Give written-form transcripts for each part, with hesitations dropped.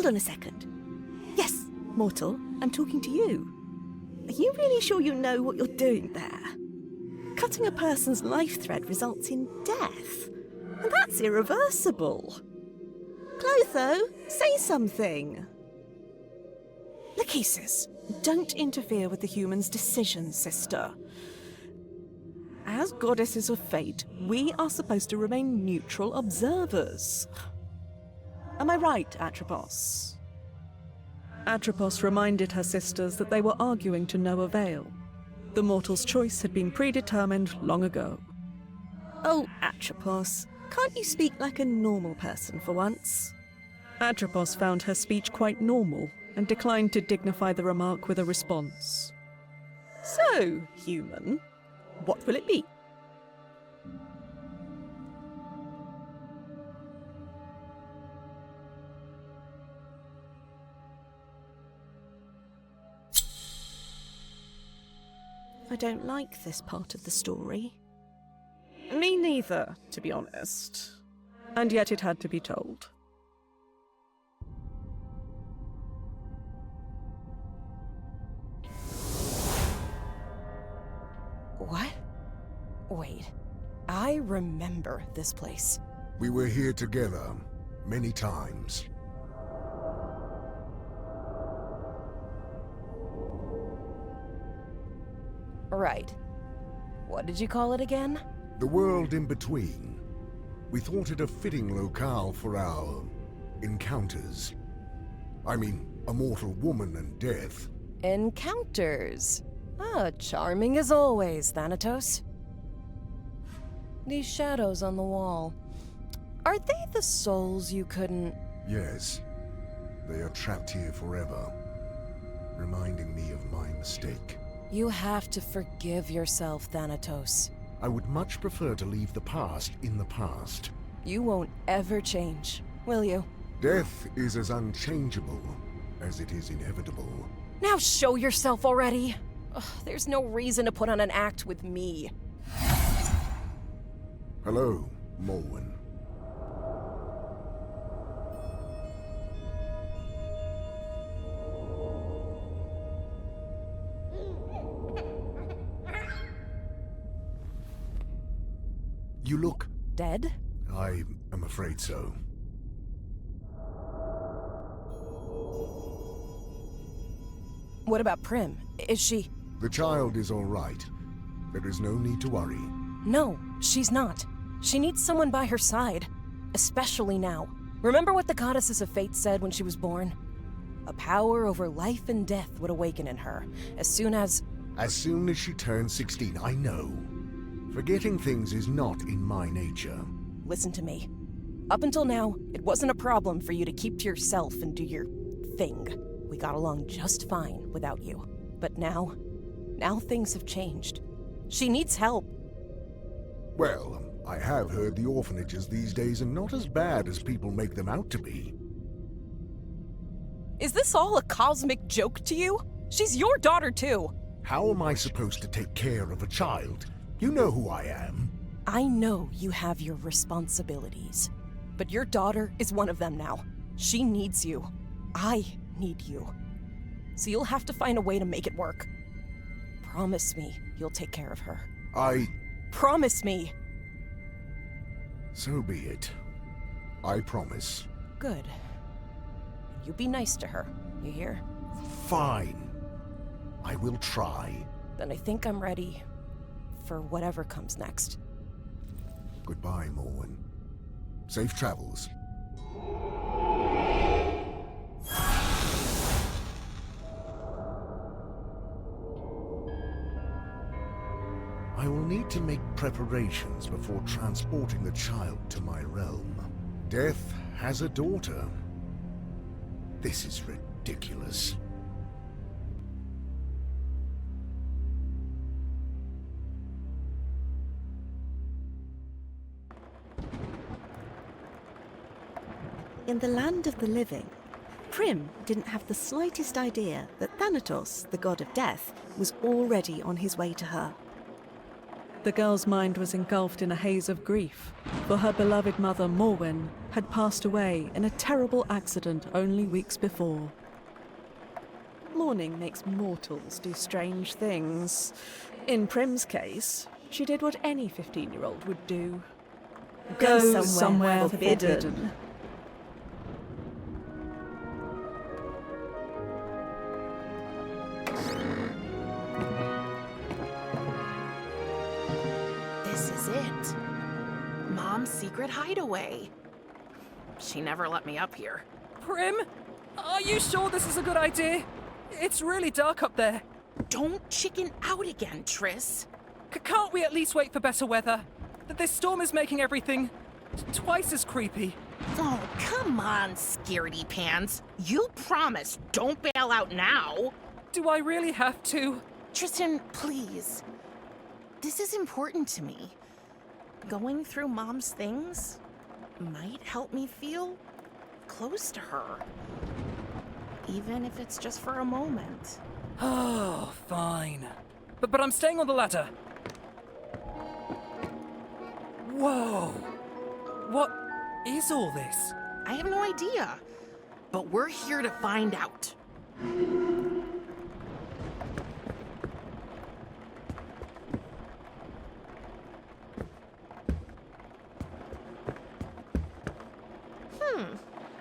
Hold on a second. Yes, mortal, I'm talking to you. Are you really sure you know what you're doing there? Cutting a person's life thread results in death, and that's irreversible. Clotho, say something. Lachesis, don't interfere with the humans' decisions, sister. As goddesses of fate, we are supposed to remain neutral observers. Am I right, Atropos? Atropos reminded her sisters that they were arguing to no avail. The mortal's choice had been predetermined long ago. Oh, Atropos, can't you speak like a normal person for once? Atropos found her speech quite normal and declined to dignify the remark with a response. So, human, what will it be? I don't like this part of the story. Me neither, to be honest. And yet it had to be told. What? Wait, I remember this place. We were here together, many times. Right. What did you call it again? The world in between. We thought it a fitting locale for our encounters. I mean, a mortal woman and death. Encounters. Ah, charming as always, Thanatos. These shadows on the wall. Are they the souls you couldn't... Yes. They are trapped here forever, reminding me of my mistake. You have to forgive yourself, Thanatos. I would much prefer to leave the past in the past. You won't ever change, will you? Death is as unchangeable as it is inevitable. Now show yourself already! Ugh, there's no reason to put on an act with me. Hello, Morwen. You look... Dead? I am afraid so. What about Prim? Is she... The child is all right. There is no need to worry. No, she's not. She needs someone by her side. Especially now. Remember what the goddesses of fate said when she was born? A power over life and death would awaken in her, as soon as... As soon as she turns 16, I know. Forgetting things is not in my nature. Listen to me. Up until now, it wasn't a problem for you to keep to yourself and do your thing. We got along just fine without you. But now things have changed. She needs help. Well, I have heard the orphanages these days are not as bad as people make them out to be. Is this all a cosmic joke to you? She's your daughter too. How am I supposed to take care of a child? You know who I am. I know you have your responsibilities, but your daughter is one of them now. She needs you. I need you. So you'll have to find a way to make it work. Promise me you'll take care of her. Promise me! So be it. I promise. Good. You be nice to her, you hear? Fine. I will try. Then I think I'm ready for whatever comes next. Goodbye, Morwen. Safe travels. I will need to make preparations before transporting the child to my realm. Death has a daughter. This is ridiculous. In the land of the living, Prim didn't have the slightest idea that Thanatos, the god of death, was already on his way to her. The girl's mind was engulfed in a haze of grief, for her beloved mother, Morwen, had passed away in a terrible accident only weeks before. Mourning makes mortals do strange things. In Prim's case, she did what any 15-year-old would do. Go somewhere forbidden. This is it. Mom's secret hideaway. She never let me up here. Prim? Are you sure this is a good idea? It's really dark up there. Don't chicken out again, Triss. Can't we at least wait for better weather? This storm is making everything twice as creepy. Oh, come on, scaredy pants. You promised don't bail out now. Do I really have to? Tristan, please. This is important to me. Going through Mom's things might help me feel close to her. Even if it's just for a moment. Oh, fine. But I'm staying on the ladder. Whoa! What is all this? I have no idea, but we're here to find out.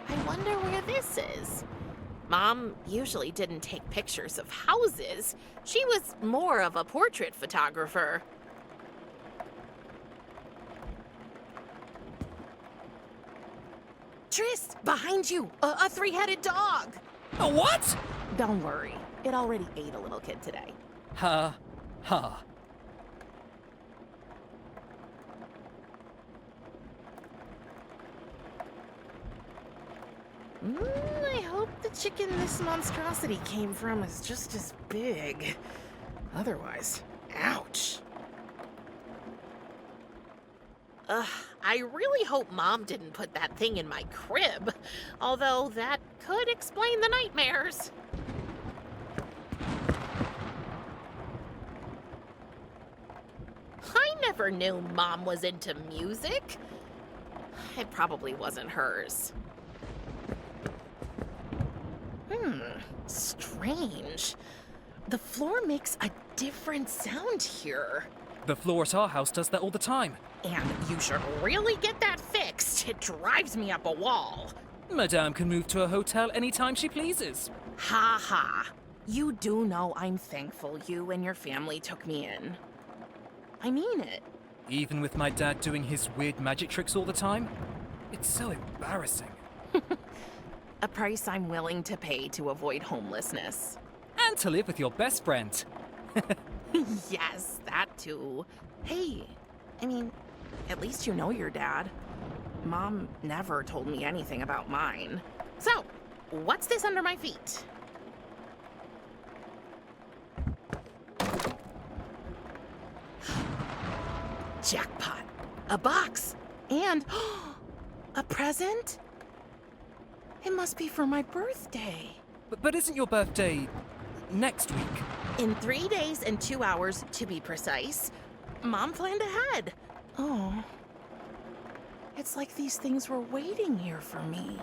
I wonder where this is. Mom usually didn't take pictures of houses. She was more of a portrait photographer. Triss, behind you! A three-headed dog! A what? Don't worry, it already ate a little kid today. Ha. Ha. I hope the chicken this monstrosity came from is just as big. Otherwise, ouch. I really hope Mom didn't put that thing in my crib, although that could explain the nightmares. I never knew Mom was into music. It probably wasn't hers. Strange. The floor makes a different sound here. The floor at our house does that all the time. And you should really get that fixed. It drives me up a wall. Madame can move to a hotel anytime she pleases. Ha ha. You do know I'm thankful you and your family took me in. I mean it. Even with my dad doing his weird magic tricks all the time? It's so embarrassing. A price I'm willing to pay to avoid homelessness. And to live with your best friend. Yes, that too. Hey, I mean, at least you know your dad. Mom never told me anything about mine. So, what's this under my feet? Jackpot. A box. And a present? It must be for my birthday. But isn't your birthday next week? In 3 days and 2 hours, to be precise. Mom planned ahead. Oh. It's like these things were waiting here for me.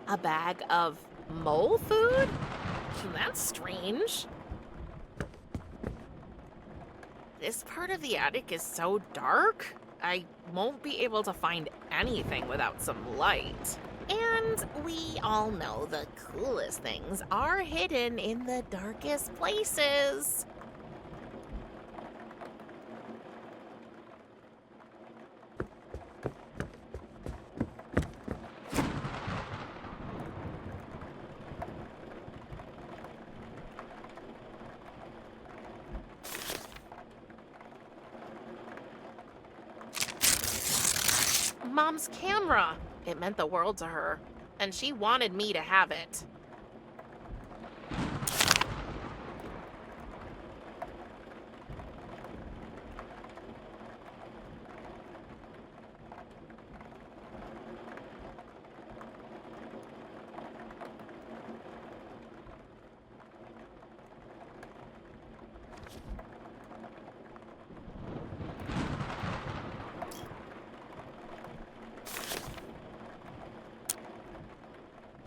A bag of mole food? That's strange. This part of the attic is so dark, I won't be able to find anything without some light. And we all know the coolest things are hidden in the darkest places. Mom's camera. It meant the world to her, and she wanted me to have it.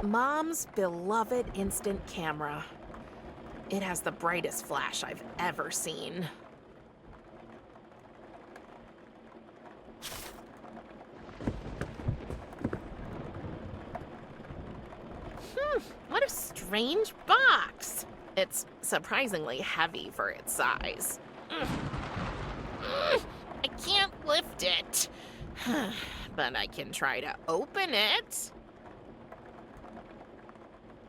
Mom's beloved instant camera. It has the brightest flash I've ever seen. What a strange box. It's surprisingly heavy for its size. I can't lift it. But I can try to open it.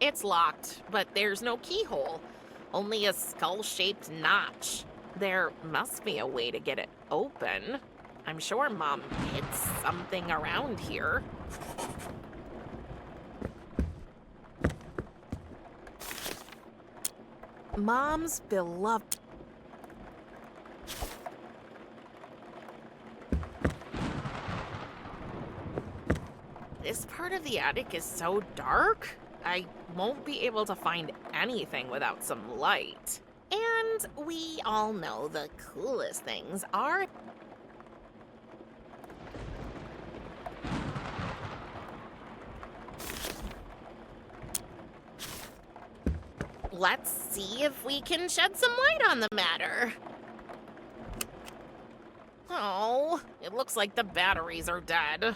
It's locked, but there's no keyhole. Only a skull-shaped notch. There must be a way to get it open. I'm sure Mom hid something around here. Mom's beloved... This part of the attic is so dark, I won't be able to find anything without some light. And we all know the coolest things are... Let's see if we can shed some light on the matter. Oh, it looks like the batteries are dead.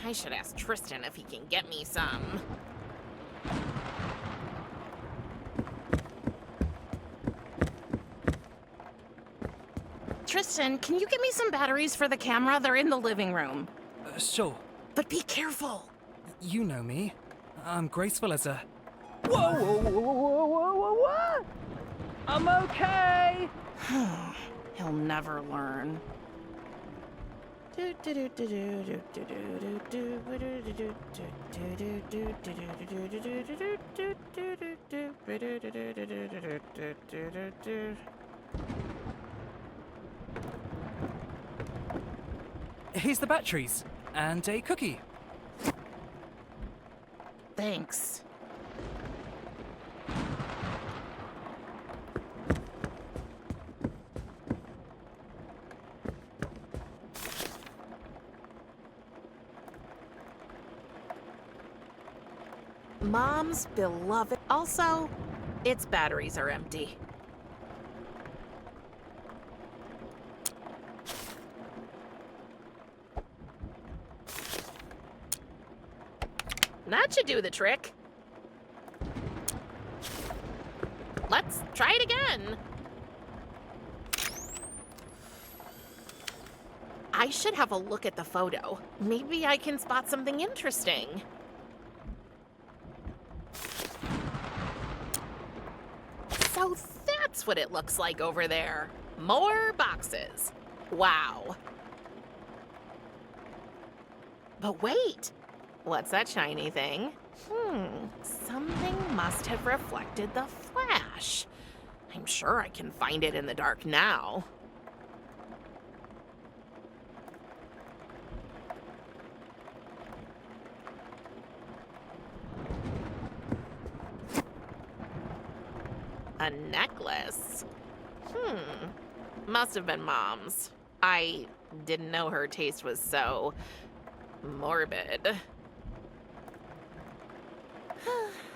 I should ask Tristan if he can get me some. Tristan, can you get me some batteries for the camera? They're in the living room. Sure. But be careful. You know me. I'm graceful as a... Whoa, whoa, whoa, whoa, whoa, whoa, whoa! I'm okay! He'll never learn. Here's the batteries. And a cookie. Thanks. Mom's beloved. Also, its batteries are empty. That should do the trick. Let's try it again. I should have a look at the photo. Maybe I can spot something interesting. So that's what it looks like over there. More boxes. Wow. But wait. What's that shiny thing? Something must have reflected the flash. I'm sure I can find it in the dark now. A necklace? Must have been Mom's. I didn't know her taste was so morbid.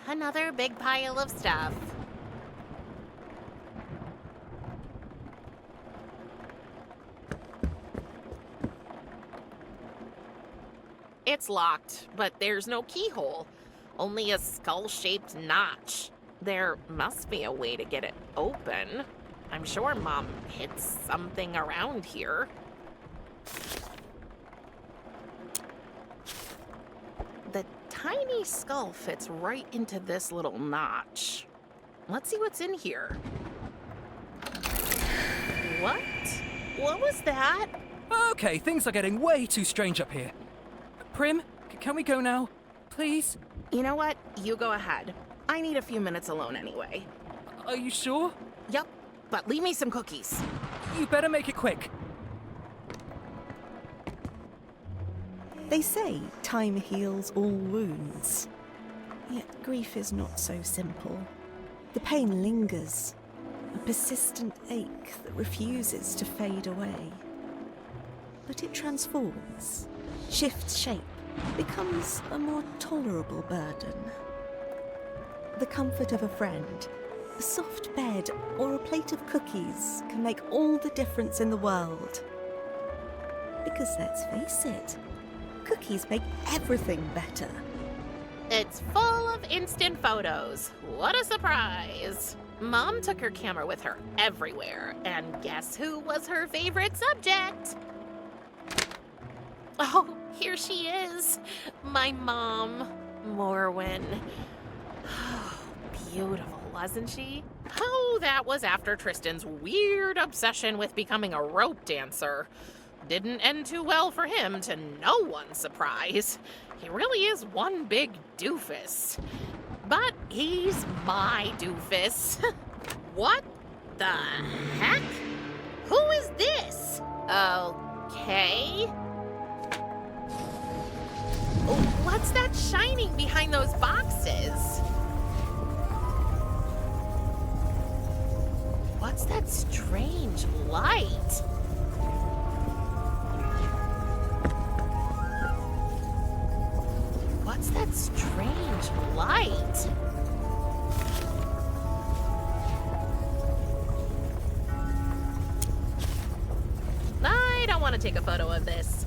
Another big pile of stuff. It's locked, but there's no keyhole. Only a skull-shaped notch. There must be a way to get it open. I'm sure Mom hid something around here. The tiny skull fits right into this little notch. Let's see what's in here. What? What was that? Okay, things are getting way too strange up here. Prim, can we go now? Please? You know what? You go ahead. I need a few minutes alone anyway. Are you sure? Yep, but leave me some cookies. You better make it quick. They say time heals all wounds. Yet grief is not so simple. The pain lingers, a persistent ache that refuses to fade away. But it transforms, shifts shape, becomes a more tolerable burden. The comfort of a friend, a soft bed, or a plate of cookies can make all the difference in the world. Because let's face it, cookies make everything better. It's full of instant photos. What a surprise! Mom took her camera with her everywhere, and guess who was her favorite subject? Oh, here she is. My mom, Morwen. Beautiful, wasn't she? Oh, that was after Tristan's weird obsession with becoming a rope dancer. Didn't end too well for him, to no one's surprise. He really is one big doofus. But he's my doofus. What the heck? Who is this? Okay. What's that shining behind those boxes? What's that strange light? What's that strange light? I don't want to take a photo of this.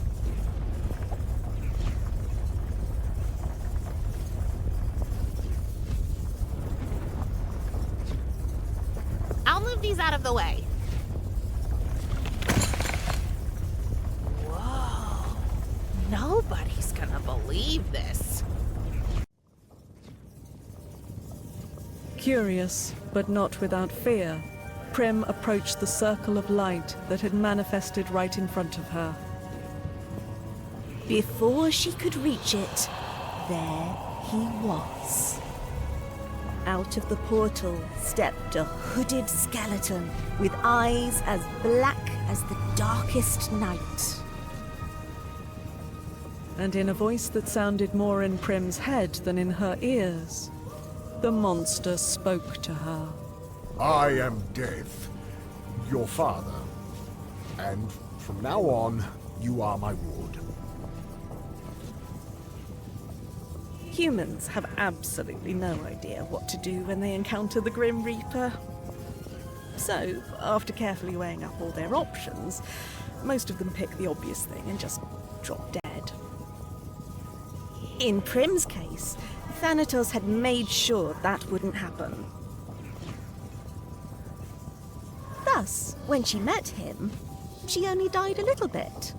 I'll move these out of the way. Whoa. Nobody's gonna believe this. Curious, but not without fear, Prim approached the circle of light that had manifested right in front of her. Before she could reach it, there he was. Out of the portal stepped a hooded skeleton with eyes as black as the darkest night. And in a voice that sounded more in Prim's head than in her ears, the monster spoke to her. I am Death, your father. And from now on, you are my ward. Humans have absolutely no idea what to do when they encounter the Grim Reaper. So, after carefully weighing up all their options, most of them pick the obvious thing and just drop dead. In Prim's case, Thanatos had made sure that wouldn't happen. Thus, when she met him, she only died a little bit.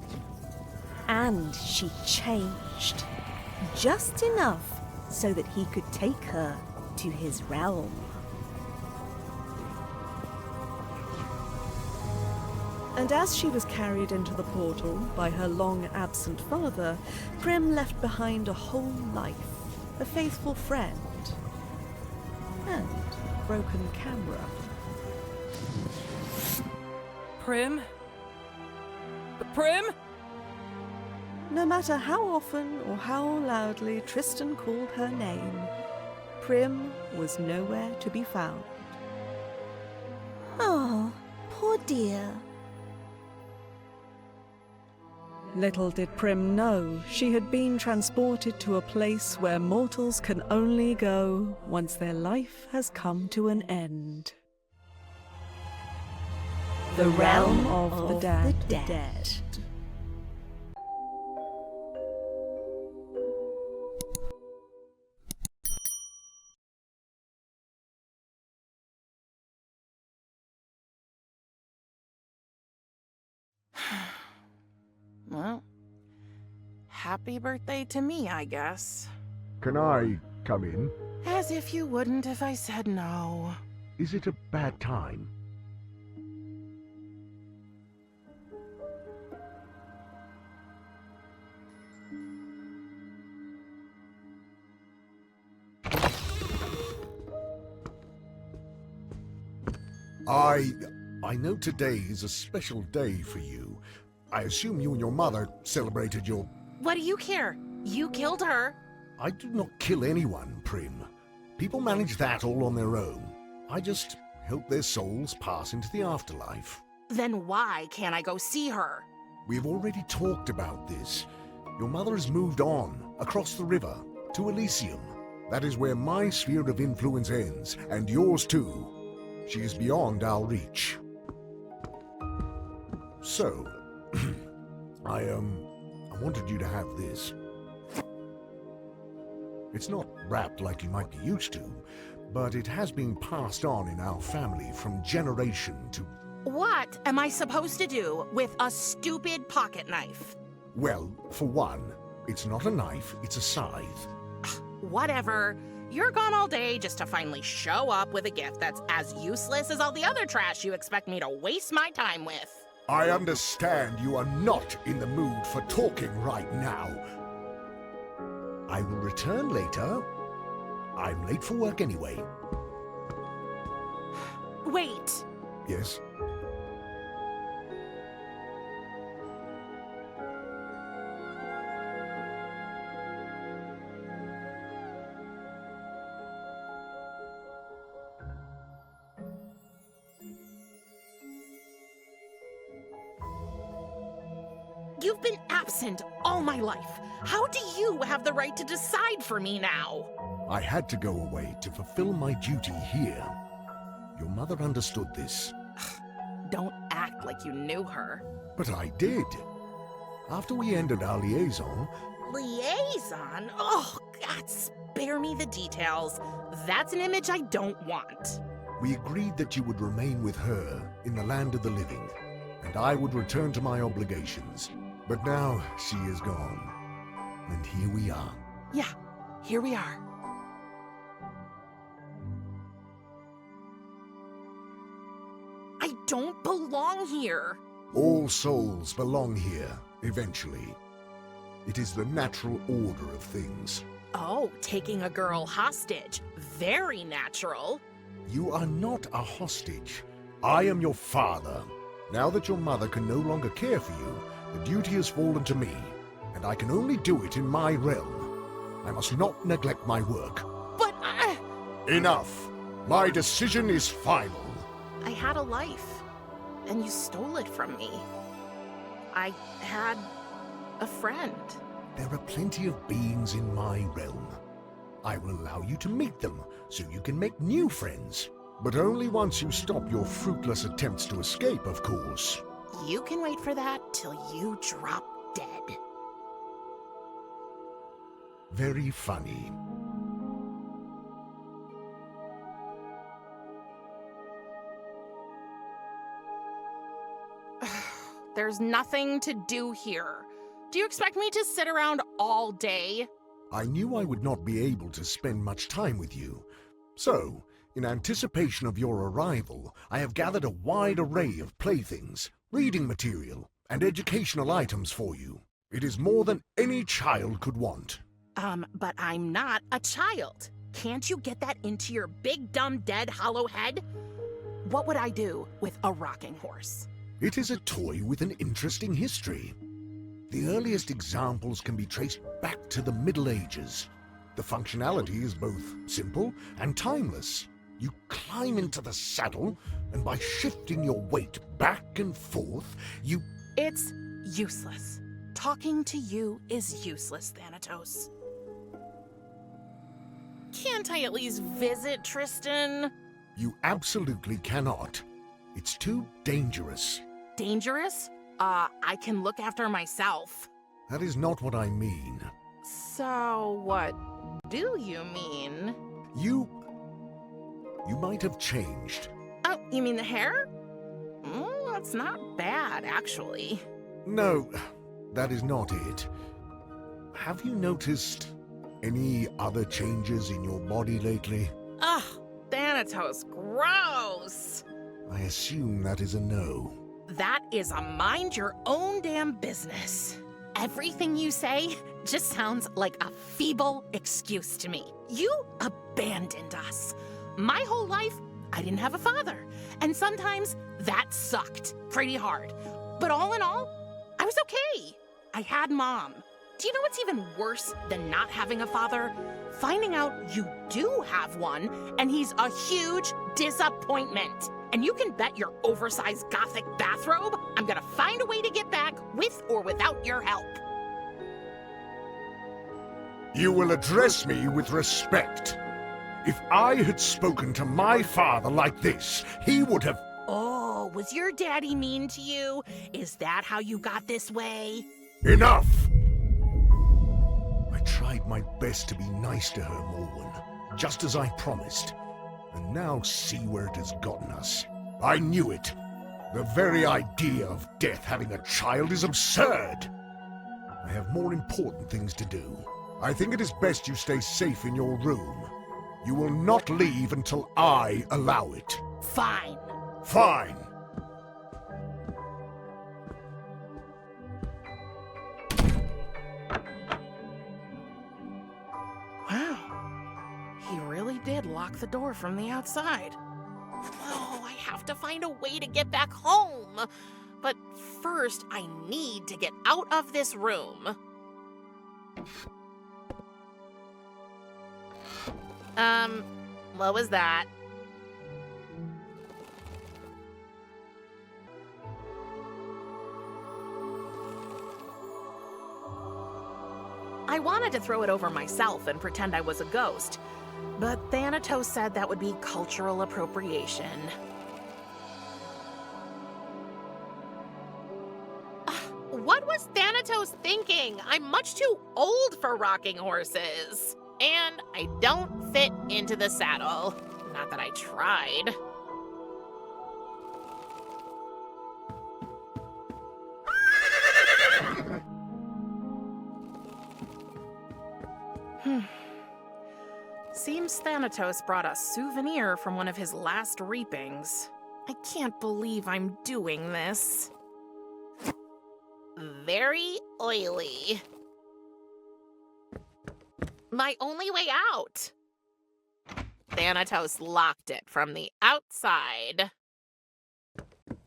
And she changed. Just enough so that he could take her to his realm. And as she was carried into the portal by her long-absent father, Prim left behind a whole life, a faithful friend, and a broken camera. Prim? Prim? No matter how often or how loudly Tristan called her name, Prim was nowhere to be found. Oh, poor dear. Little did Prim know she had been transported to a place where mortals can only go once their life has come to an end. The realm of the dead. Well, happy birthday to me, I guess. Can I come in? As if you wouldn't if I said no. Is it a bad time? I know today is a special day for you. I assume you and your mother celebrated your... What do you care? You killed her. I do not kill anyone, Prim. People manage that all on their own. I just help their souls pass into the afterlife. Then why can't I go see her? We've already talked about this. Your mother has moved on, across the river, to Elysium. That is where my sphere of influence ends, and yours too. She is beyond our reach. So, I wanted you to have this. It's not wrapped like you might be used to, but it has been passed on in our family from generation to... What am I supposed to do with a stupid pocket knife? Well, for one, it's not a knife, it's a scythe. Whatever. You're gone all day just to finally show up with a gift that's as useless as all the other trash you expect me to waste my time with. I understand you are not in the mood for talking right now. I will return later. I'm late for work anyway. Wait. Yes? You've been absent all my life. How do you have the right to decide for me now? I had to go away to fulfill my duty here. Your mother understood this. Don't act like you knew her. But I did. After we ended our liaison, Liaison? Oh, God, spare me the details. That's an image I don't want. we agreed that you would remain with her in the land of the living, and I would return to my obligations. But now she is gone, and here we are. Yeah, here we are. I don't belong here. All souls belong here, eventually. It is the natural order of things. Oh, taking a girl hostage. Very natural. You are not a hostage. I am your father. Now that your mother can no longer care for you, the duty has fallen to me, and I can only do it in my realm. I must not neglect my work. But Enough! My decision is final. I had a life, and you stole it from me. I had a friend. There are plenty of beings in my realm. I will allow you to meet them, so you can make new friends. But only once you stop your fruitless attempts to escape, of course. You can wait for that till you drop dead. Very funny. There's nothing to do here. Do you expect me to sit around all day? I knew I would not be able to spend much time with you. So, in anticipation of your arrival, I have gathered a wide array of playthings, reading material, and educational items for you. It is more than any child could want. But I'm not a child. Can't you get that into your big, dumb, dead, hollow head? What would I do with a rocking horse? It is a toy with an interesting history. The earliest examples can be traced back to the Middle Ages. The functionality is both simple and timeless. You climb into the saddle, and by shifting your weight back and forth, you... It's useless. Talking to you is useless, Thanatos. Can't I at least visit Tristan? You absolutely cannot. It's too dangerous. Dangerous? I can look after myself. That is not what I mean. So, what do you mean? You might have changed. Oh, you mean the hair? That's not bad, actually. No, that is not it. Have you noticed any other changes in your body lately? Ugh, Thanatos, gross! I assume that is a no. That is a mind your own damn business. Everything you say just sounds like a feeble excuse to me. You abandoned us. My whole life, I didn't have a father. And sometimes that sucked pretty hard. But all in all, I was okay. I had Mom. Do you know what's even worse than not having a father? Finding out you do have one, and he's a huge disappointment. And you can bet your oversized gothic bathrobe I'm gonna find a way to get back with or without your help. You will address me with respect. If I had spoken to my father like this, he would have... Oh, was your daddy mean to you? Is that how you got this way? Enough! I tried my best to be nice to her, Morwen, just as I promised. And now see where it has gotten us. I knew it. The very idea of Death having a child is absurd. I have more important things to do. I think it is best you stay safe in your room. You will not leave until I allow it. Fine. Fine. Wow. He really did lock the door from the outside. Oh, I have to find a way to get back home. But first, I need to get out of this room. What was that? I wanted to throw it over myself and pretend I was a ghost, but Thanatos said that would be cultural appropriation. What was Thanatos thinking? I'm much too old for rocking horses. And I don't fit into the saddle. Not that I tried. Seems Thanatos brought a souvenir from one of his last reapings. I can't believe I'm doing this. Very oily. My only way out. Thanatos locked it from the outside.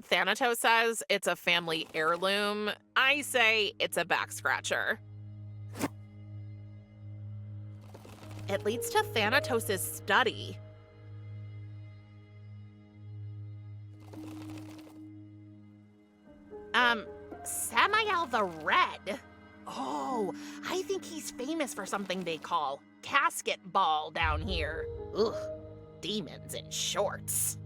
Thanatos says it's a family heirloom. I say it's a back scratcher. It leads to Thanatos' study. Samael the Red. Oh, I think he's famous for something they call casket ball down here. Ugh, demons in shorts.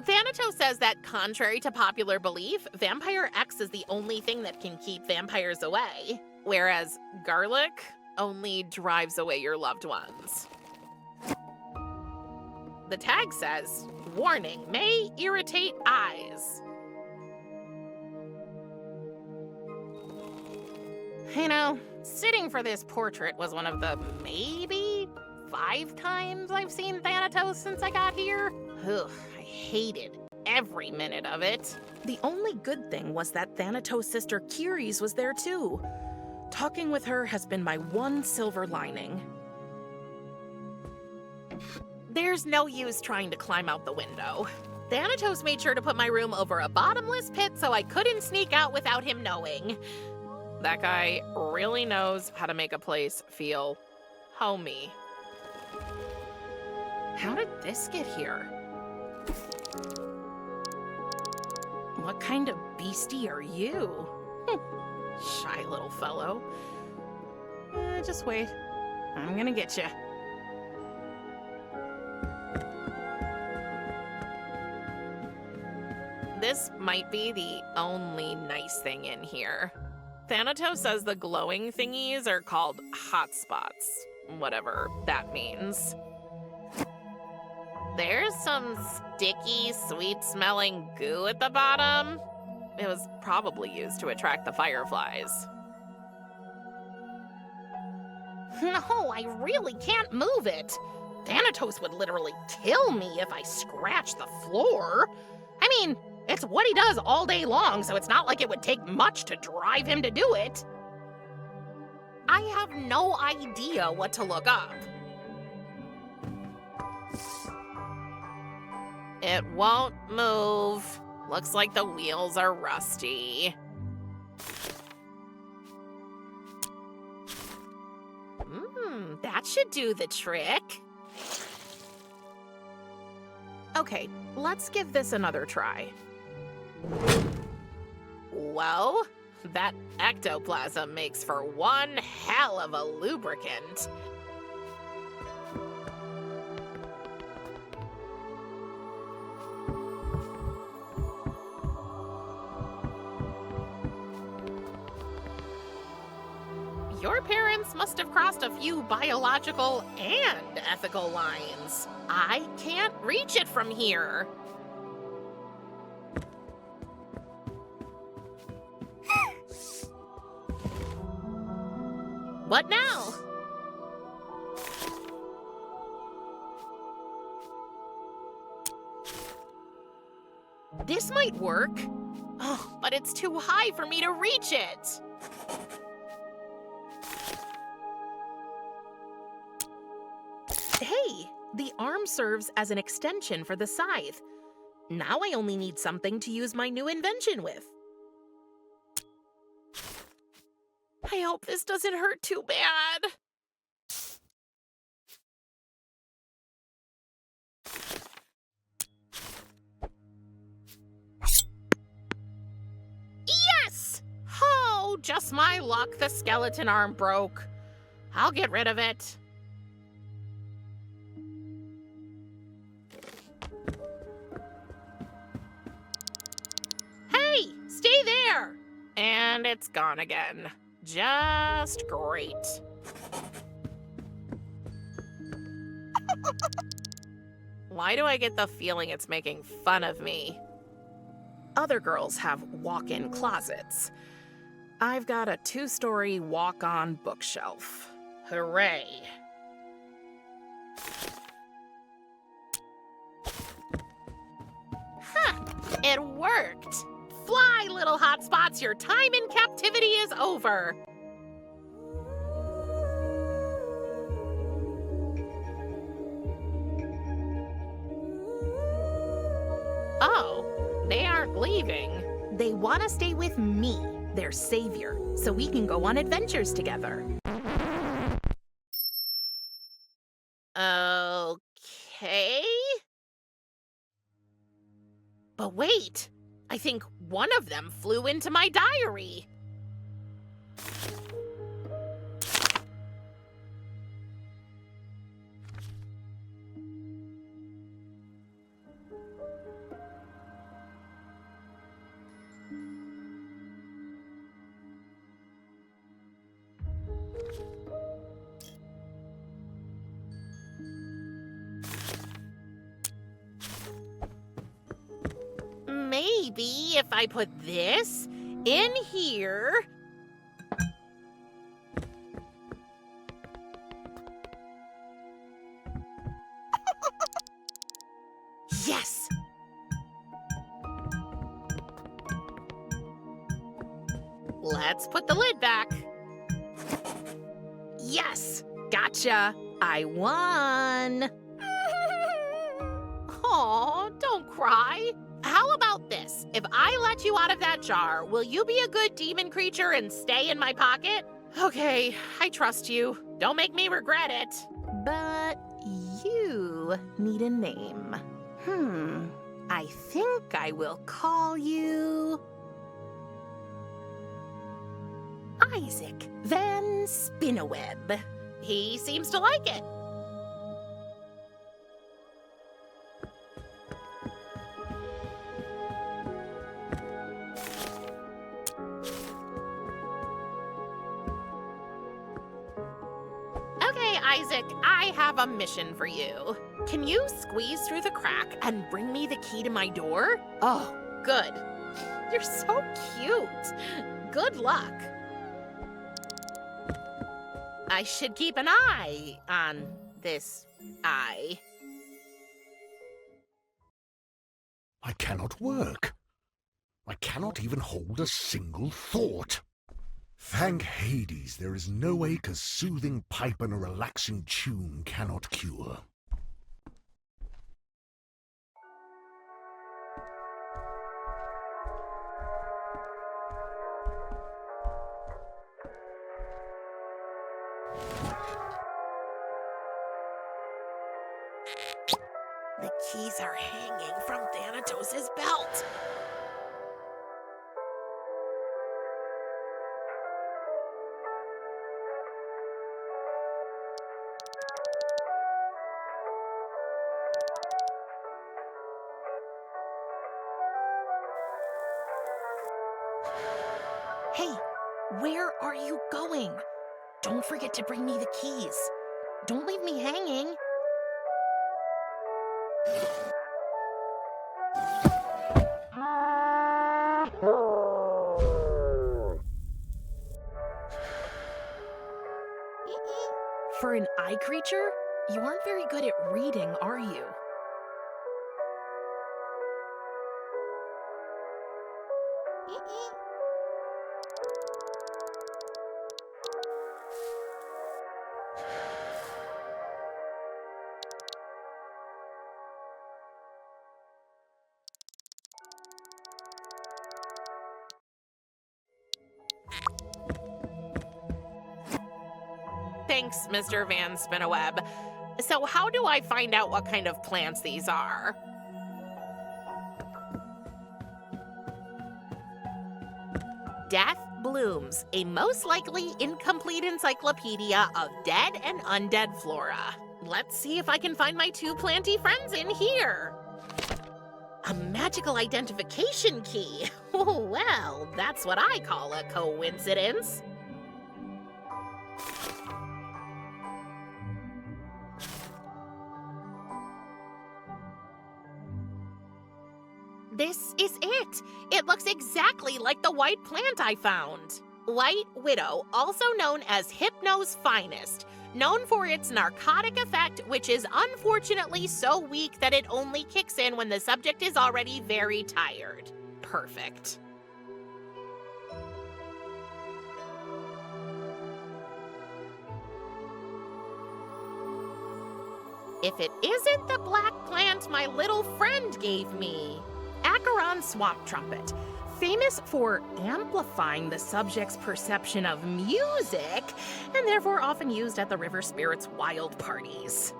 Thanatos says that, contrary to popular belief, Vampire X is the only thing that can keep vampires away, whereas garlic only drives away your loved ones. The tag says, warning, may irritate eyes. You know, sitting for this portrait was one of the maybe 5 times I've seen Thanatos since I got here. Ugh, I hated every minute of it. The only good thing was that Thanatos' sister Kyries was there too. Talking with her has been my one silver lining. There's no use trying to climb out the window. Thanatos made sure to put my room over a bottomless pit so I couldn't sneak out without him knowing. That guy really knows how to make a place feel homey. How did this get here? What kind of beastie are you? Shy little fellow. Just wait. I'm gonna get you. This might be the only nice thing in here. Thanatos says the glowing thingies are called hotspots, whatever that means. There's some sticky, sweet-smelling goo at the bottom. It was probably used to attract the fireflies. No, I really can't move it. Thanatos would literally kill me if I scratched the floor. I mean, it's what he does all day long, so it's not like it would take much to drive him to do it. I have no idea what to look up. It won't move. Looks like the wheels are rusty. That should do the trick. Okay, let's give this another try. Well, that ectoplasm makes for one hell of a lubricant. Your parents must have crossed a few biological and ethical lines. I can't reach it from here. What now? This might work. Oh, but it's too high for me to reach it. Hey, the arm serves as an extension for the scythe. Now I only need something to use my new invention with. I hope this doesn't hurt too bad. Yes! Oh, just my luck, the skeleton arm broke. I'll get rid of it. Hey, stay there! And it's gone again. Just great. Why do I get the feeling it's making fun of me? Other girls have walk-in closets. I've got a 2-story walk-on bookshelf. Hooray. Huh, it worked. Fly, little hotspots, your time in captivity is over. Oh, they aren't leaving. They want to stay with me, their savior, so we can go on adventures together. Okay. But wait, I think one of them flew into my diary. Maybe if I put this in here. Yes! Let's put the lid back. Yes! Gotcha! I won! Aw, don't cry. How about this? If I let you out of that jar, will you be a good demon creature and stay in my pocket? Okay, I trust you. Don't make me regret it. But you need a name. I think I will call you Isaac Van Spinneweb. He seems to like it. Okay, Isaac, I have a mission for you. Can you squeeze through the crack and bring me the key to my door? Oh, good. You're so cute. Good luck. I should keep an eye on this eye. I cannot work. I cannot even hold a single thought. Thank Hades, there is no ache a soothing pipe and a relaxing tune cannot cure. The keys are hanging from Thanatos' belt. Hey, where are you going? Don't forget to bring me the keys. Don't leave me hanging. For an eye creature, you aren't very good at reading, are you? Thanks, Mr. Van Spinneweb. So how do I find out what kind of plants these are? Death Blooms, a most likely incomplete encyclopedia of dead and undead flora. Let's see if I can find my two planty friends in here. A magical identification key. Oh, well, that's what I call a coincidence. This is it. It looks exactly like the white plant I found. White Widow, also known as Hypno's finest, known for its narcotic effect, which is unfortunately so weak that it only kicks in when the subject is already very tired. Perfect. If it isn't the black plant my little friend gave me. Acheron Swamp Trumpet, famous for amplifying the subject's perception of music, and therefore often used at the river spirits' wild parties.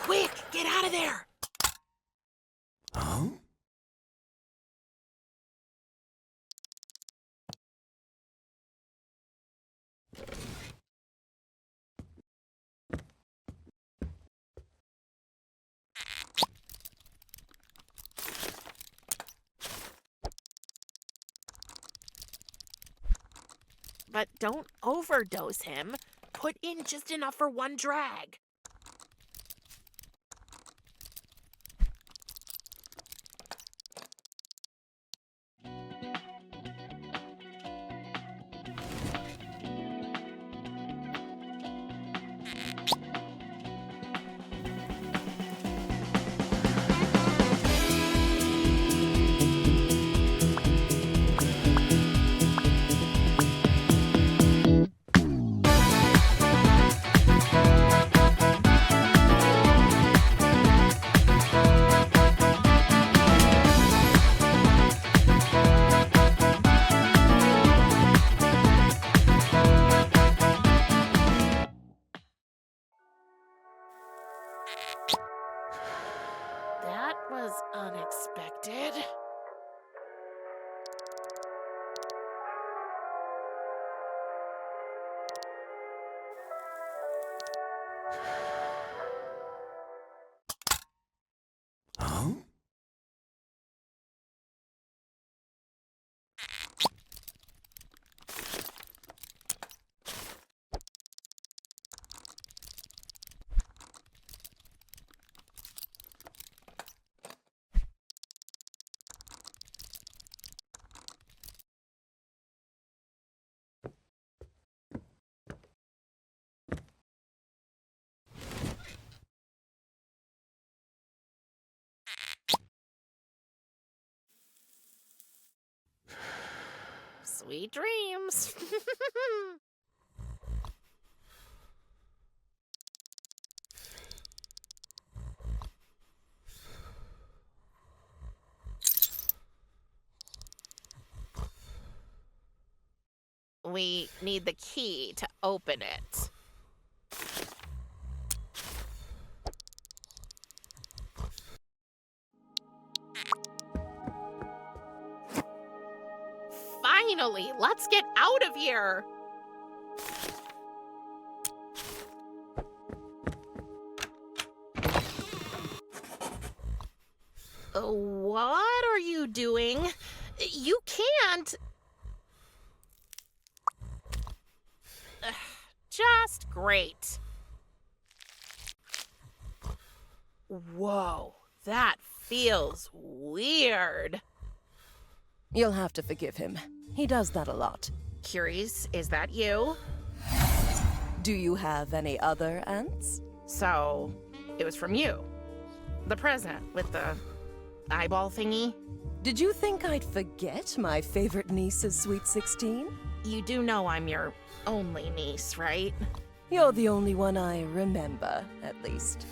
Quick, get out of there! Huh? But don't overdose him. Put in just enough for one drag. That was unexpected. Huh? Sweet dreams. We need the key to open it. Finally, let's get out of here. What are you doing? You can't. Just great. Whoa, that feels weird. You'll have to forgive him. He does that a lot. Curious, is that you? Do you have any other aunts? So, it was from you. The present with the eyeball thingy. Did you think I'd forget my favorite niece's sweet 16? You do know I'm your only niece, right? You're the only one I remember, at least.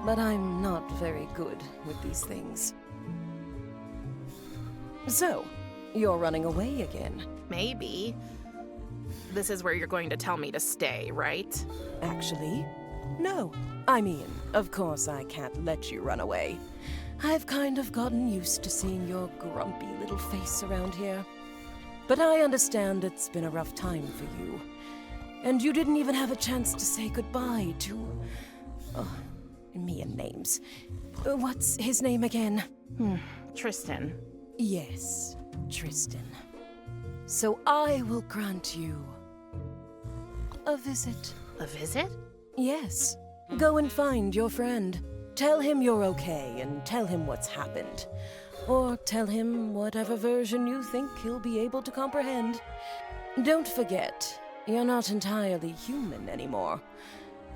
But I'm not very good with these things. So, you're running away again. Maybe. This is where you're going to tell me to stay, right? Actually, no. I mean, of course I can't let you run away. I've kind of gotten used to seeing your grumpy little face around here. But I understand it's been a rough time for you. And you didn't even have a chance to say goodbye to... Oh, me and names. What's his name again? Tristan. Yes, Tristan. So I will grant you a visit. A visit? Yes. Go and find your friend. Tell him you're okay and tell him what's happened. Or tell him whatever version you think he'll be able to comprehend. Don't forget, you're not entirely human anymore.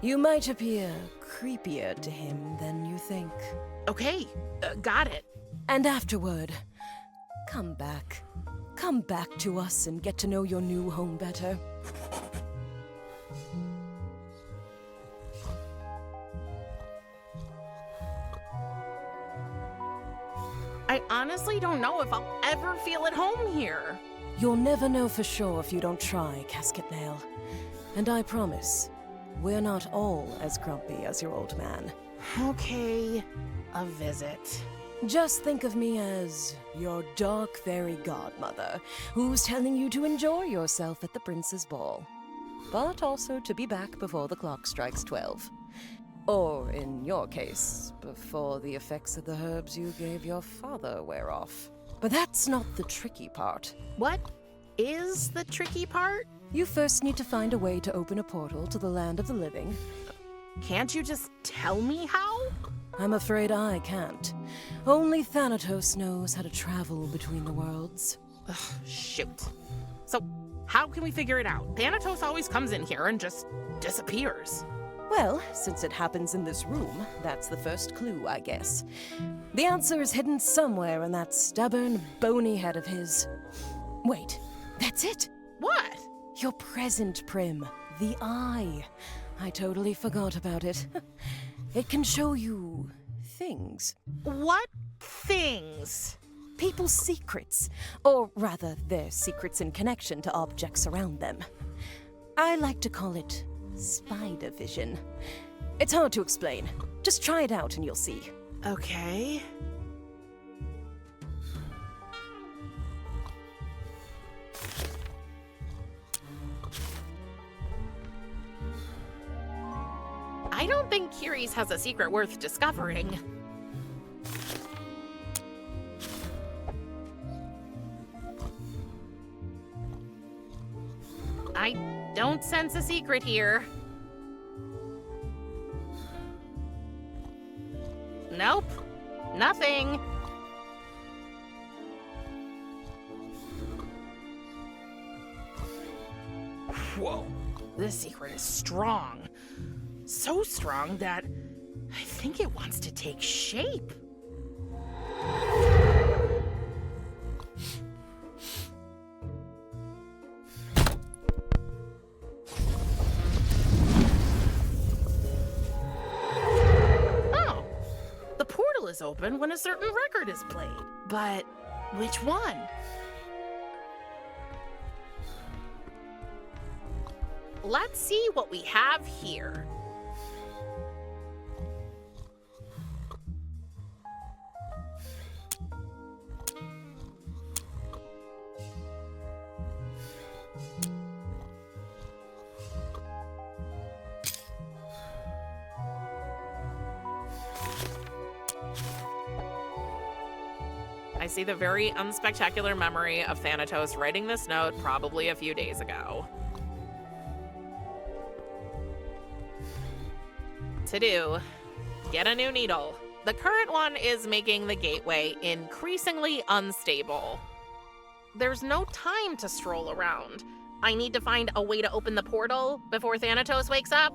You might appear creepier to him than you think. Okay, got it. And afterward, come back. Come back to us and get to know your new home better. I honestly don't know if I'll ever feel at home here. You'll never know for sure if you don't try, Casket Nail. And I promise, we're not all as grumpy as your old man. Okay, a visit. Just think of me as your dark fairy godmother, who's telling you to enjoy yourself at the prince's ball. But also to be back before the clock strikes 12. Or, in your case, before the effects of the herbs you gave your father wear off. But that's not the tricky part. What is the tricky part? You first need to find a way to open a portal to the land of the living. Can't you just tell me how? I'm afraid I can't. Only Thanatos knows how to travel between the worlds. Ugh, shoot. So, how can we figure it out? Thanatos always comes in here and just disappears. Well, since it happens in this room, that's the first clue, I guess. The answer is hidden somewhere in that stubborn, bony head of his. Wait, that's it! What? Your present, Prim. The eye. I totally forgot about it. It can show you things. What things? People's secrets. Or rather, their secrets in connection to objects around them. I like to call it spider vision. It's hard to explain. Just try it out and you'll see. Okay. I don't think Kiri's has a secret worth discovering. I don't sense a secret here. Nope. Nothing. Whoa. This secret is strong. So strong that I think it wants to take shape. open when a certain record is played. But which one? Let's see what we have here. I see the very unspectacular memory of Thanatos writing this note probably a few days ago. To do, get a new needle. The current one is making the gateway increasingly unstable. There's no time to stroll around. I need to find a way to open the portal before Thanatos wakes up.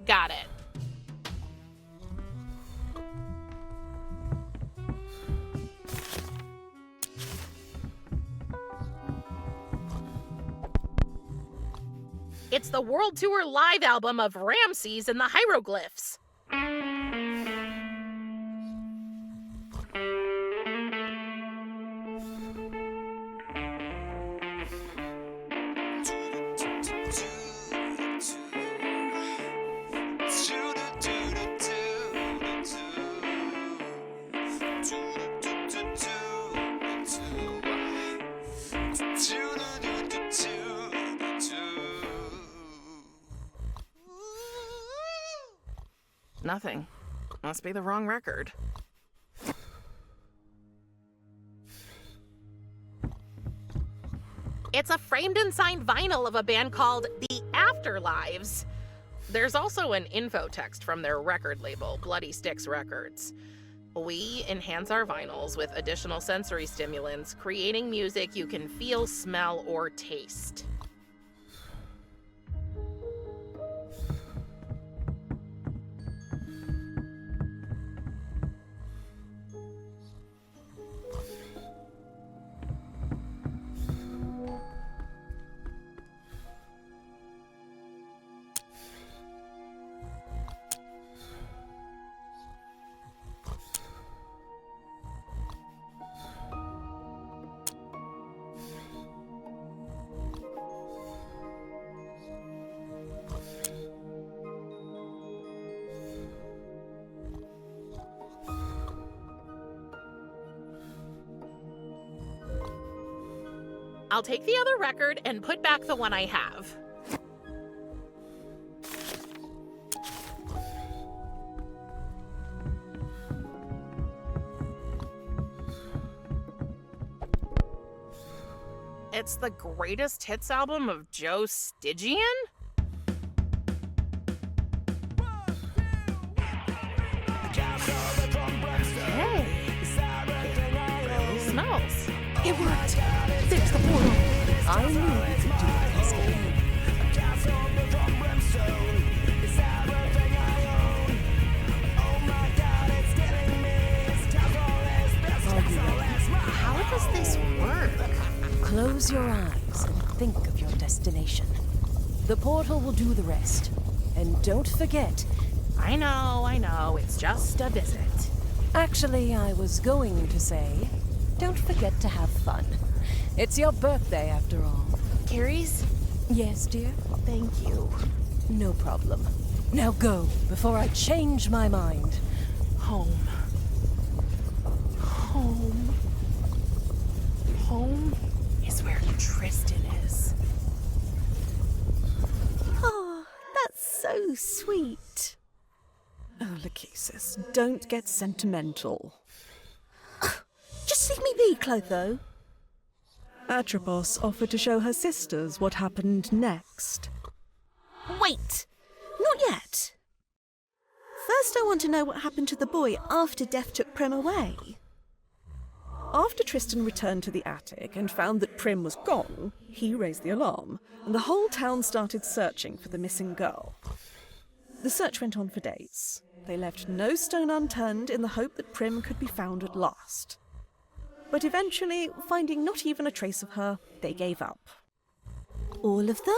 Got it. It's the World Tour live album of Ramses and the Hieroglyphs. Nothing. Must be the wrong record. It's a framed and signed vinyl of a band called The Afterlives. There's also an info text from their record label, Bloody Sticks Records. We enhance our vinyls with additional sensory stimulants, creating music you can feel, smell, or taste. I'll take the other record and put back the one I have. It's the greatest hits album of Joe Stygian? Hey, it smells. It worked! There's the portal! I knew you could do this game. Are you ready? How does this work? Close your eyes and think of your destination. The portal will do the rest. And don't forget... I know, it's just a visit. Actually, I was going to say, don't forget to have fun. It's your birthday, after all. Carrie's? Yes, dear? Thank you. No problem. Now go, before I change my mind. Home. Home. Home is where Tristan is. Oh, that's so sweet. Oh, Lachesis, don't get sentimental. Just leave me be, Clotho. Atropos offered to show her sisters what happened next. Wait! Not yet! First I want to know what happened to the boy after Death took Prim away. After Tristan returned to the attic and found that Prim was gone, he raised the alarm, and the whole town started searching for the missing girl. The search went on for days. They left no stone unturned in the hope that Prim could be found at last. But eventually, finding not even a trace of her, they gave up. All of them?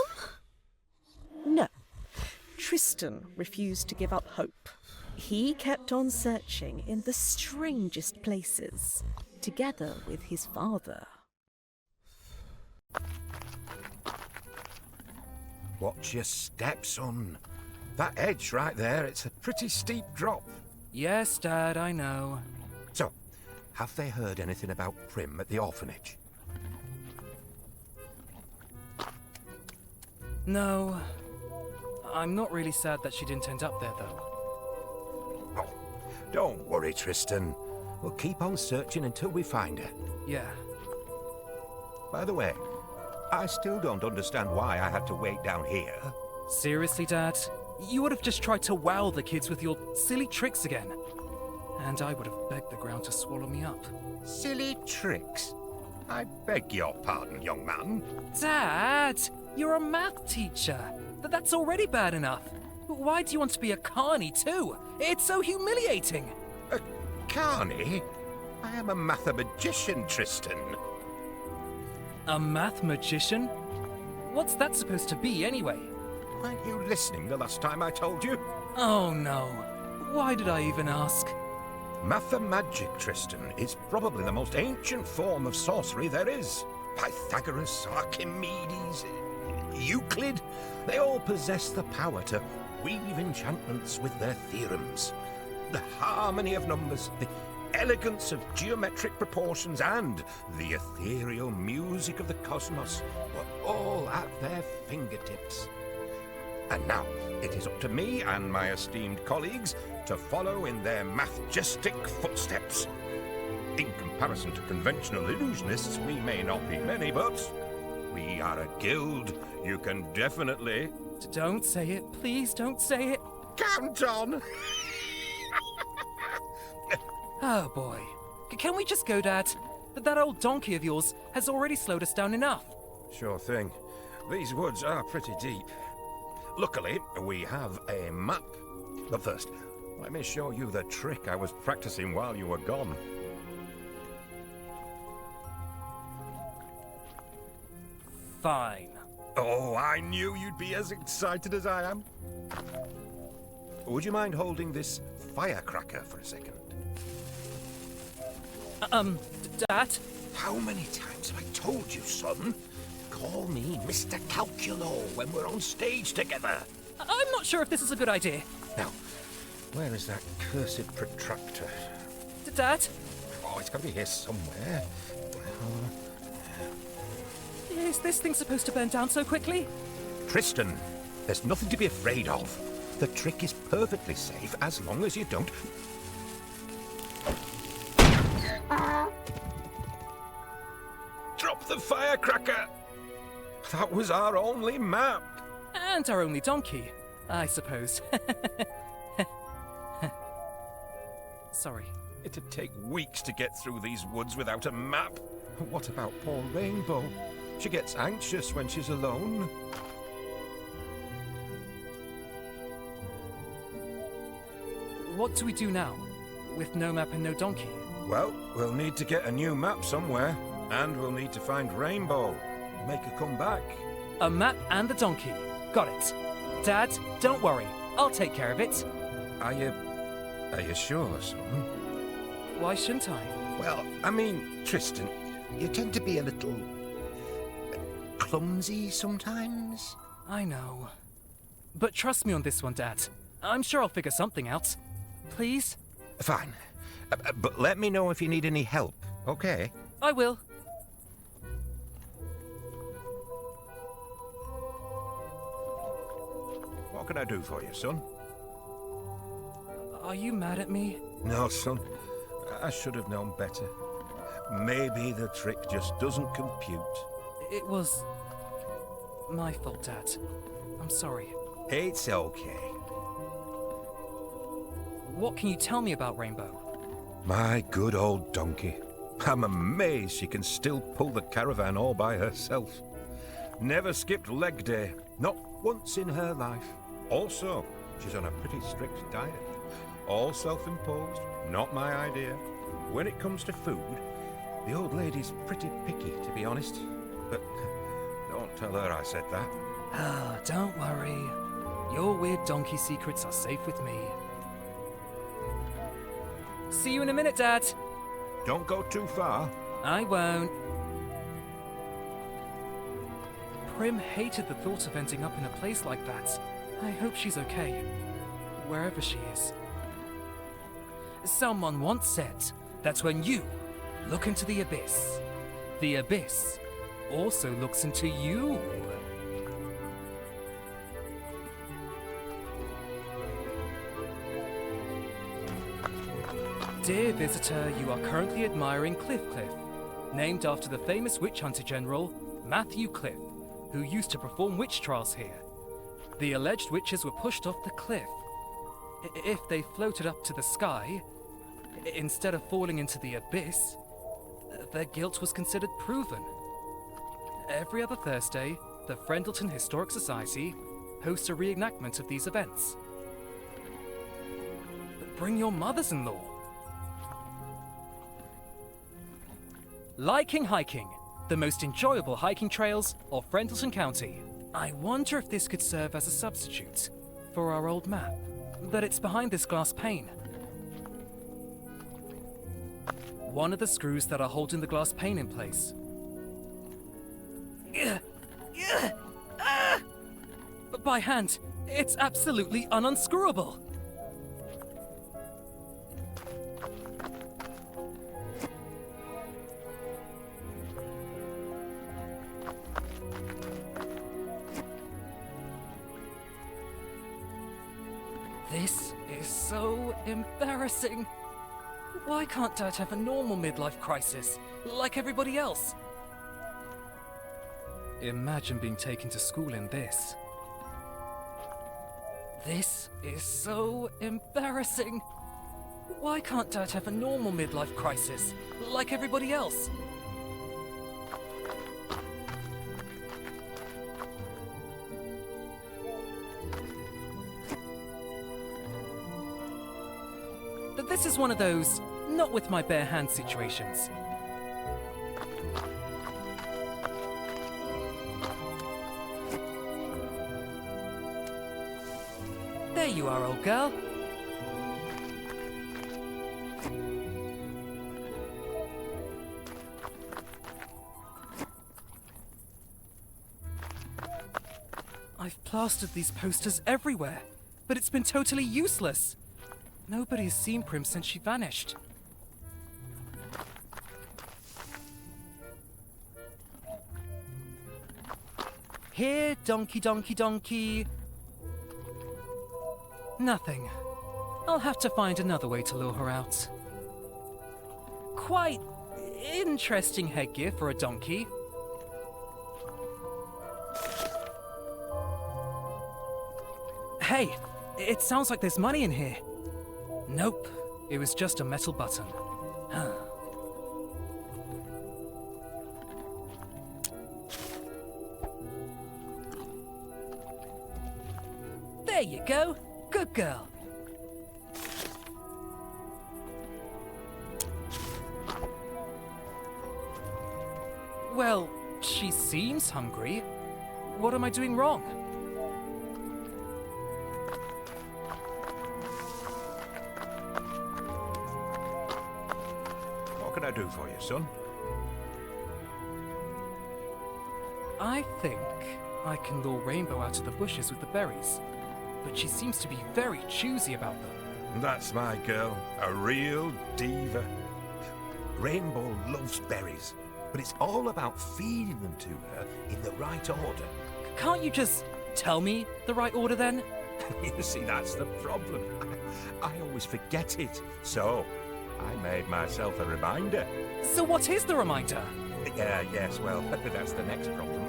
Tristan refused to give up hope. He kept on searching in the strangest places, together with his father. Watch your step, son. That edge right there, it's a pretty steep drop. Yes, Dad, I know. So, have they heard anything about Prim at the orphanage? No. I'm not really sad that she didn't end up there, though. Oh, don't worry, Tristan. We'll keep on searching until we find her. Yeah. By the way, I still don't understand why I had to wait down here. Seriously, Dad? You would have just tried to wow the kids with your silly tricks again. And I would have begged the ground to swallow me up. Silly tricks? I beg your pardon, young man. Dad! You're a math teacher. That's already bad enough. Why do you want to be a carny too? It's so humiliating. A carny? I am a mathematician, Tristan. A math magician? What's that supposed to be anyway? Weren't you listening the last time I told you? Oh no. Why did I even ask? Mathemagic, Tristan, is probably the most ancient form of sorcery there is. Pythagoras, Archimedes, Euclid, they all possess the power to weave enchantments with their theorems. The harmony of numbers, the elegance of geometric proportions, and the ethereal music of the cosmos were all at their fingertips. And now, it is up to me and my esteemed colleagues to follow in their mathjestic footsteps. In comparison to conventional illusionists, we may not be many, but we are a guild. You can definitely... Don't say it. Please don't say it. Count on! Oh boy. Can we just go, Dad? That old donkey of yours has already slowed us down enough. Sure thing. These woods are pretty deep. Luckily, we have a map. But first, let me show you the trick I was practicing while you were gone. Fine. Oh, I knew you'd be as excited as I am. Would you mind holding this firecracker for a second? Dad? How many times have I told you, son? Call me Mr. Calculo when we're on stage together. I'm not sure if this is a good idea. Now, where is that cursed protractor? Dad? Oh, it's got to be here somewhere. Is this thing supposed to burn down so quickly? Tristan, there's nothing to be afraid of. The trick is perfectly safe as long as you don't... Drop the firecracker! That was our only map. And our only donkey, I suppose. Sorry. It'd take weeks to get through these woods without a map. What about poor Rainbow? She gets anxious when she's alone. What do we do now? With no map and no donkey? Well, we'll need to get a new map somewhere. And we'll need to find Rainbow. Make her come back. A map and the donkey. Got it. Dad, don't worry. I'll take care of it. Are you sure, son? Why shouldn't I? Well, I mean, Tristan, you tend to be a little... clumsy sometimes. I know. But trust me on this one, Dad. I'm sure I'll figure something out. Please? Fine. But let me know if you need any help, okay? I will. What can I do for you, son? Are you mad at me? No, son. I should have known better. Maybe the trick just doesn't compute. It was... my fault, Dad. I'm sorry. It's okay. What can you tell me about Rainbow? My good old donkey. I'm amazed she can still pull the caravan all by herself. Never skipped leg day. Not once in her life. Also, she's on a pretty strict diet. All self-imposed, not my idea. When it comes to food, the old lady's pretty picky, to be honest. But don't tell her I said that. Ah, don't worry. Your weird donkey secrets are safe with me. See you in a minute, Dad. Don't go too far. I won't. Prim hated the thought of ending up in a place like that. I hope she's okay, wherever she is. Someone once said that when you look into the abyss also looks into you. Dear visitor, you are currently admiring Cliff, named after the famous witch hunter general, Matthew Cliff, who used to perform witch trials here. The alleged witches were pushed off the cliff. If they floated up to the sky, instead of falling into the abyss, their guilt was considered proven. Every other Thursday, the Friendleton Historic Society hosts a reenactment of these events. Bring your mothers-in-law. Liking hiking, the most enjoyable hiking trails of Friendleton County. I wonder if this could serve as a substitute for our old map, but it's behind this glass pane. One of the screws that are holding the glass pane in place. But by hand, it's absolutely unscrewable. This is so embarrassing. Why can't Dad have a normal midlife crisis, like everybody else? Imagine being taken to school in this. This is so embarrassing. Why can't Dad have a normal midlife crisis, like everybody else? But this is one of those not with my bare hands situations. There you are, old girl. I've plastered these posters everywhere, but it's been totally useless. Nobody has seen Prim since she vanished. Here, donkey, donkey, donkey. Nothing. I'll have to find another way to lure her out. Quite interesting headgear for a donkey. Hey, it sounds like there's money in here. Nope, it was just a metal button. There you go. Good girl. Well, she seems hungry. What am I doing wrong? What can I do for you, son? I think I can lure Rainbow out of the bushes with the berries, but she seems to be very choosy about them. That's my girl, a real diva. Rainbow loves berries, but it's all about feeding them to her in the right order. Can't you just tell me the right order then? You see, that's the problem. I always forget it. So, I made myself a reminder. So what is the reminder? Yes, well, that's the next problem.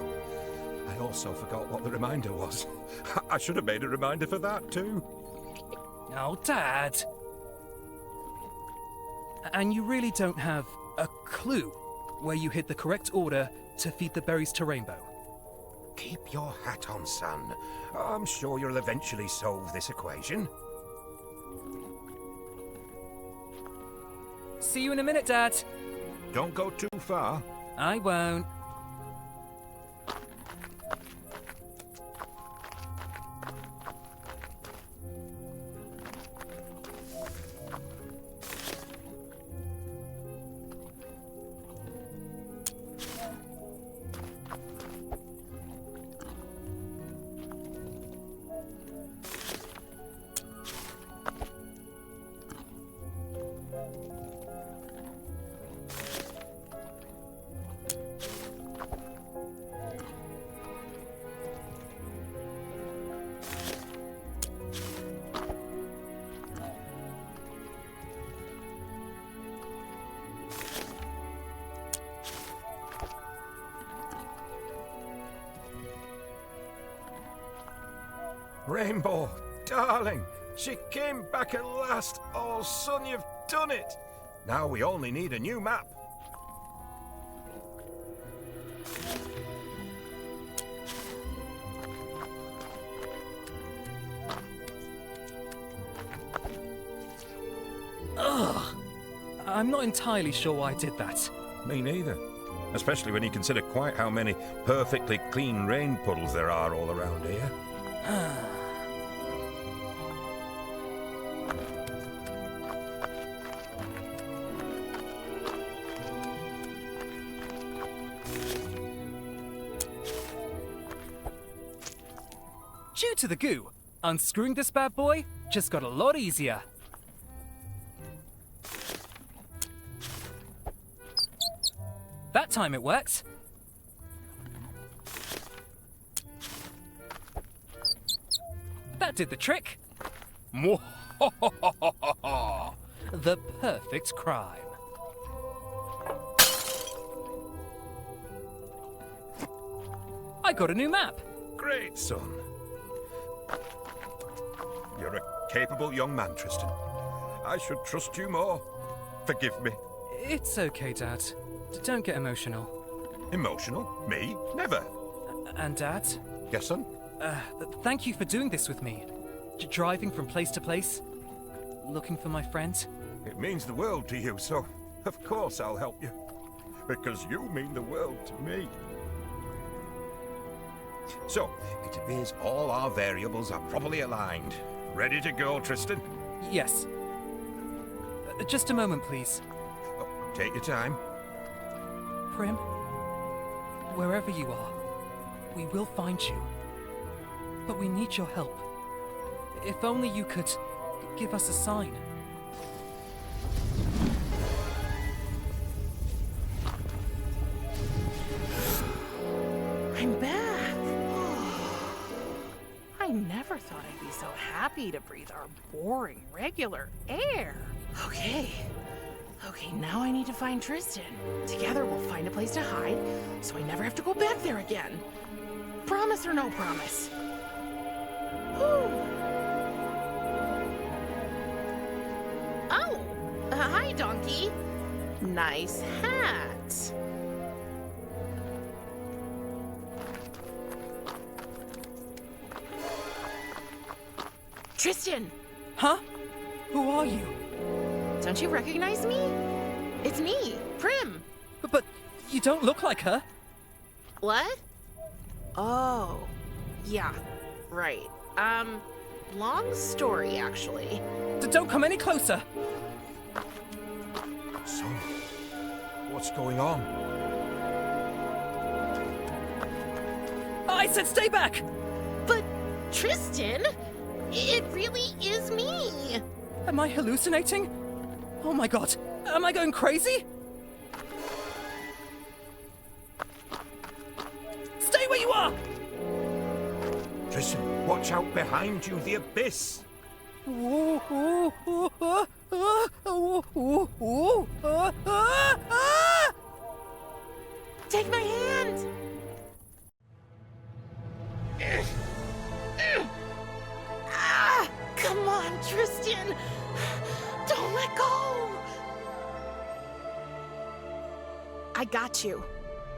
I also forgot what the reminder was. I should have made a reminder for that too. Oh, Dad. And you really don't have a clue where you hid the correct order to feed the berries to Rainbow? Keep your hat on, son. I'm sure you'll eventually solve this equation. See you in a minute, Dad. Don't go too far. I won't. Rainbow, darling, she came back at last. Oh, son, you've done it. Now we only need a new map. Ugh! I'm not entirely sure why I did that. Me neither. Especially when you consider quite how many perfectly clean rain puddles there are all around here. Due to the goo, unscrewing this bad boy just got a lot easier. That time it worked. That did the trick. The perfect crime. I got a new map. Great, son. You're a capable young man, Tristan. I should trust you more. Forgive me. It's okay, Dad. Don't get emotional. Emotional? Me? Never. And Dad, Yes, son? thank you for doing this with me. Driving from place to place, looking for my friend. It means the world to you, so of course I'll help you. Because you mean the world to me. So, it appears all our variables are properly aligned. Ready to go, Tristan? Yes. Just a moment, please. Oh, take your time. Prim, wherever you are, we will find you. But we need your help. If only you could give us a sign. I'm back. I never thought I'd be so happy to breathe our boring, regular air. Okay, now I need to find Tristan. Together we'll find a place to hide, so I never have to go back there again. Promise or no promise? Whew. Oh, hi, donkey. Nice hat. Tristan! Huh? Who are you? Don't you recognize me? It's me, Prim. But you don't look like her. What? Oh, yeah, right. Long story, actually. Don't come any closer. Son, what's going on? I said stay back! But, Tristan, it really is me. Am I hallucinating? Oh my god, am I going crazy? Stay where you are! Tristan, watch out behind you, the abyss! Take my hand. Come on, Tristan. Don't let go. I got you.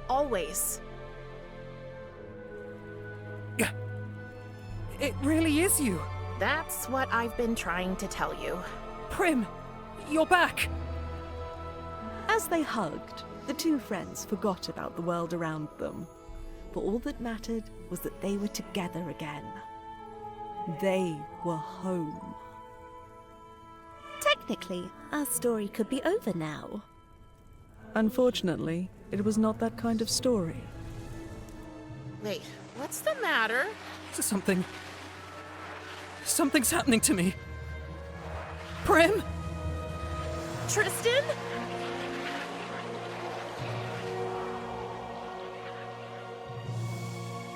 Always. It really is you. That's what I've been trying to tell you. Prim, you're back. As they hugged, the two friends forgot about the world around them. For all that mattered was that they were together again. They were home. Technically, our story could be over now. Unfortunately, it was not that kind of story. Wait, what's the matter? Something's happening to me. Prim? Tristan?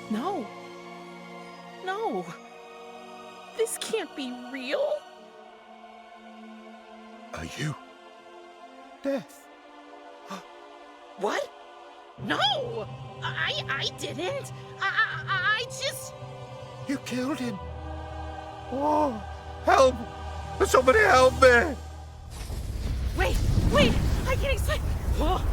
No. No. This can't be real. Are you? Death? What? No! I didn't. I just... You killed him. Oh, help! Somebody help me! Wait, I can't explain. Oh.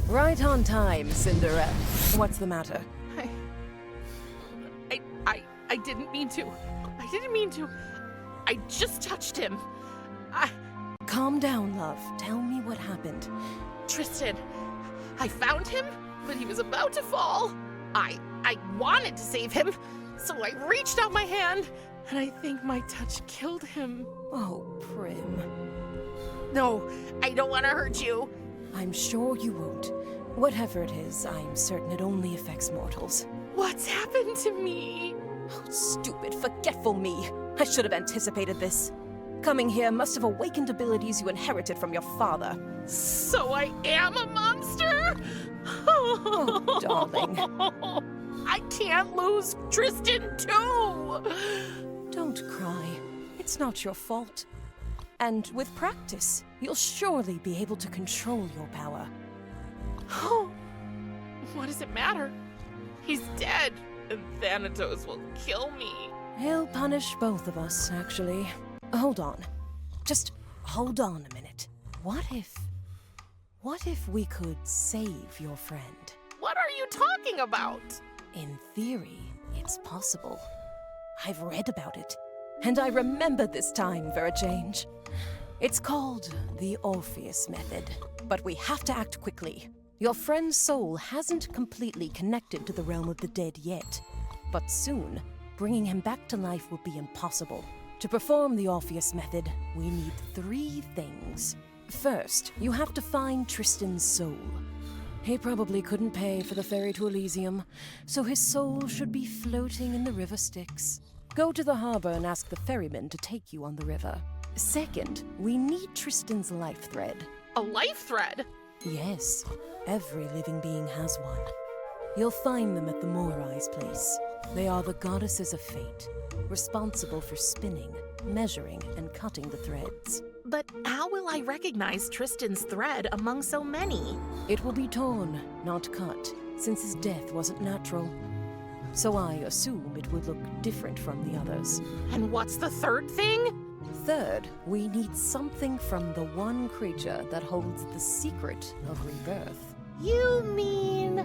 Right on time, Cinderella. What's the matter? I didn't mean to. I just touched him. Calm down, love. Tell me what happened. Tristan, I found him, but he was about to fall. I wanted to save him, so I reached out my hand, and I think my touch killed him. Oh, Prim. No, I don't want to hurt you. I'm sure you won't. Whatever it is, I'm certain it only affects mortals. What's happened to me? Oh, stupid, forgetful me. I should have anticipated this. Coming here must have awakened abilities you inherited from your father. So I am a monster? Oh, darling. I can't lose Tristan too! Don't cry. It's not your fault. And with practice, you'll surely be able to control your power. What does it matter? He's dead, and Thanatos will kill me. He'll punish both of us, actually. Hold on. Just hold on a minute. What if we could save your friend? What are you talking about? In theory, it's possible. I've read about it, and I remember this time for a change. It's called the Orpheus Method, but we have to act quickly. Your friend's soul hasn't completely connected to the realm of the dead yet, but soon, bringing him back to life will be impossible. To perform the Orpheus Method, we need 3 things. First, you have to find Tristan's soul. He probably couldn't pay for the ferry to Elysium, so his soul should be floating in the river Styx. Go to the harbor and ask the ferryman to take you on the river. Second, we need Tristan's life thread. A life thread? Yes, every living being has one. You'll find them at the Moirai's place. They are the goddesses of fate, responsible for spinning, measuring, and cutting the threads. But how will I recognize Tristan's thread among so many? It will be torn, not cut, since his death wasn't natural. So I assume it would look different from the others. And what's the third thing? Third, we need something from the one creature that holds the secret of rebirth. You mean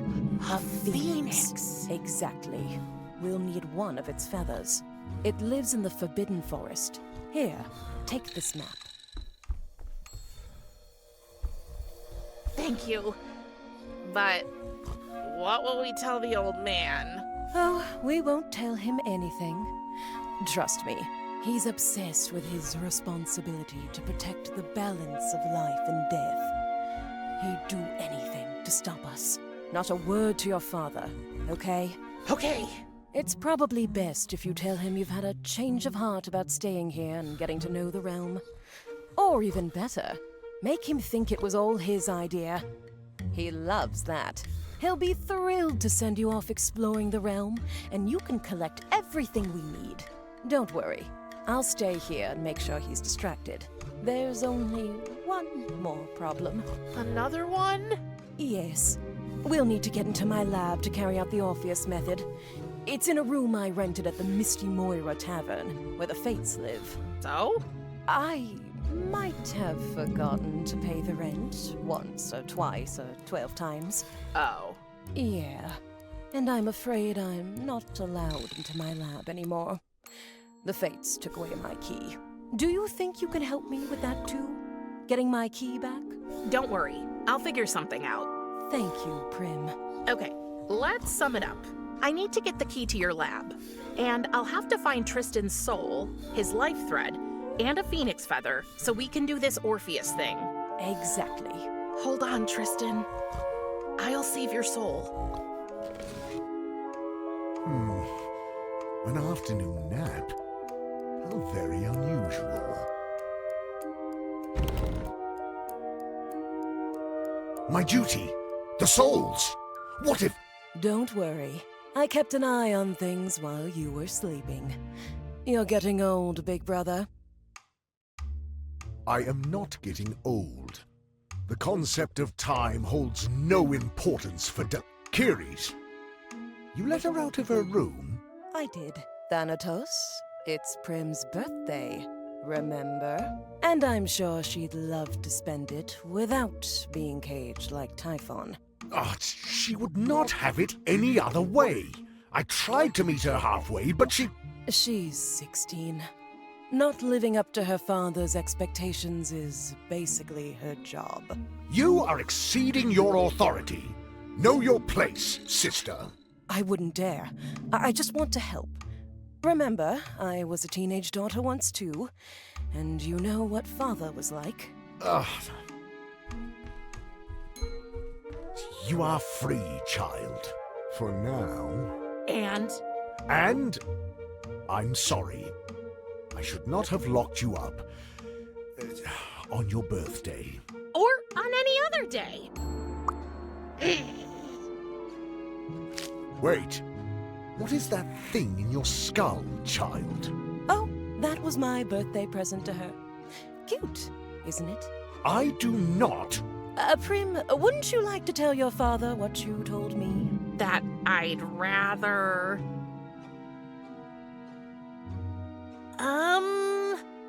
A phoenix. Exactly. We'll need one of its feathers. It lives in the Forbidden Forest. Here, take this map. Thank you. But what will we tell the old man? Oh, we won't tell him anything. Trust me, he's obsessed with his responsibility to protect the balance of life and death. He'd do anything to stop us. Not a word to your father, okay? Okay. It's probably best if you tell him you've had a change of heart about staying here and getting to know the realm. Or even better, make him think it was all his idea. He loves that. He'll be thrilled to send you off exploring the realm, and you can collect everything we need. Don't worry, I'll stay here and make sure he's distracted. There's only one more problem. Another one? Yes. We'll need to get into my lab to carry out the Orpheus Method. It's in a room I rented at the Misty Moira Tavern, where the Fates live. So? I might have forgotten to pay the rent once or twice or 12 times. Oh. Yeah. And I'm afraid I'm not allowed into my lab anymore. The Fates took away my key. Do you think you can help me with that too? Getting my key back? Don't worry. I'll figure something out. Thank you, Prim. Okay, let's sum it up. I need to get the key to your lab, and I'll have to find Tristan's soul, his life thread, and a phoenix feather so we can do this Orpheus thing. Exactly. Hold on, Tristan. I'll save your soul. An afternoon nap? How very unusual. My duty! The souls! What if... Don't worry. I kept an eye on things while you were sleeping. You're getting old, big brother. I am not getting old. The concept of time holds no importance for Kiris. You let her out of her room? I did. Thanatos, it's Prim's birthday, remember? And I'm sure she'd love to spend it without being caged like Typhon. She would not have it any other way. I tried to meet her halfway, but She's 16. Not living up to her father's expectations is basically her job. You are exceeding your authority. Know your place, sister. I wouldn't dare. I just want to help. Remember, I was a teenage daughter once too, and you know what father was like. You are free, child. For now. And I'm sorry. I should not have locked you up on your birthday. Or on any other day. Wait. What is that thing in your skull, child? Oh, that was my birthday present to her. Cute, isn't it? I do not. Prim, wouldn't you like to tell your father what you told me? That I'd rather...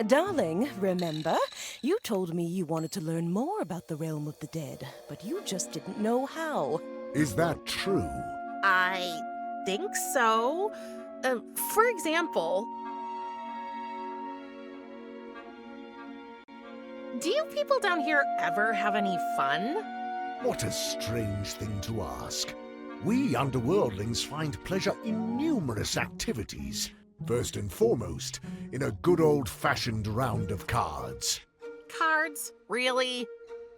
Darling, remember? You told me you wanted to learn more about the realm of the dead, but you just didn't know how. Is that true? I think so. For example... Do you people down here ever have any fun? What a strange thing to ask. We underworldlings find pleasure in numerous activities. First and foremost, in a good old-fashioned round of cards. Cards? Really?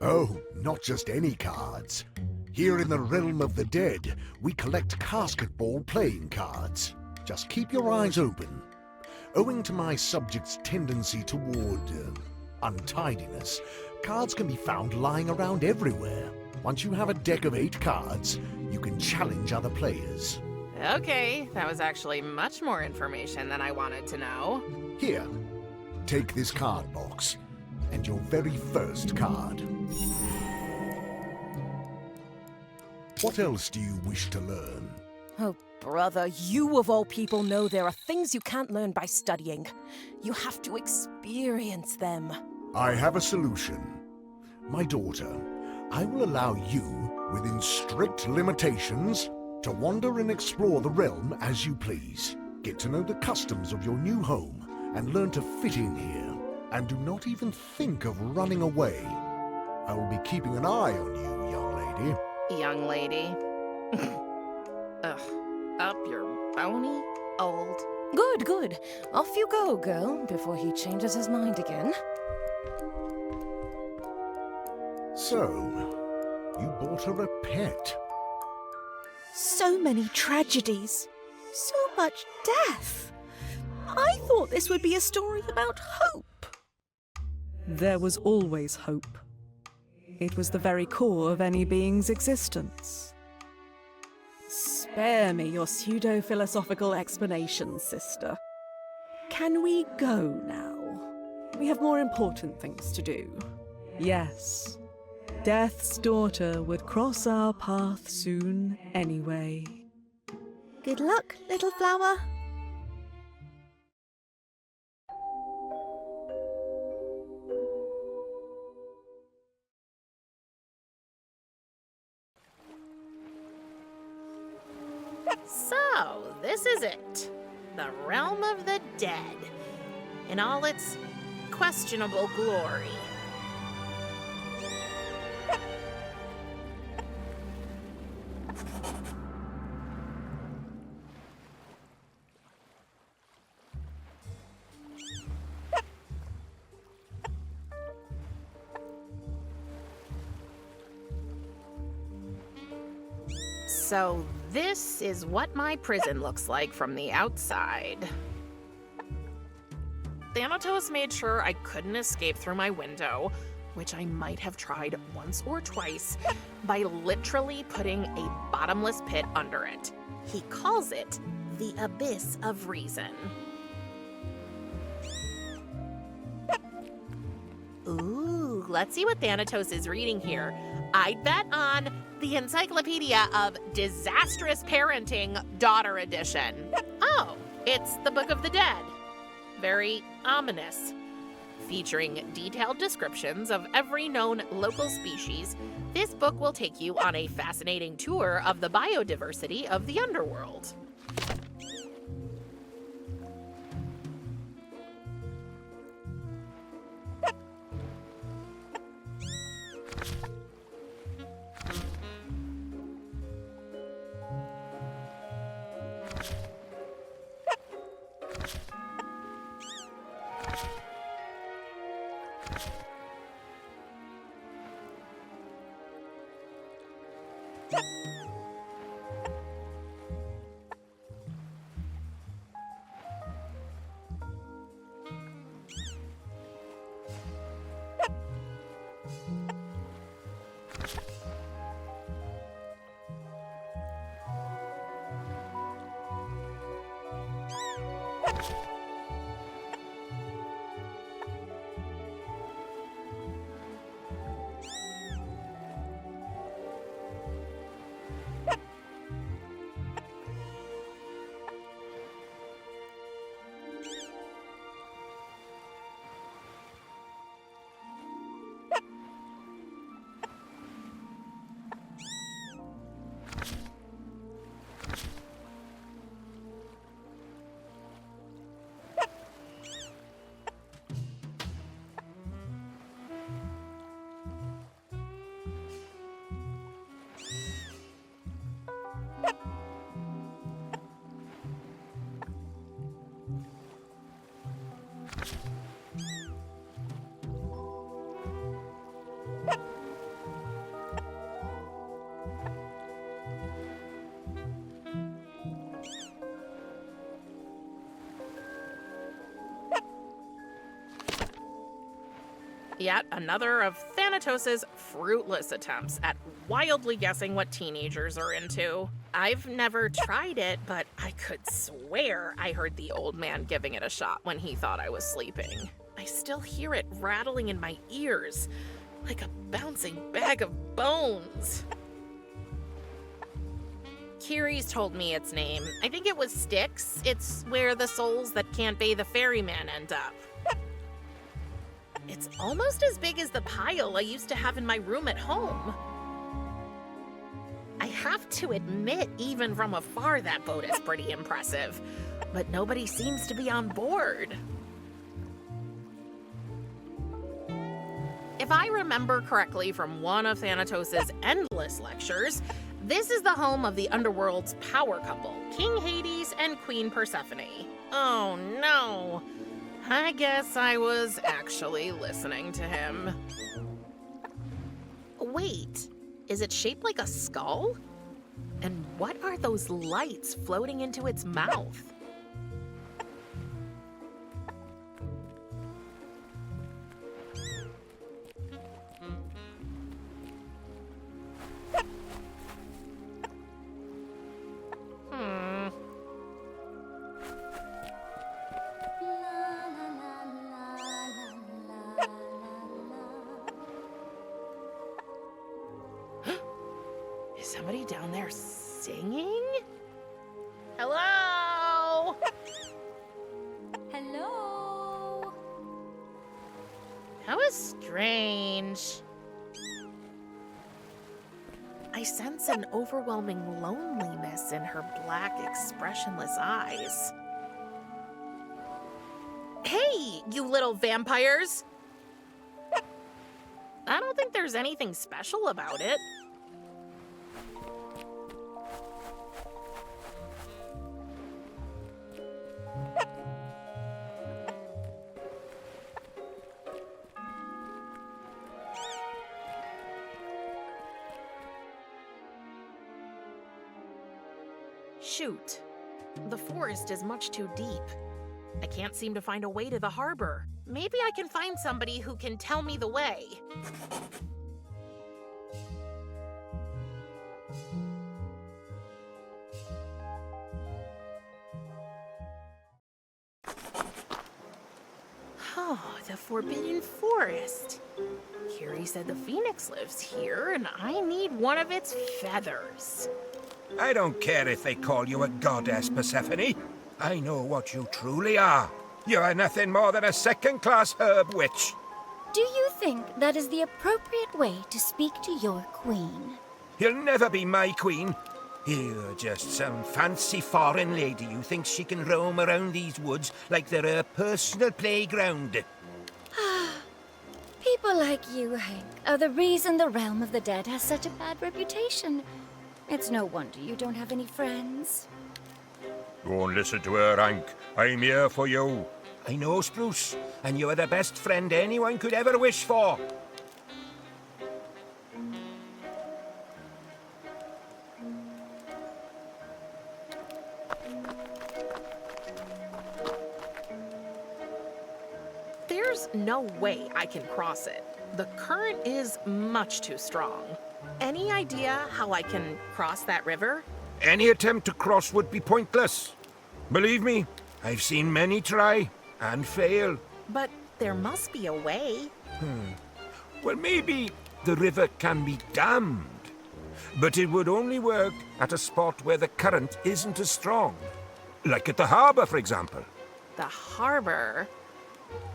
Oh, not just any cards. Here in the realm of the dead, we collect casket ball playing cards. Just keep your eyes open. Owing to my subject's tendency toward untidiness, cards can be found lying around everywhere. Once you have a deck of 8 cards, you can challenge other players. Okay, that was actually much more information than I wanted to know. Here, take this card box, and your very first card. What else do you wish to learn? Oh, brother, you of all people know there are things you can't learn by studying. You have to experience them. I have a solution. My daughter, I will allow you, within strict limitations, to wander and explore the realm as you please. Get to know the customs of your new home and learn to fit in here. And do not even think of running away. I will be keeping an eye on you, young lady. Young lady. Ugh, up your bony old... Good, good. Off you go, girl, before he changes his mind again. So, you bought her a pet. So many tragedies. So much death. I thought this would be a story about hope. There was always hope. It was the very core of any being's existence. Spare me your pseudo-philosophical explanations, sister. Can we go now? We have more important things to do. Yes, Death's daughter would cross our path soon anyway. Good luck, little flower. So, this is it. The realm of the dead. In all its questionable glory. So this is what my prison looks like from the outside. Thanatos made sure I couldn't escape through my window, which I might have tried once or twice, by literally putting a bottomless pit under it. He calls it the Abyss of Reason. let's see what Thanatos is reading here. I'd bet on the Encyclopedia of Disastrous Parenting, Daughter Edition. Oh, it's the Book of the Dead. Very ominous. Featuring detailed descriptions of every known local species, this book will take you on a fascinating tour of the biodiversity of the underworld. Yet another of Thanatos' fruitless attempts at wildly guessing what teenagers are into. I've never tried it, but I could swear I heard the old man giving it a shot when he thought I was sleeping. I still hear it rattling in my ears, like a bouncing bag of bones. Kiri's told me its name. I think it was Styx. It's where the souls that can't bathe the ferryman end up. It's almost as big as the pile I used to have in my room at home. I have to admit, even from afar, that boat is pretty impressive. But nobody seems to be on board. If I remember correctly from one of Thanatos' endless lectures, this is the home of the underworld's power couple, King Hades and Queen Persephone. Oh no! I guess I was actually listening to him. Wait, is it shaped like a skull? And what are those lights floating into its mouth? Somebody down there singing? Hello? Hello? That was strange. I sense an overwhelming loneliness in her black, expressionless eyes. Hey, you little vampires! I don't think there's anything special about it. Shoot, the forest is much too deep. I can't seem to find a way to the harbor. Maybe I can find somebody who can tell me the way. Oh, the Forbidden Forest. Kiri said the phoenix lives here, and I need one of its feathers. I don't care if they call you a goddess, Persephone. I know what you truly are. You are nothing more than a second-class herb witch. Do you think that is the appropriate way to speak to your queen? You'll never be my queen. You're just some fancy foreign lady who thinks she can roam around these woods like they're her personal playground. People like you, Hank, are the reason the realm of the dead has such a bad reputation. It's no wonder you don't have any friends. Don't listen to her, Hank. I'm here for you. I know, Spruce, and you're the best friend anyone could ever wish for. There's no way I can cross it. The current is much too strong. Any idea how I can cross that river? Any attempt to cross would be pointless. Believe me, I've seen many try and fail. But there must be a way. Well, maybe the river can be dammed. But it would only work at a spot where the current isn't as strong. Like at the harbor, for example. The harbor?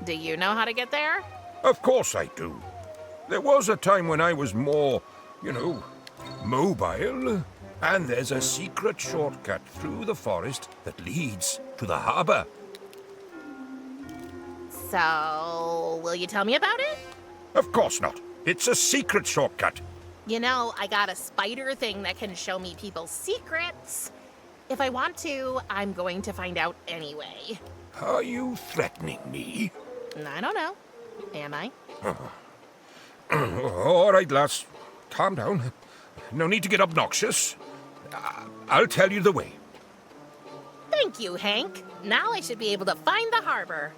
Do you know how to get there? Of course I do. There was a time when I was more, mobile. And there's a secret shortcut through the forest that leads to the harbor. So, will you tell me about it? Of course not. It's a secret shortcut. You know, I got a spider thing that can show me people's secrets. If I want to, I'm going to find out anyway. Are you threatening me? I don't know. Am I? All right, lass. Calm down. No need to get obnoxious. I'll tell you the way. Thank you, Hank. Now I should be able to find the harbor.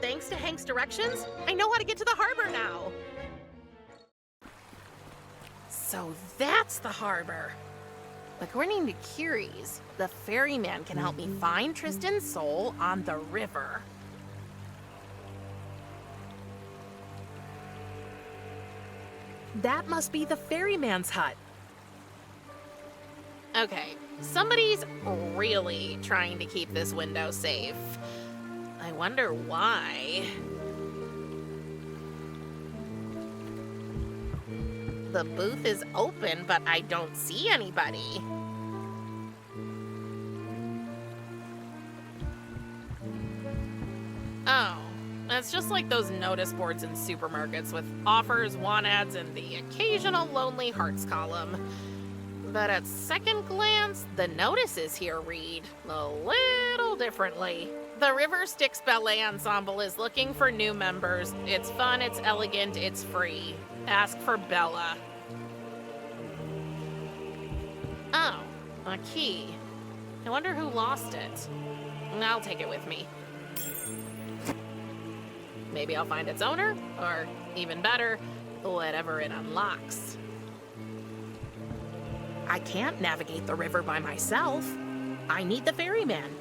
Thanks to Hank's directions, I know how to get to the harbor now. So that's the harbor. According to Kiri's, the ferryman can help me find Tristan's soul on the river. That must be the ferryman's hut. Okay, somebody's really trying to keep this window safe. I wonder why. The booth is open, but I don't see anybody. Oh, it's just like those notice boards in supermarkets with offers, want ads, and the occasional lonely hearts column. But at second glance, the notices here read a little differently. The River Styx Ballet Ensemble is looking for new members. It's fun, it's elegant, it's free. Ask for Bella. Oh, a key. I wonder who lost it. I'll take it with me. Maybe I'll find its owner, or even better, whatever it unlocks. I can't navigate the river by myself. I need the ferryman.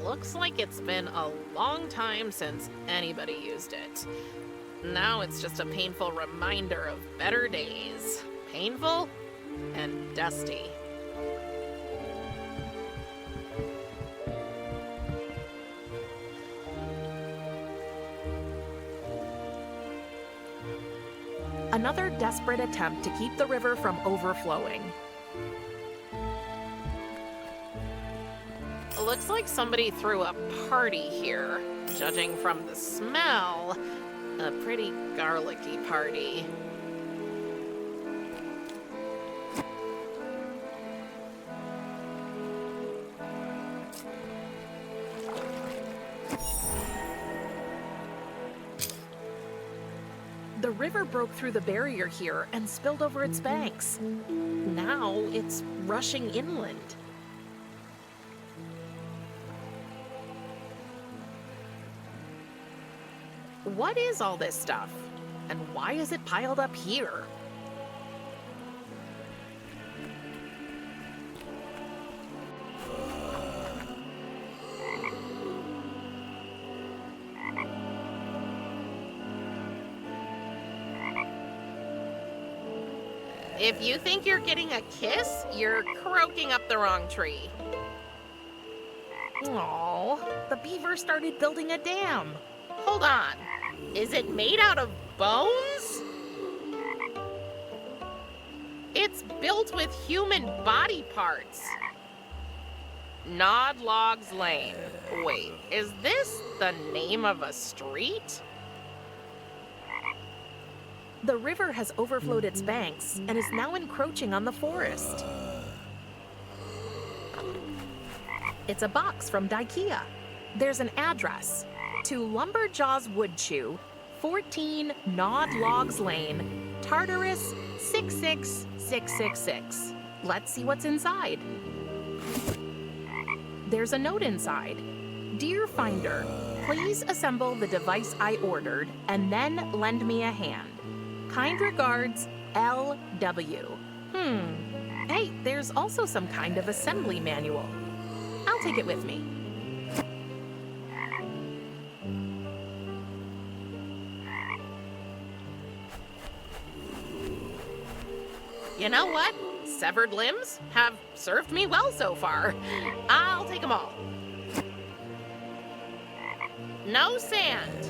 Looks like it's been a long time since anybody used it. Now it's just a painful reminder of better days. Painful and dusty. Another desperate attempt to keep the river from overflowing. Looks like somebody threw a party here. Judging from the smell, a pretty garlicky party. The river broke through the barrier here and spilled over its banks. Now it's rushing inland. What is all this stuff? And why is it piled up here? If you think you're getting a kiss, you're croaking up the wrong tree. Oh, the beaver started building a dam. Hold on. Is it made out of bones? It's built with human body parts. Nod Logs Lane. Wait, is this the name of a street? The river has overflowed its banks and is now encroaching on the forest. It's a box from Dikea. There's an address to Lumberjaw's Woodchew, 14 Nod Logs Lane, Tartarus 66666. Let's see what's inside. There's a note inside. Dear Finder, please assemble the device I ordered and then lend me a hand. Kind regards, L.W. Hey, there's also some kind of assembly manual. I'll take it with me. You know what? Severed limbs have served me well so far. I'll take them all. No sand.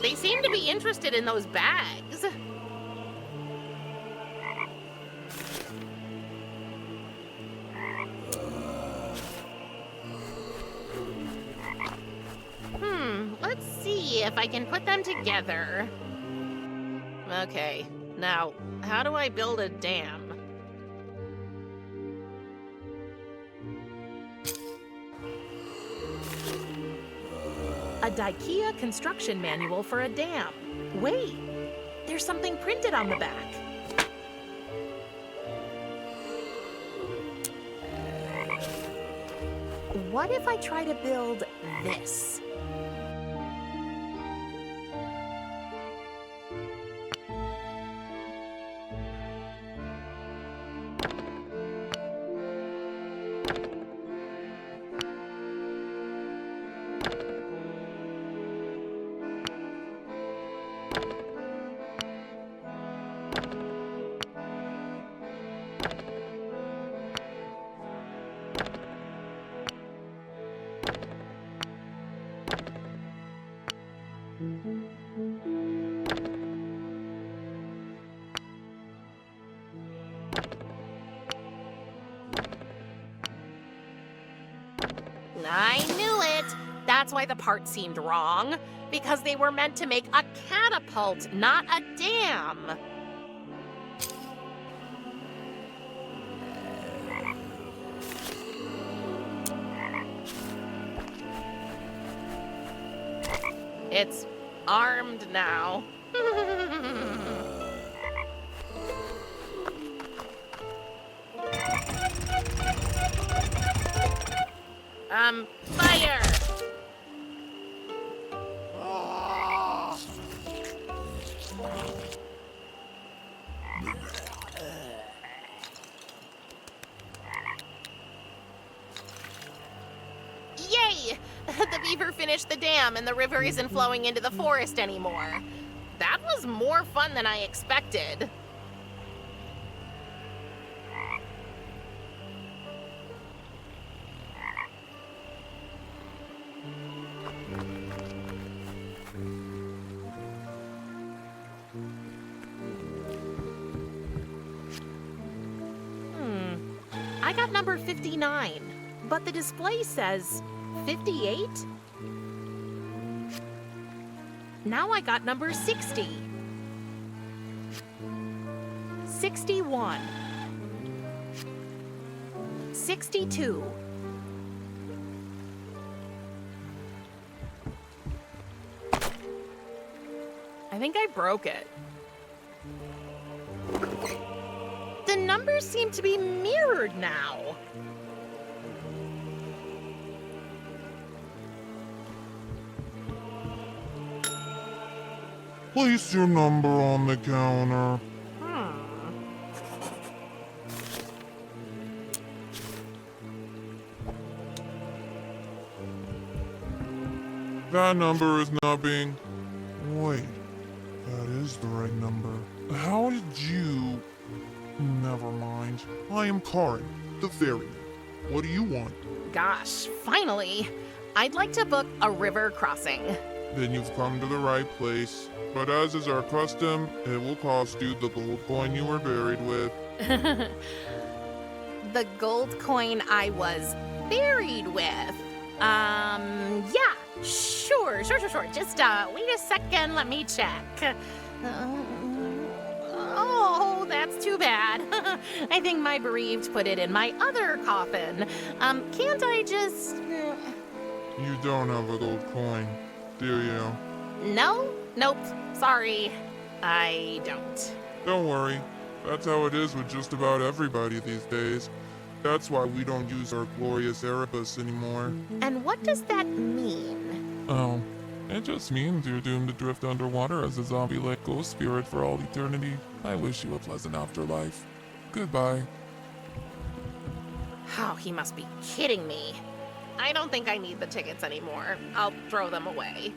They seem to be interested in those bags. Let's see if I can put them together. Okay, now, how do I build a dam? A Dikea construction manual for a dam. Wait, there's something printed on the back. What if I try to build this? I knew it! That's why the part seemed wrong. Because they were meant to make a catapult, not a dam. It's armed now. Fire! Yay! The beaver finished the dam and the river isn't flowing into the forest anymore. That was more fun than I expected. I got number 59, but the display says 58? Now I got number 60. 61. 62. I think I broke it. The numbers seem to be mirrored now. Place your number on the counter. That number is not being... Wait, that is the right number. How did you... Never mind. I am Karin, the ferryman. What do you want? Gosh, finally. I'd like to book a river crossing. Then you've come to the right place. But as is our custom, it will cost you the gold coin you were buried with. The gold coin I was buried with. Yeah, sure. Just, wait a second, let me check. Oh, that's too bad. I think my bereaved put it in my other coffin. Can't I just... You don't have a gold coin, do you? No? Nope. Sorry. I don't. Don't worry. That's how it is with just about everybody these days. That's why we don't use our glorious Erebus anymore. And what does that mean? Oh, it just means you're doomed to drift underwater as a zombie-like ghost spirit for all eternity. I wish you a pleasant afterlife. Goodbye. Oh, he must be kidding me. I don't think I need the tickets anymore. I'll throw them away.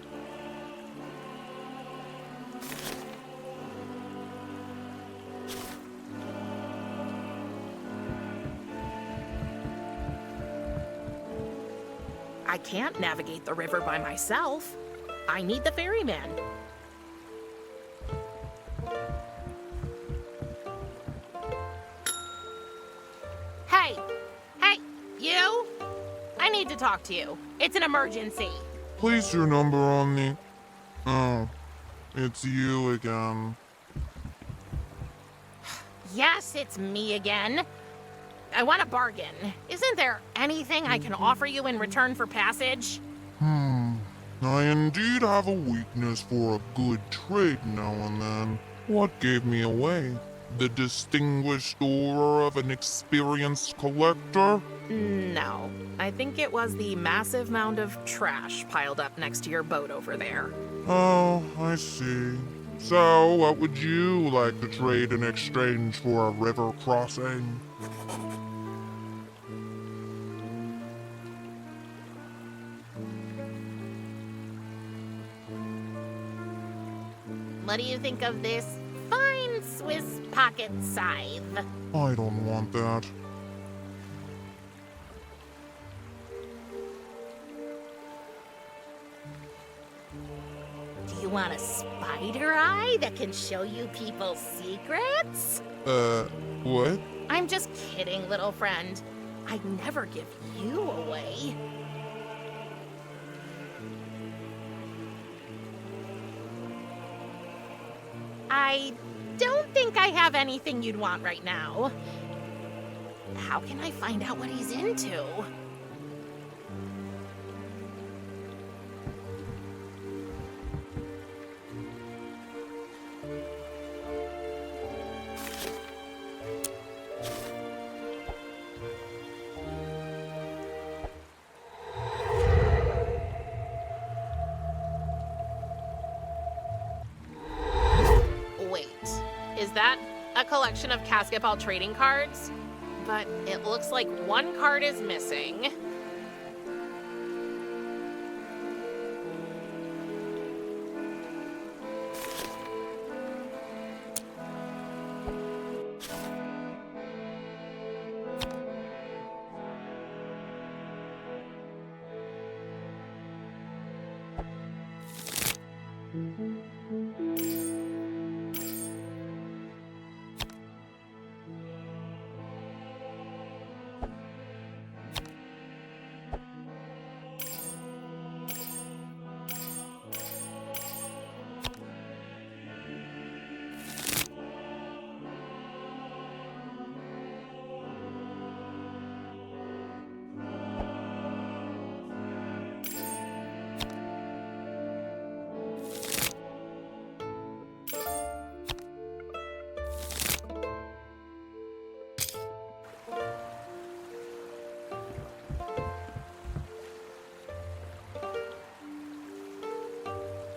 I can't navigate the river by myself. I need the ferryman. Hey, you! I need to talk to you. It's an emergency. Place your number on the... Oh, it's you again. Yes, it's me again. I want a bargain. Isn't there anything I can offer you in return for passage? I indeed have a weakness for a good trade now and then. What gave me away? The distinguished aura of an experienced collector? No. I think it was the massive mound of trash piled up next to your boat over there. Oh, I see. So, what would you like to trade in exchange for a river crossing? What do you think of this fine Swiss pocket scythe? I don't want that. Do you want a spider eye that can show you people's secrets? What? I'm just kidding, little friend. I'd never give you away. I don't think I have anything you'd want right now. How can I find out what he's into? Is that a collection of basketball trading cards? But it looks like one card is missing.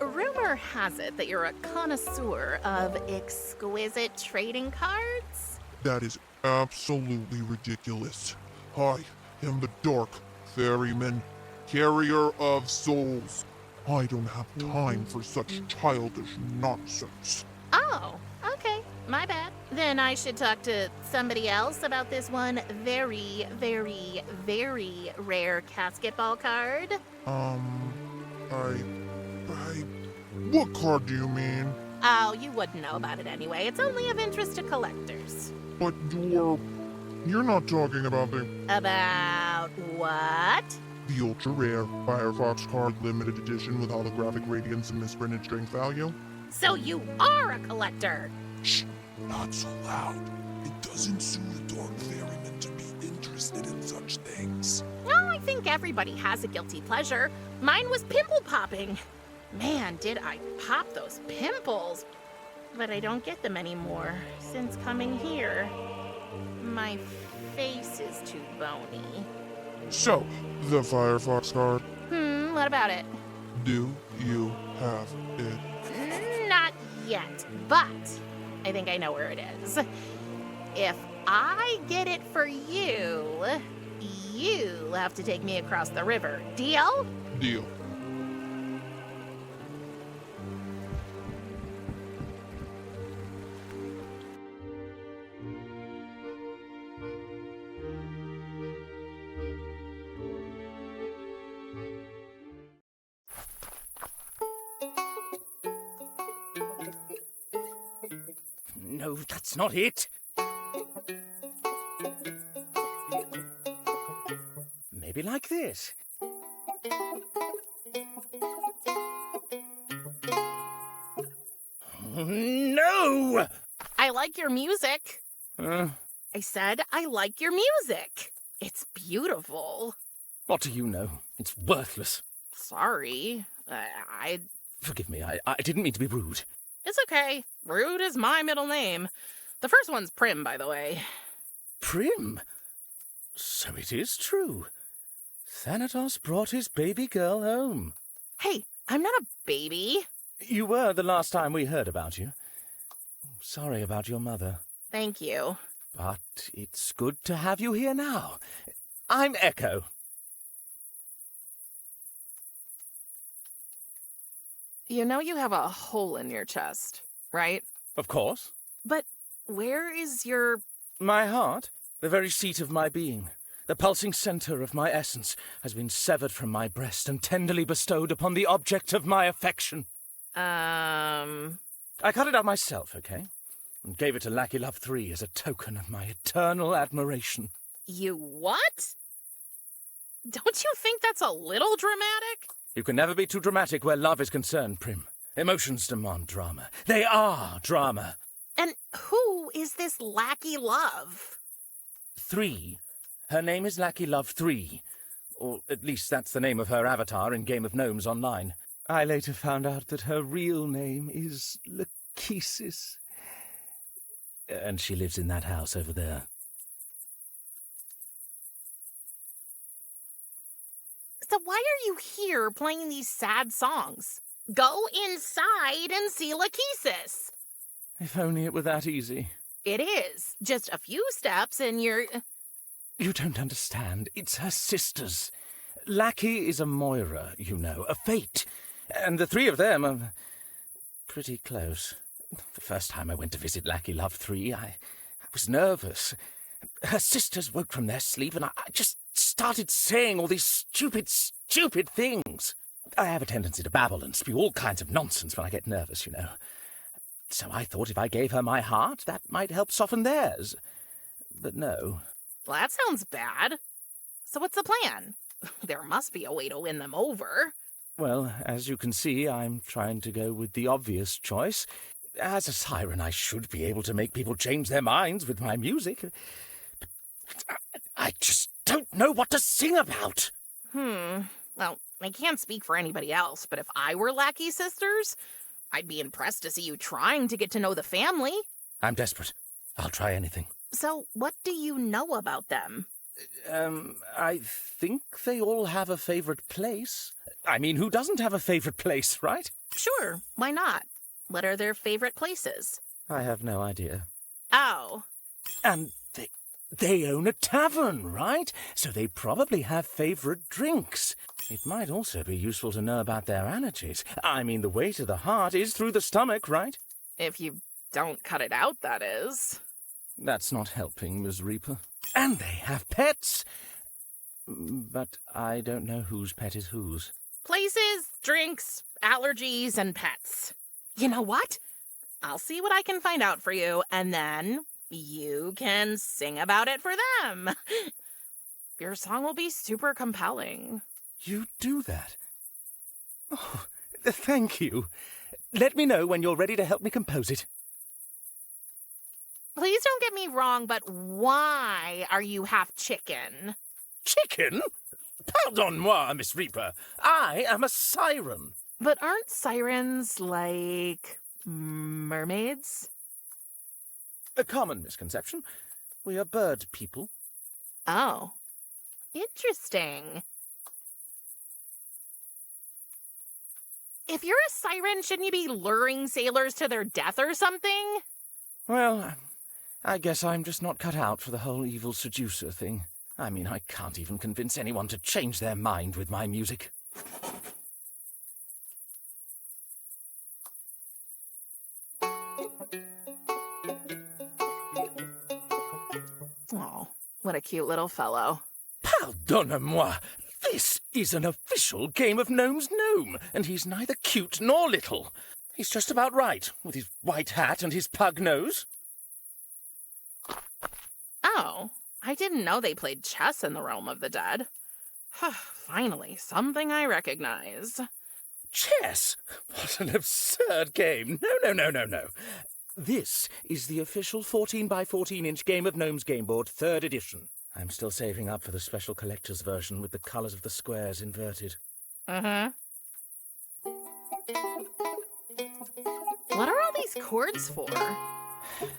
Rumor has it that you're a connoisseur of exquisite trading cards? That is absolutely ridiculous. I am the Dark Ferryman, carrier of souls. I don't have time for such childish nonsense. Oh, okay. My bad. Then I should talk to somebody else about this one very, very, very rare casket ball card. What card do you mean? Oh, you wouldn't know about it anyway. It's only of interest to collectors. But you're not talking about About what? the ultra rare Firefox card limited edition with holographic radiance and misprinted strength value? So you are a collector! Shh, not so loud. It doesn't soothe Dark Ferryman to be interested in such things. Well, I think everybody has a guilty pleasure. Mine was pimple popping. Man, did I pop those pimples. But I don't get them anymore since coming here. My face is too bony. So, the Firefox card, What about it? do you have it? Not yet, but I think I know where it is. If I get it for you, you have to take me across the river. Deal? Deal. No, that's not it. Maybe like this. No! I like your music. I said I like your music. It's beautiful. What do you know? It's worthless. Sorry. Forgive me, I didn't mean to be rude. It's okay. Rude is my middle name. The first one's Prim, by the way. Prim? So it is true. Thanatos brought his baby girl home. Hey, I'm not a baby. You were the last time we heard about you. Sorry about your mother. Thank you. But it's good to have you here now. I'm Echo. You know you have a hole in your chest, right? Of course. But where is your... My heart, the very seat of my being, the pulsing center of my essence, has been severed from my breast and tenderly bestowed upon the object of my affection. I cut it out myself, okay? And gave it to Lackey Love 3 as a token of my eternal admiration. You what? Don't you think that's a little dramatic? You can never be too dramatic where love is concerned, Prim. Emotions demand drama. They are drama. And who is this Lackey Love? 3. Her name is Lackey Love 3. Or at least that's the name of her avatar in Game of Gnomes Online. I later found out that her real name is Lachesis. And she lives in that house over there. So why are you here playing these sad songs? Go inside and see Lachesis. If only it were that easy. It is. Just a few steps and you're... You don't understand. It's her sisters. Lackey is a Moira, you know, a fate. And the 3 of them are pretty close. The first time I went to visit Lackey Love 3, I was nervous. Her sisters woke from their sleep and I just started saying all these stupid things. I have a tendency to babble and spew all kinds of nonsense when I get nervous, you know. So I thought if I gave her my heart, that might help soften theirs. But no. Well, that sounds bad. So what's the plan? There must be a way to win them over. Well, as you can see, I'm trying to go with the obvious choice. As a siren, I should be able to make people change their minds with my music. But I just don't know what to sing about. Well, I can't speak for anybody else, but if I were Lackey Sisters, I'd be impressed to see you trying to get to know the family. I'm desperate. I'll try anything. So, what do you know about them? I think they all have a favorite place. I mean, who doesn't have a favorite place, right? Sure, why not? What are their favorite places? I have no idea. Oh. And they own a tavern, right? So they probably have favorite drinks. It might also be useful to know about their allergies. I mean, the way to the heart is through the stomach, right? If you don't cut it out, that is. That's not helping, Ms. Reaper. And they have pets! But I don't know whose pet is whose. Places, drinks, allergies, and pets. You know what? I'll see what I can find out for you, and then you can sing about it for them. Your song will be super compelling. You do that? Oh, thank you. Let me know when you're ready to help me compose it. Please don't get me wrong, but why are you half chicken? Chicken? Pardon-moi, Miss Reaper. I am a siren. But aren't sirens like mermaids? A common misconception. We are bird people. Oh, interesting. If you're a siren, shouldn't you be luring sailors to their death or something? Well, I guess I'm just not cut out for the whole evil seducer thing. I mean, I can't even convince anyone to change their mind with my music. Oh, what a cute little fellow. Pardonnez-moi. This is an official Game of Gnomes gnome, and he's neither cute nor little. He's just about right, with his white hat and his pug nose. Oh, I didn't know they played chess in the realm of the dead. Finally, something I recognize. Chess? What an absurd game. No. This is the official 14 by 14-inch Game of Gnomes game board, 3rd edition. I'm still saving up for the special collector's version with the colours of the squares inverted. What are all these chords for?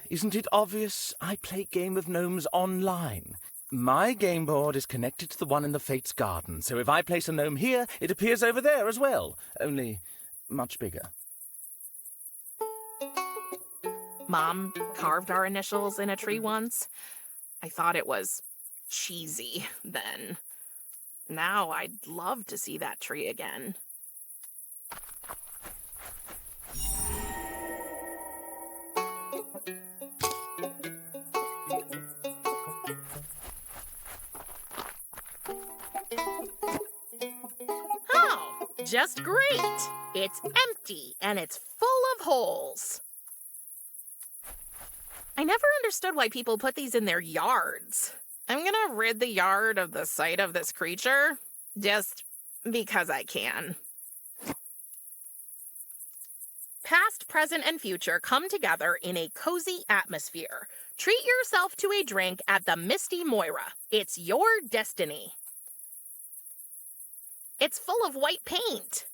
Isn't it obvious? I play Game of Gnomes online. My game board is connected to the one in the Fates Garden, so if I place a gnome here, it appears over there as well, only much bigger. Mom carved our initials in a tree once. I thought it was cheesy then. Now I'd love to see that tree again. Oh, just great. It's empty and it's full of holes. I never understood why people put these in their yards. I'm gonna rid the yard of the sight of this creature, just because I can. Past, present, and future come together in a cozy atmosphere. Treat yourself to a drink at the Misty Moira. It's your destiny. It's full of white paint.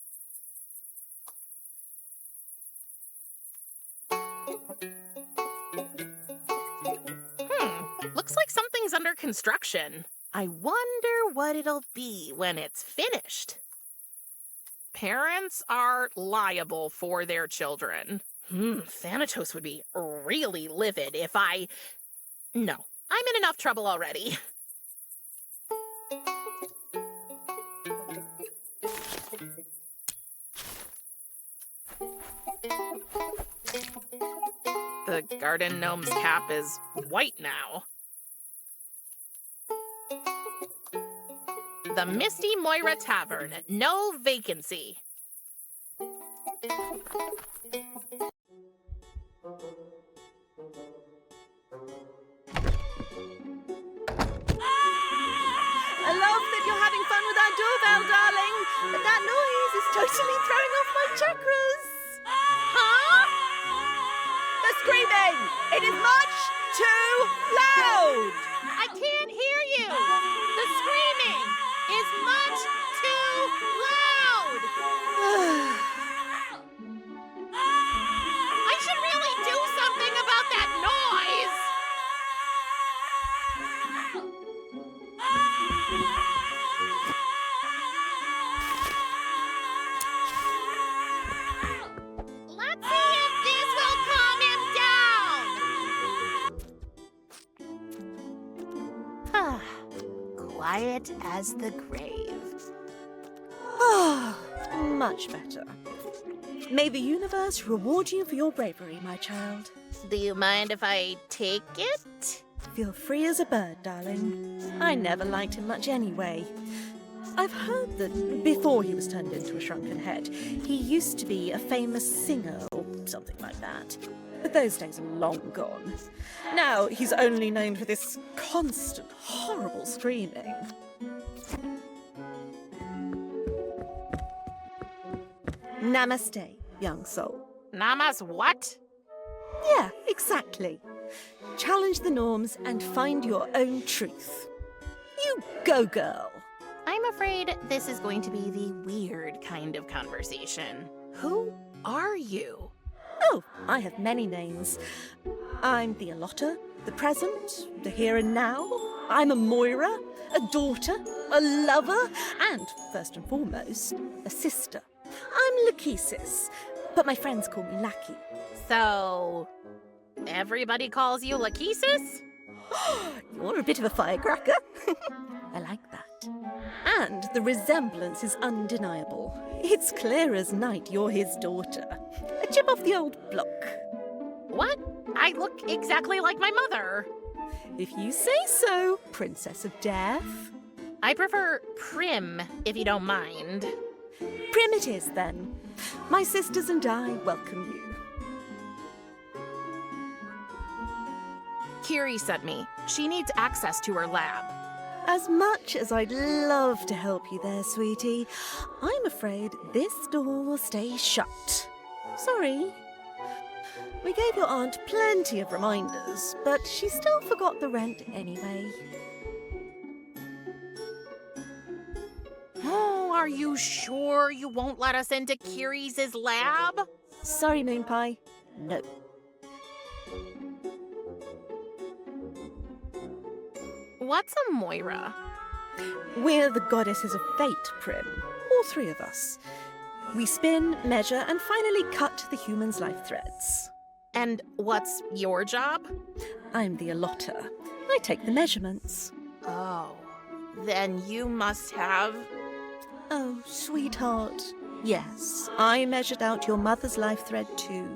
Looks like something's under construction. I wonder what it'll be when it's finished. Parents are liable for their children. Thanatos would be really livid if I... No, I'm in enough trouble already. The garden gnome's cap is white now. The Misty Moira Tavern, no vacancy. I love that you're having fun with our doorbell, darling, but that noise is totally throwing off my chakras. Huh? The screaming! It is much too loud! I can't hear you! The screaming is much too loud! I should really do something about that noise! Let's see if this will calm him down! Quiet as the grave. Much better. May the universe reward you for your bravery, my child. Do you mind if I take it? feel free as a bird, darling. I never liked him much anyway. I've heard that before he was turned into a shrunken head, he used to be a famous singer or something like that. But those days are long gone. Now he's only known for this constant, horrible screaming. Namaste, young soul. Namas what? Yeah, exactly. Challenge the norms and find your own truth. You go, girl. I'm afraid this is going to be the weird kind of conversation. Who are you? Oh, I have many names. I'm the Alotta, the present, the here and now. I'm a Moira, a daughter, a lover, and, first and foremost, a sister. I'm Lachesis, but my friends call me Lackey. So, everybody calls you Lachesis? You're a bit of a firecracker. I like that. And the resemblance is undeniable. It's clear as night you're his daughter. A chip off the old block. What? I look exactly like my mother. If you say so, Princess of Death. I prefer Prim, if you don't mind. Prim it is, then. My sisters and I welcome you. Kiri sent me. She needs access to her lab. As much as I'd love to help you there, sweetie, I'm afraid this door will stay shut. Sorry. We gave your aunt plenty of reminders, but she still forgot the rent anyway. Oh, are you sure you won't let us into Kiri's lab? Sorry, Moon Pie. No. What's a Moira? We're the goddesses of fate, Prim. All three of us. We spin, measure, and finally cut the human's life threads. And what's your job? I'm the Alotta. I take the measurements. Oh, then you must have... Oh, sweetheart. Yes, I measured out your mother's life thread too.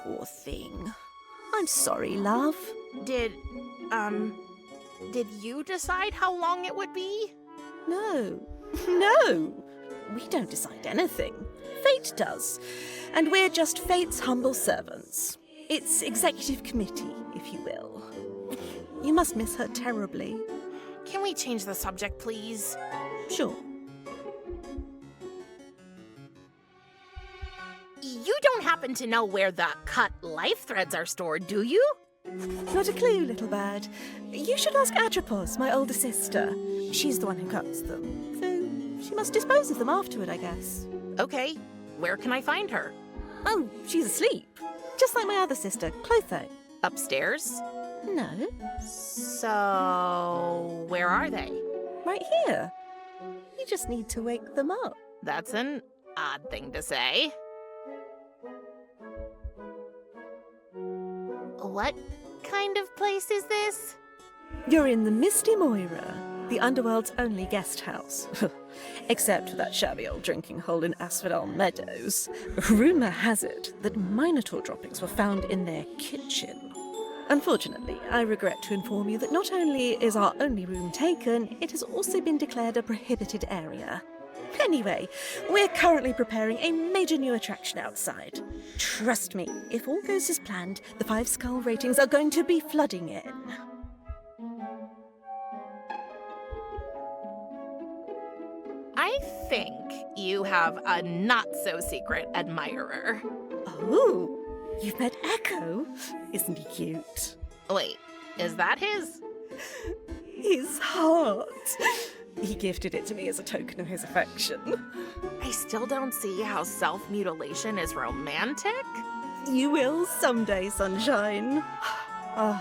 Poor thing. I'm sorry, love. Did you decide how long it would be? No. No. We don't decide anything. Fate does. And we're just Fate's humble servants. It's executive committee, if you will. You must miss her terribly. Can we change the subject, please? Sure. You don't happen to know where the cut life threads are stored, do you? Not a clue, little bird. You should ask Atropos, my older sister. She's the one who cuts them. So she must dispose of them afterward, I guess. Okay, where can I find her? Oh, she's asleep. Just like my other sister, Clotho. Upstairs? No. So, where are they? Right here. You just need to wake them up. That's an odd thing to say. What kind of place is this? You're in the Misty Moira, the underworld's only guest house. Except for that shabby old drinking hole in Asphodel Meadows. Rumour has it that Minotaur droppings were found in their kitchen. Unfortunately, I regret to inform you that not only is our only room taken, it has also been declared a prohibited area. Anyway, we're currently preparing a major new attraction outside. Trust me, if all goes as planned, the 5-skull ratings are going to be flooding in. I think you have a not-so-secret admirer. Oh, you've met Echo? Isn't he cute? Wait, is that his? His heart. He gifted it to me as a token of his affection. I still don't see how self-mutilation is romantic. You will someday, sunshine. Ah,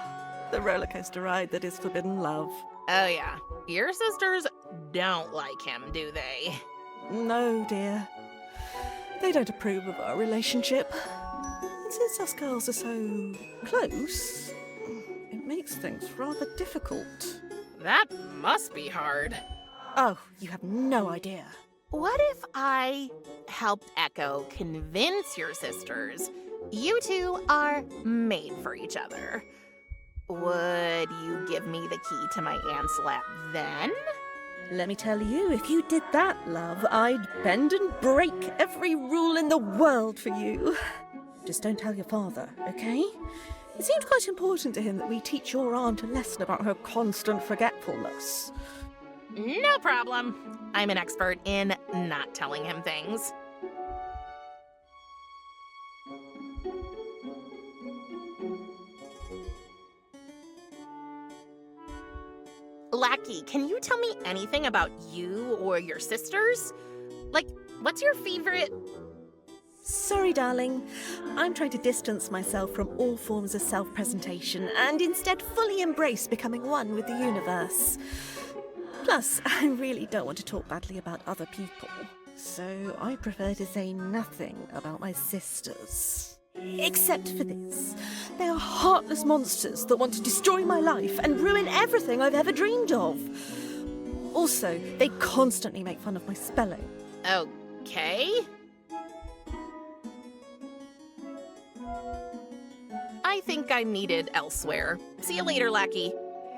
the roller coaster ride that is forbidden love. Oh yeah, your sisters don't like him, do they? No, dear. They don't approve of our relationship. And since us girls are so close, it makes things rather difficult. That must be hard. Oh, you have no idea. What if I helped Echo convince your sisters you two are made for each other? Would you give me the key to my aunt's lab then? Let me tell you, if you did that, love, I'd bend and break every rule in the world for you. Just don't tell your father, okay? It seems quite important to him that we teach your aunt a lesson about her constant forgetfulness. No problem. I'm an expert in not telling him things. Lackey, can you tell me anything about you or your sisters? Like, what's your favorite? Sorry, darling. I'm trying to distance myself from all forms of self-presentation and instead fully embrace becoming one with the universe. Plus, I really don't want to talk badly about other people, so I prefer to say nothing about my sisters. Except for this. They are heartless monsters that want to destroy my life and ruin everything I've ever dreamed of. Also, they constantly make fun of my spelling. Okay. I think I'm needed elsewhere. See you later, Lackey.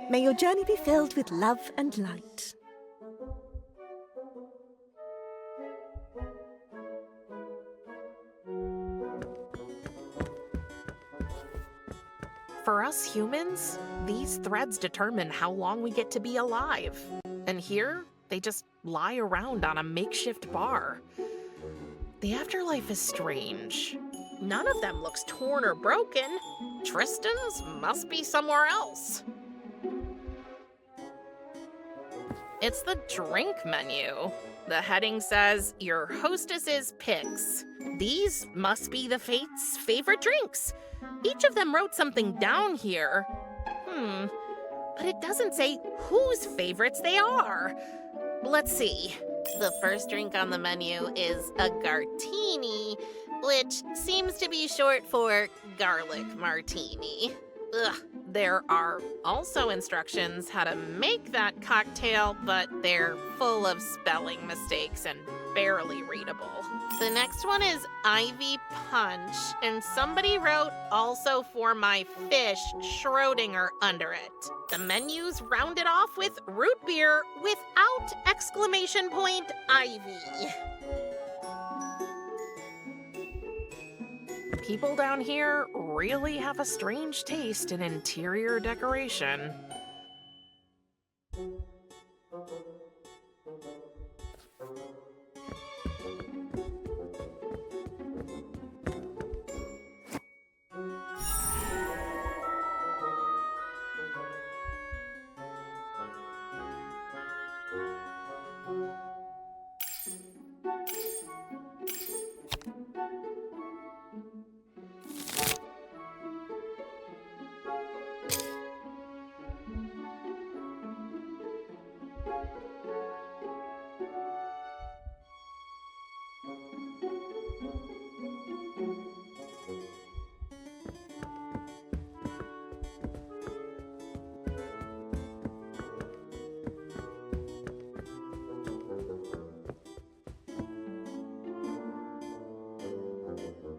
May your journey be filled with love and light. For us humans, these threads determine how long we get to be alive. And here, they just lie around on a makeshift bar. The afterlife is strange. None of them looks torn or broken. Tristan's must be somewhere else. It's the drink menu. The heading says, your hostess's picks. These must be the Fates' favorite drinks. Each of them wrote something down here. But it doesn't say whose favorites they are. Let's see. The first drink on the menu is a Gartini, which seems to be short for garlic martini. Ugh. There are also instructions how to make that cocktail, but they're full of spelling mistakes and barely readable. The next one is Ivy Punch, and somebody wrote also for my fish Schrodinger under it. The menu's rounded off with root beer without exclamation point Ivy. People down here really have a strange taste in interior decoration.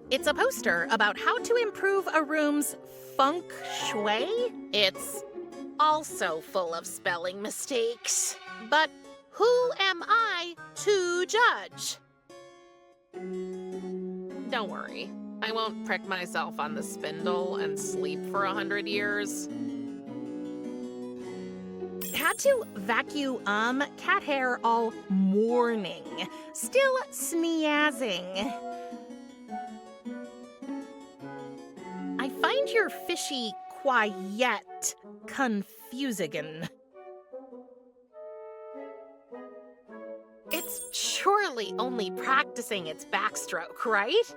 It's a poster about how to improve a room's feng shui. It's also full of spelling mistakes. But who am I to judge? Don't worry, I won't prick myself on the spindle and sleep for 100 years. Had to vacuum cat hair all morning. Still sneezing. I find your fishy quiet confusing. It's surely only practicing its backstroke, right?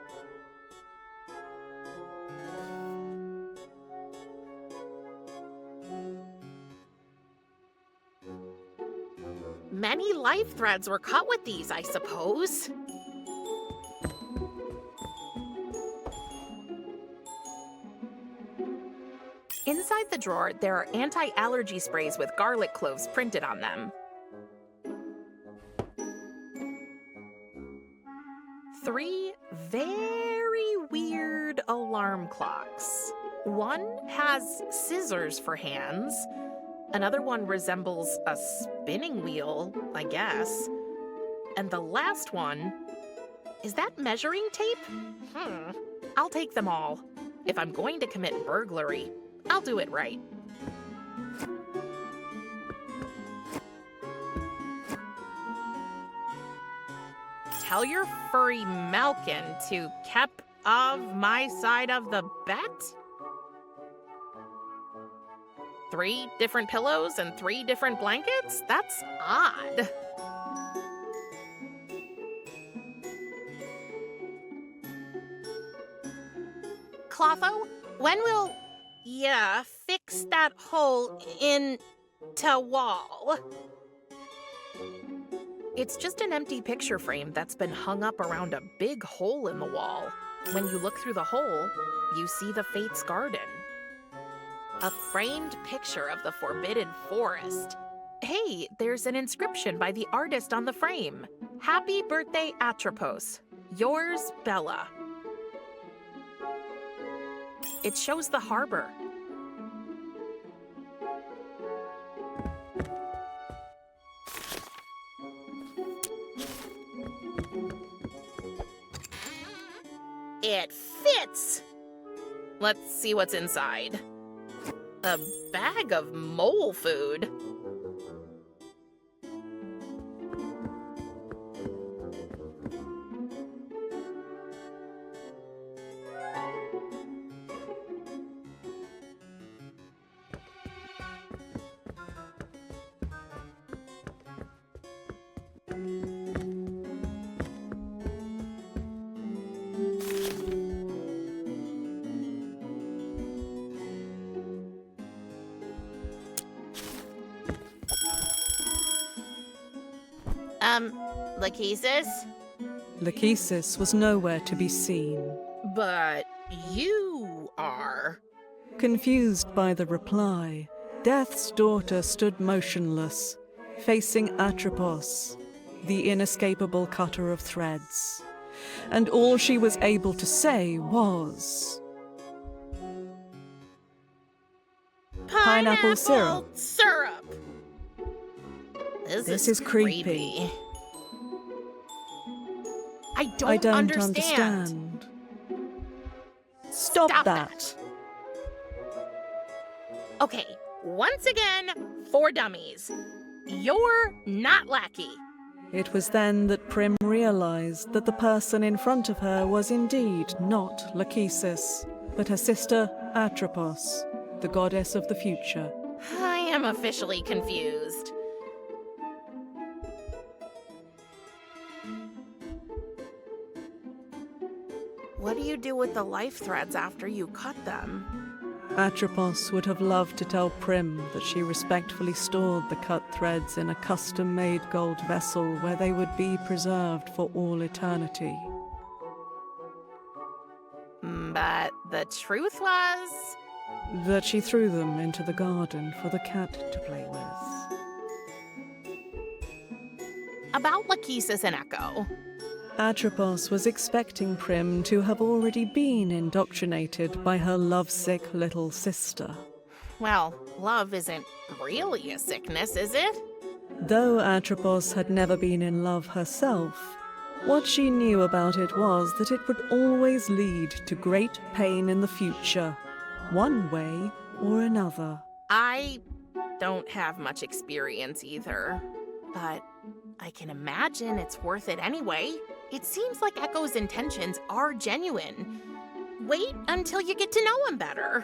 Many life threads were cut with these, I suppose. Inside the drawer, there are anti-allergy sprays with garlic cloves printed on them. 3 very weird alarm clocks. One has scissors for hands. Another one resembles a spinning wheel, I guess. And the last one, is that measuring tape? I'll take them all. If I'm going to commit burglary, I'll do it right. Tell your furry Malkin to keep of my side of the bet? 3 different pillows and 3 different blankets? That's odd. Clotho, when will ya fix that hole in to wall? It's just an empty picture frame that's been hung up around a big hole in the wall. When you look through the hole, you see the Fates' Garden. A framed picture of the Forbidden Forest. Hey, there's an inscription by the artist on the frame. Happy birthday, Atropos. Yours, Bella. It shows the harbor. It fits! Let's see what's inside. A bag of mole food. Lachesis? Lachesis was nowhere to be seen. But you are. Confused by the reply, Death's daughter stood motionless, facing Atropos, the inescapable cutter of threads. And all she was able to say was... Pineapple syrup. This is creepy. I don't understand. Stop that. Okay, once again, for dummies. You're not Lackey. It was then that Prim realized that the person in front of her was indeed not Lachesis, but her sister Atropos, the goddess of the future. I am officially confused. What do you do with the life threads after you cut them? Atropos would have loved to tell Prim that she respectfully stored the cut threads in a custom-made gold vessel where they would be preserved for all eternity. But the truth was... that she threw them into the garden for the cat to play with. About Lachesis and Echo. Atropos was expecting Prim to have already been indoctrinated by her lovesick little sister. Well, love isn't really a sickness, is it? Though Atropos had never been in love herself, what she knew about it was that it would always lead to great pain in the future, one way or another. I don't have much experience either, but I can imagine it's worth it anyway. It seems like Echo's intentions are genuine. Wait until you get to know him better.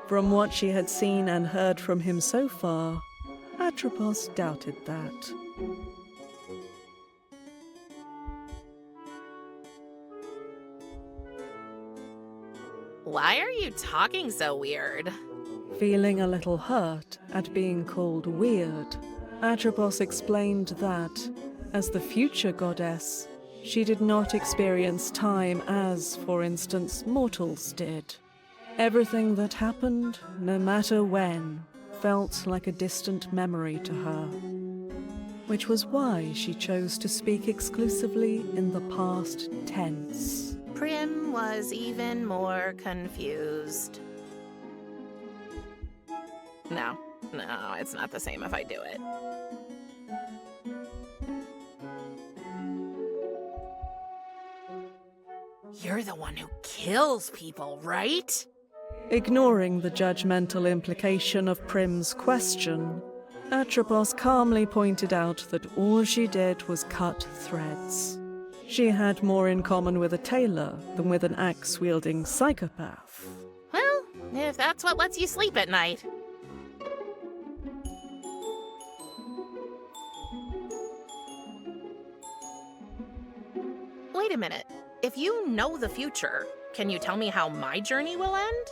From what she had seen and heard from him so far, Atropos doubted that. Why are you talking so weird? Feeling a little hurt at being called weird, Atropos explained that, as the future goddess, she did not experience time as, for instance, mortals did. Everything that happened, no matter when, felt like a distant memory to her, which was why she chose to speak exclusively in the past tense. Prim was even more confused. No, it's not the same if I do it. You're the one who kills people, right? Ignoring the judgmental implication of Prim's question, Atropos calmly pointed out that all she did was cut threads. She had more in common with a tailor than with an axe-wielding psychopath. Well, if that's what lets you sleep at night. Wait a minute. If you know the future, can you tell me how my journey will end?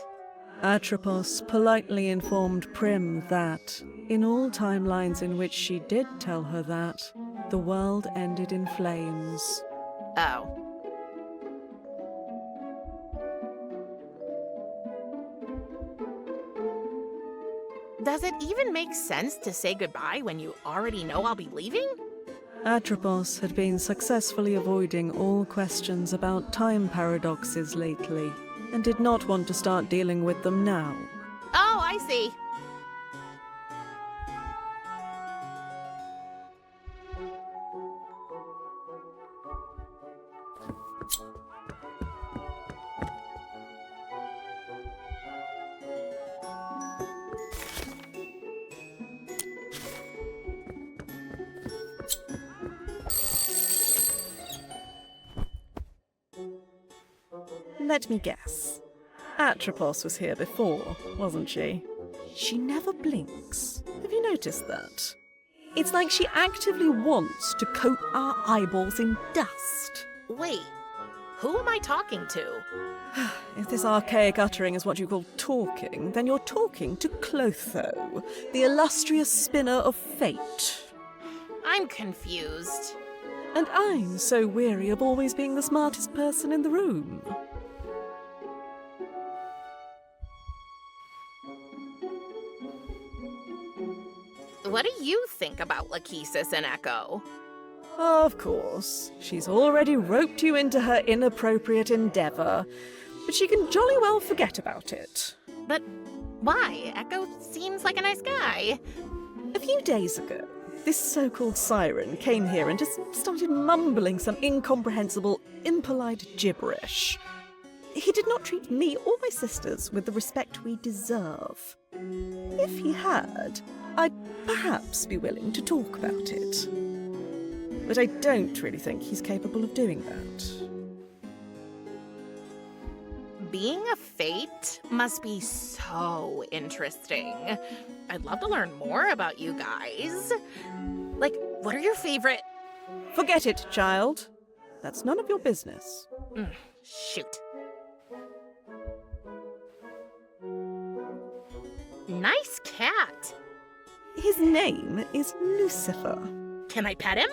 Atropos politely informed Prim that, in all timelines in which she did tell her that, the world ended in flames. Oh. Does it even make sense to say goodbye when you already know I'll be leaving? Atropos had been successfully avoiding all questions about time paradoxes lately, and did not want to start dealing with them now. Oh, I see. Let me guess. Atropos was here before, wasn't she? She never blinks. Have you noticed that? It's like she actively wants to coat our eyeballs in dust. Wait, who am I talking to? If this archaic uttering is what you call talking, then you're talking to Clotho, the illustrious spinner of fate. I'm confused. And I'm so weary of always being the smartest person in the room. What do you think about Lachesis and Echo? Of course, she's already roped you into her inappropriate endeavour, but she can jolly well forget about it. But why? Echo seems like a nice guy. A few days ago, this so-called siren came here and just started mumbling some incomprehensible, impolite gibberish. He did not treat me or my sisters with the respect we deserve. If he had, I'd perhaps be willing to talk about it. But I don't really think he's capable of doing that. Being a fate must be so interesting. I'd love to learn more about you guys. Like, what are your favorite... Forget it, child. That's none of your business. Shoot. Nice cat. His name is Lucifer. Can I pet him?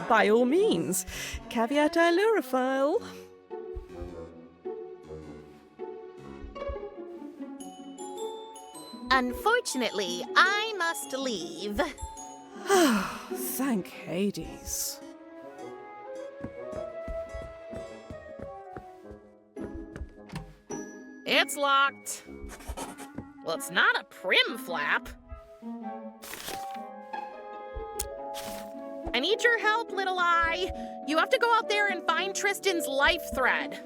By all means. Caveat ailurophile. Unfortunately, I must leave. Thank Hades. It's locked. Well, it's not a Prim flap. I need your help, Little Eye. You have to go out there and find Tristan's life thread.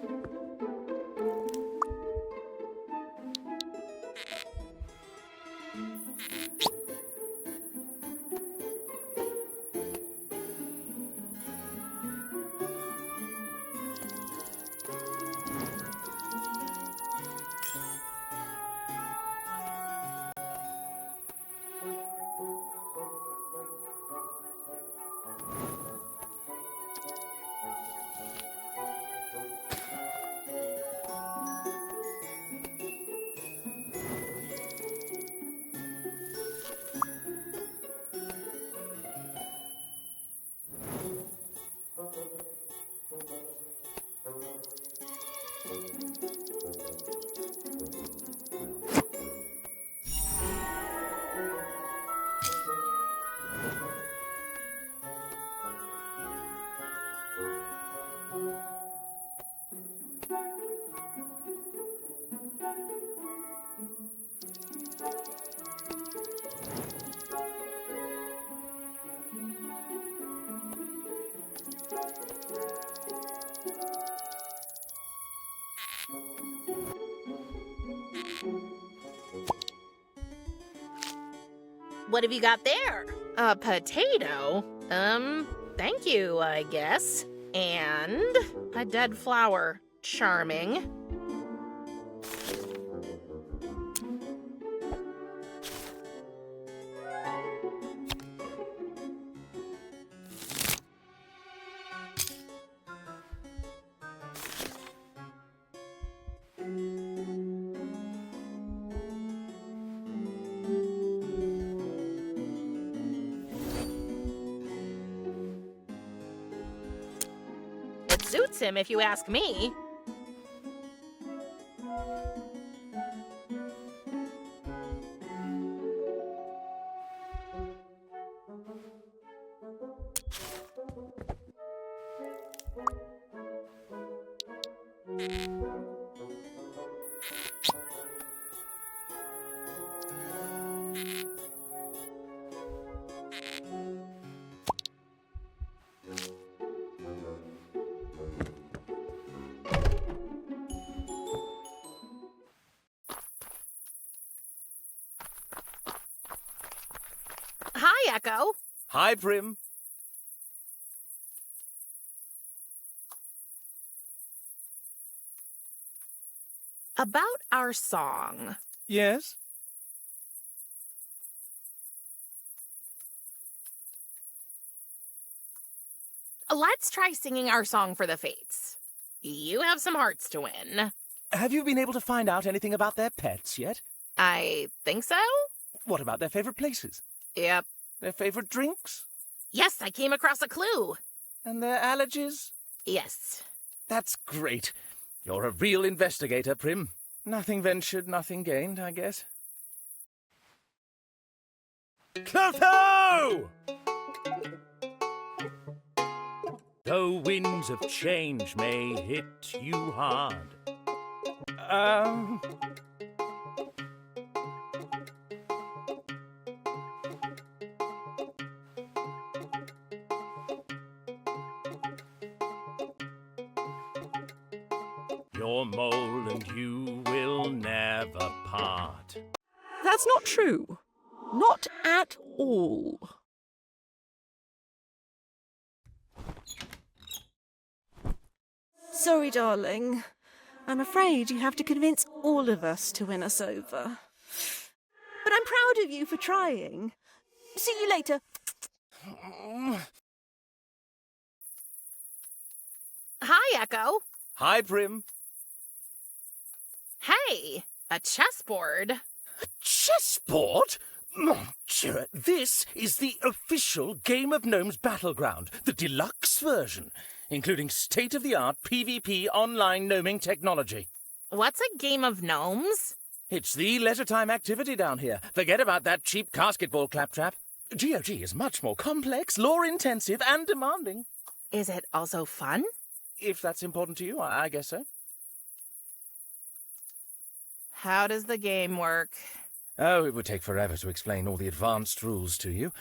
What have you got there? A potato? Thank you, I guess. And a dead flower. Charming. It suits him, if you ask me. Hi, Echo. Hi, Prim. About our song. Yes? Let's try singing our song for the Fates. You have some hearts to win. Have you been able to find out anything about their pets yet? I think so? What about their favorite places? Yep. Their favorite drinks? Yes, I came across a clue. And their allergies? Yes. That's great. You're a real investigator, Prim. Nothing ventured, nothing gained, I guess. Clotho! Though winds of change may hit you hard. Your mole and you will never part. That's not true. Not at all. Sorry, darling. I'm afraid you have to convince all of us to win us over. But I'm proud of you for trying. See you later. Hi, Echo. Hi, Prim. Hey, a chessboard. Chessboard? Mon Dieu, this is the official Game of Gnomes Battleground, the deluxe version, including state-of-the-art PvP online gnoming technology. What's a game of gnomes? It's the leisure-time activity down here. Forget about that cheap basketball claptrap. GOG is much more complex, lore-intensive, and demanding. Is it also fun? If that's important to you, I guess so. How does the game work? Oh, it would take forever to explain all the advanced rules to you.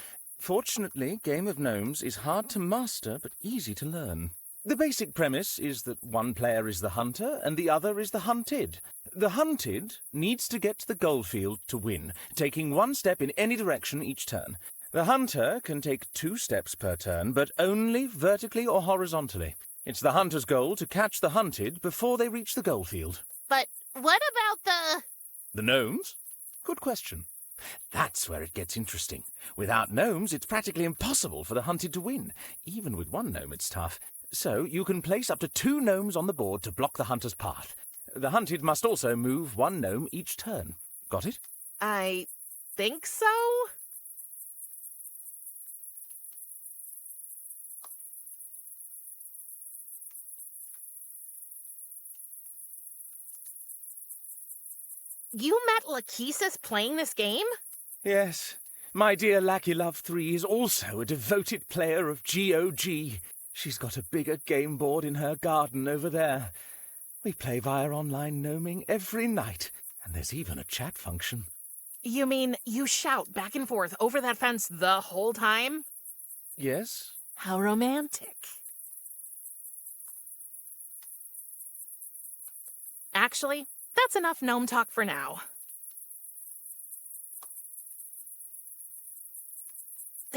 Fortunately, Game of Gnomes is hard to master, but easy to learn. The basic premise is that one player is the hunter and the other is the hunted. The hunted needs to get to the goal field to win, taking one step in any direction each turn. The hunter can take 2 steps per turn, but only vertically or horizontally. It's the hunter's goal to catch the hunted before they reach the goal field. But what about The gnomes? Good question. That's where it gets interesting. Without gnomes, it's practically impossible for the hunted to win. Even with one gnome, it's tough. So you can place up to 2 gnomes on the board to block the hunter's path. The hunted must also move 1 gnome each turn. Got it? I think so? You met Lachesis playing this game? Yes. My dear Lackey Love 3 is also a devoted player of GOG. She's got a bigger game board in her garden over there. We play via online gnoming every night, and there's even a chat function. You mean you shout back and forth over that fence the whole time? Yes? How romantic. Actually, that's enough gnome talk for now.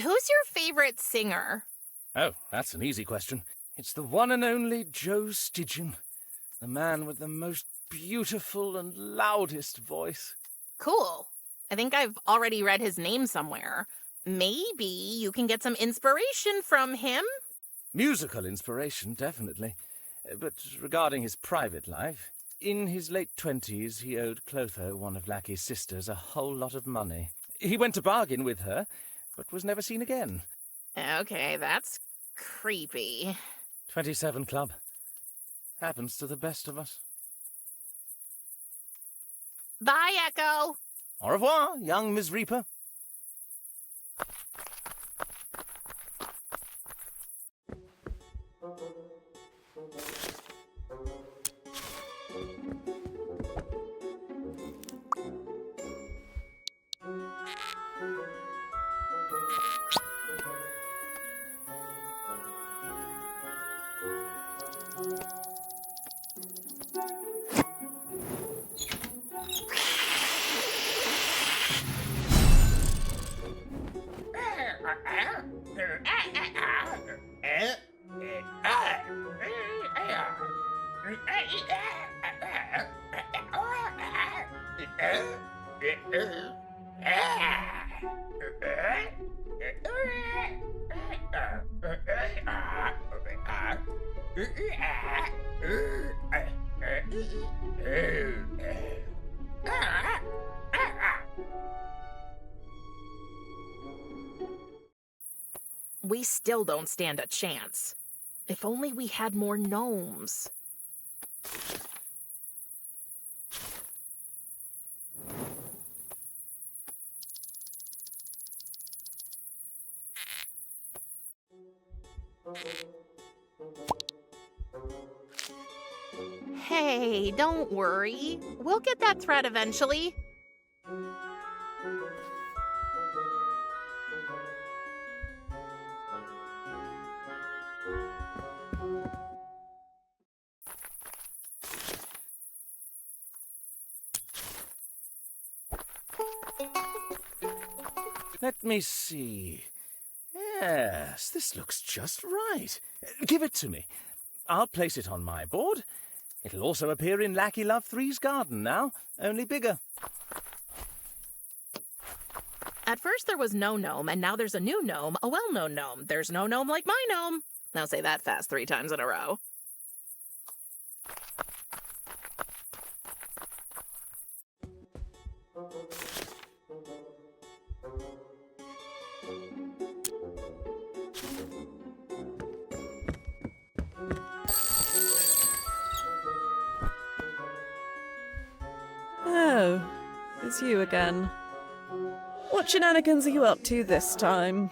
Who's your favorite singer? Oh, that's an easy question. It's the one and only Joe Stygian, the man with the most beautiful and loudest voice. Cool. I think I've already read his name somewhere. Maybe you can get some inspiration from him? Musical inspiration, definitely. But regarding his private life, in his late 20s, he owed Clotho, one of Lackey's sisters, a whole lot of money. He went to bargain with her, but was never seen again. Okay, that's creepy. 27 Club. Happens to the best of us. Bye, Echo. Au revoir, young Miss Reaper. We still don't stand a chance. If only we had more gnomes. Hey, don't worry. We'll get that thread eventually. Let me see. Yes, this looks just right. Give it to me. I'll place it on my board. It'll also appear in Lackey Love 3's garden now, only bigger. At first there was no gnome, and now there's a new gnome, a well-known gnome. There's no gnome like my gnome. Now say that fast 3 times in a row. Oh, it's you again. What shenanigans are you up to this time?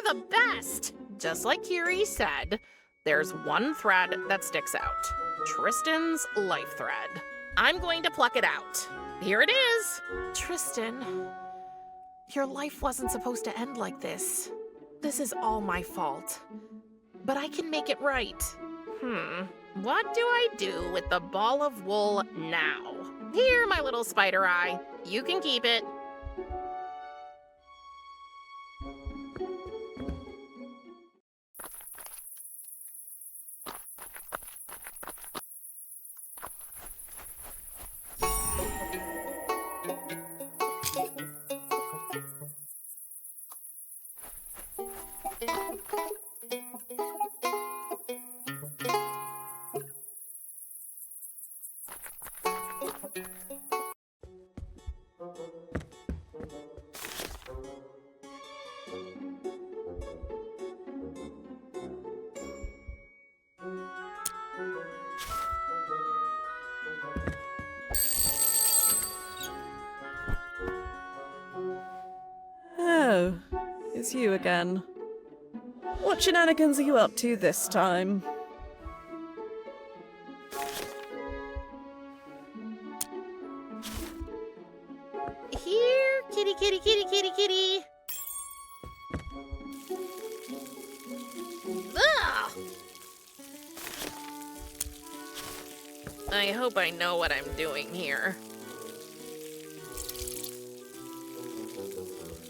You're the best! Just like Kiri said, there's one thread that sticks out. Tristan's life thread. I'm going to pluck it out. Here it is. Tristan, your life wasn't supposed to end like this. This is all my fault. But I can make it right. What do I do with the ball of wool now? Here, my little spider eye. You can keep it. Oh, it's you again. What shenanigans are you up to this time? Here, kitty, kitty, kitty, kitty, kitty. Ugh! I hope I know what I'm doing here.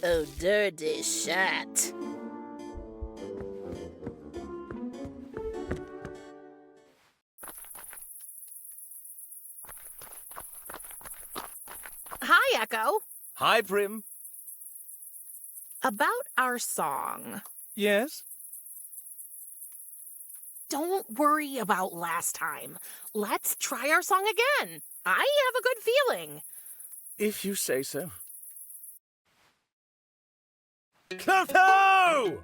Oh, dirty shit. Hi, Echo. Hi, Prim. About our song. Yes? Don't worry about last time. Let's try our song again. I have a good feeling. If you say so. Clotho!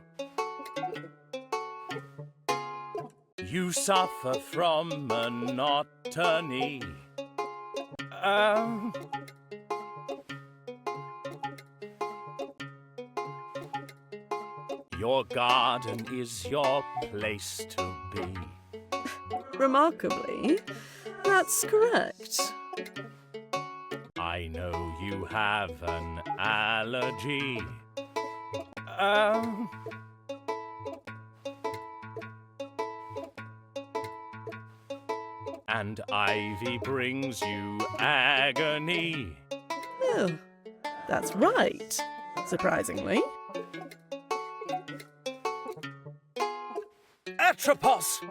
You suffer from monotony. Your garden is your place to be. Remarkably, that's correct. I know you have an allergy. And ivy brings you agony. Oh, that's right. Surprisingly. Atropos!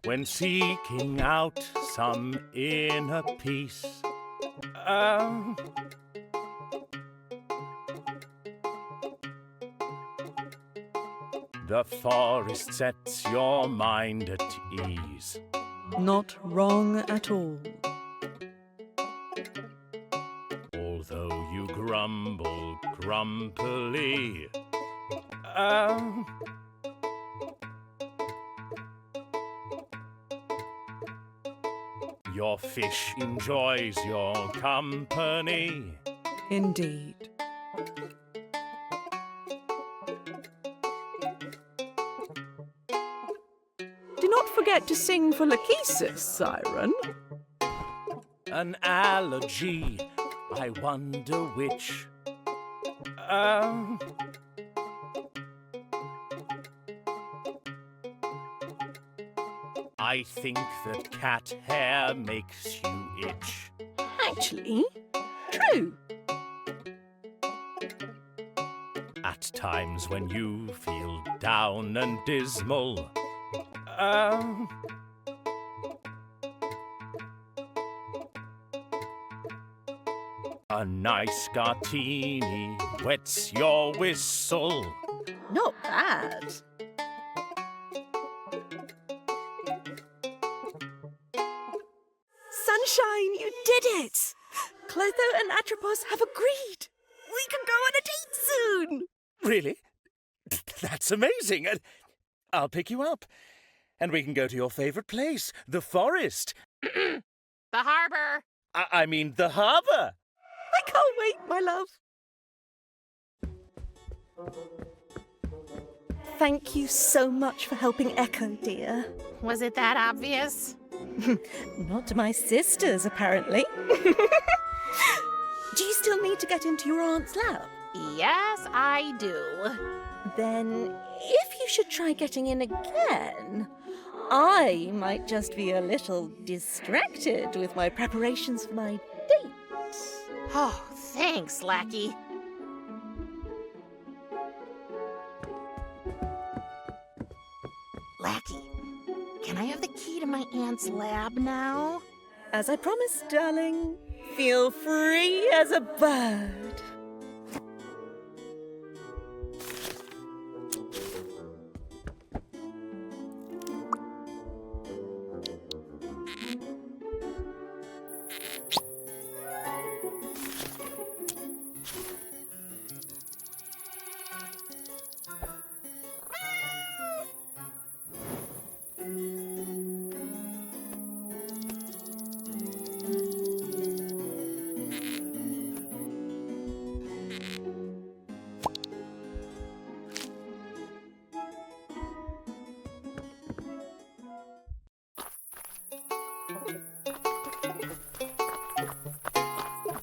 When seeking out some inner peace, the forest sets your mind at ease. Not wrong at all. Although you grumble grumpily, your fish enjoys your company. Indeed. Do not forget to sing for Lachesis, Siren. An allergy, I wonder which. I think that cat hair makes you itch. Actually, true. At times when you feel down and dismal, a nice Gartini wets your whistle. Not bad. Sunshine, you did it! Clotho and Atropos have agreed. We can go on a date soon. Really? That's amazing. I'll pick you up. And we can go to your favorite place, the forest. The harbor. I mean, the harbor. I can't wait, my love. Thank you so much for helping Echo, dear. Was it that obvious? Not to my sisters, apparently. Do you still need to get into your aunt's lab? Yes, I do. Then, if you should try getting in again, I might just be a little distracted with my preparations for my date. Oh, thanks, Lackey. Lackey, can I have the key to my aunt's lab now? As I promised, darling, feel free as a bird.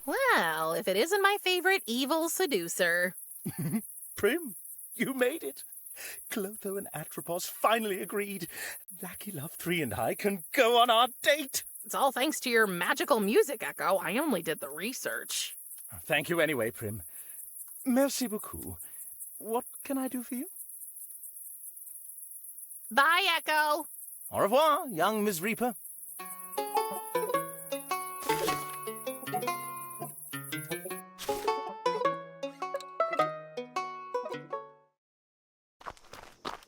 Well, if it isn't my favorite evil seducer. Prim, you made it. Clotho and Atropos finally agreed. Lackey Love 3 and I can go on our date. It's all thanks to your magical music, Echo. I only did the research. Thank you anyway, Prim. Merci beaucoup. What can I do for you? Bye, Echo. Au revoir, young Miss Reaper.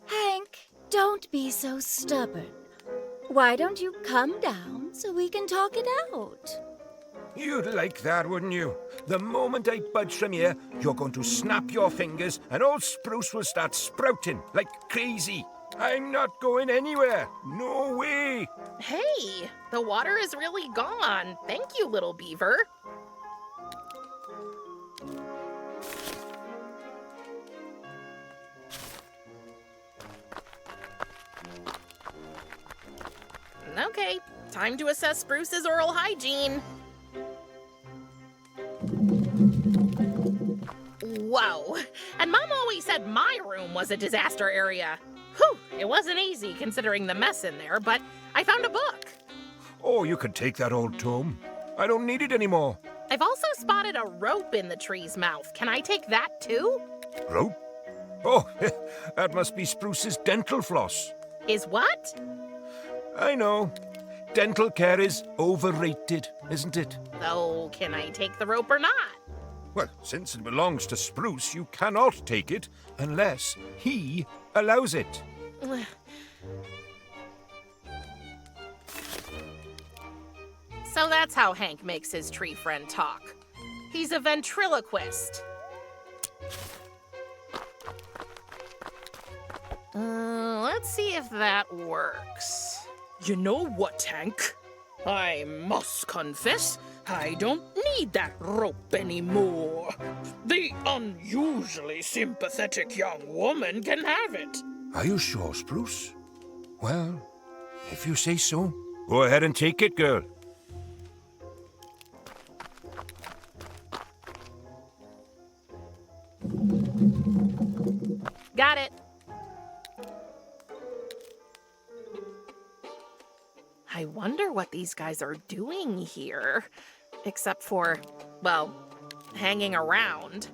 Hank, don't be so stubborn. Why don't you come down so we can talk it out? You'd like that, wouldn't you? The moment I budge from here, you're going to snap your fingers and old Spruce will start sprouting like crazy. I'm not going anywhere. No way. Hey, the water is really gone. Thank you, little beaver. Okay, time to assess Spruce's oral hygiene. Whoa, and Mom always said my room was a disaster area. Whew, it wasn't easy considering the mess in there, but I found a book. Oh, you can take that old tome. I don't need it anymore. I've also spotted a rope in the tree's mouth. Can I take that too? Rope? Oh, that must be Spruce's dental floss. Is what? I know. Dental care is overrated, isn't it? Oh, can I take the rope or not? Well, since it belongs to Spruce, you cannot take it unless he allows it. So that's how Hank makes his tree friend talk. He's a ventriloquist. Let's see if that works. You know what, Hank? I must confess, I don't need that rope anymore. The unusually sympathetic young woman can have it. Are you sure, Spruce? Well, if you say so, go ahead and take it, girl. Got it. I wonder what these guys are doing here. Except for, well, hanging around.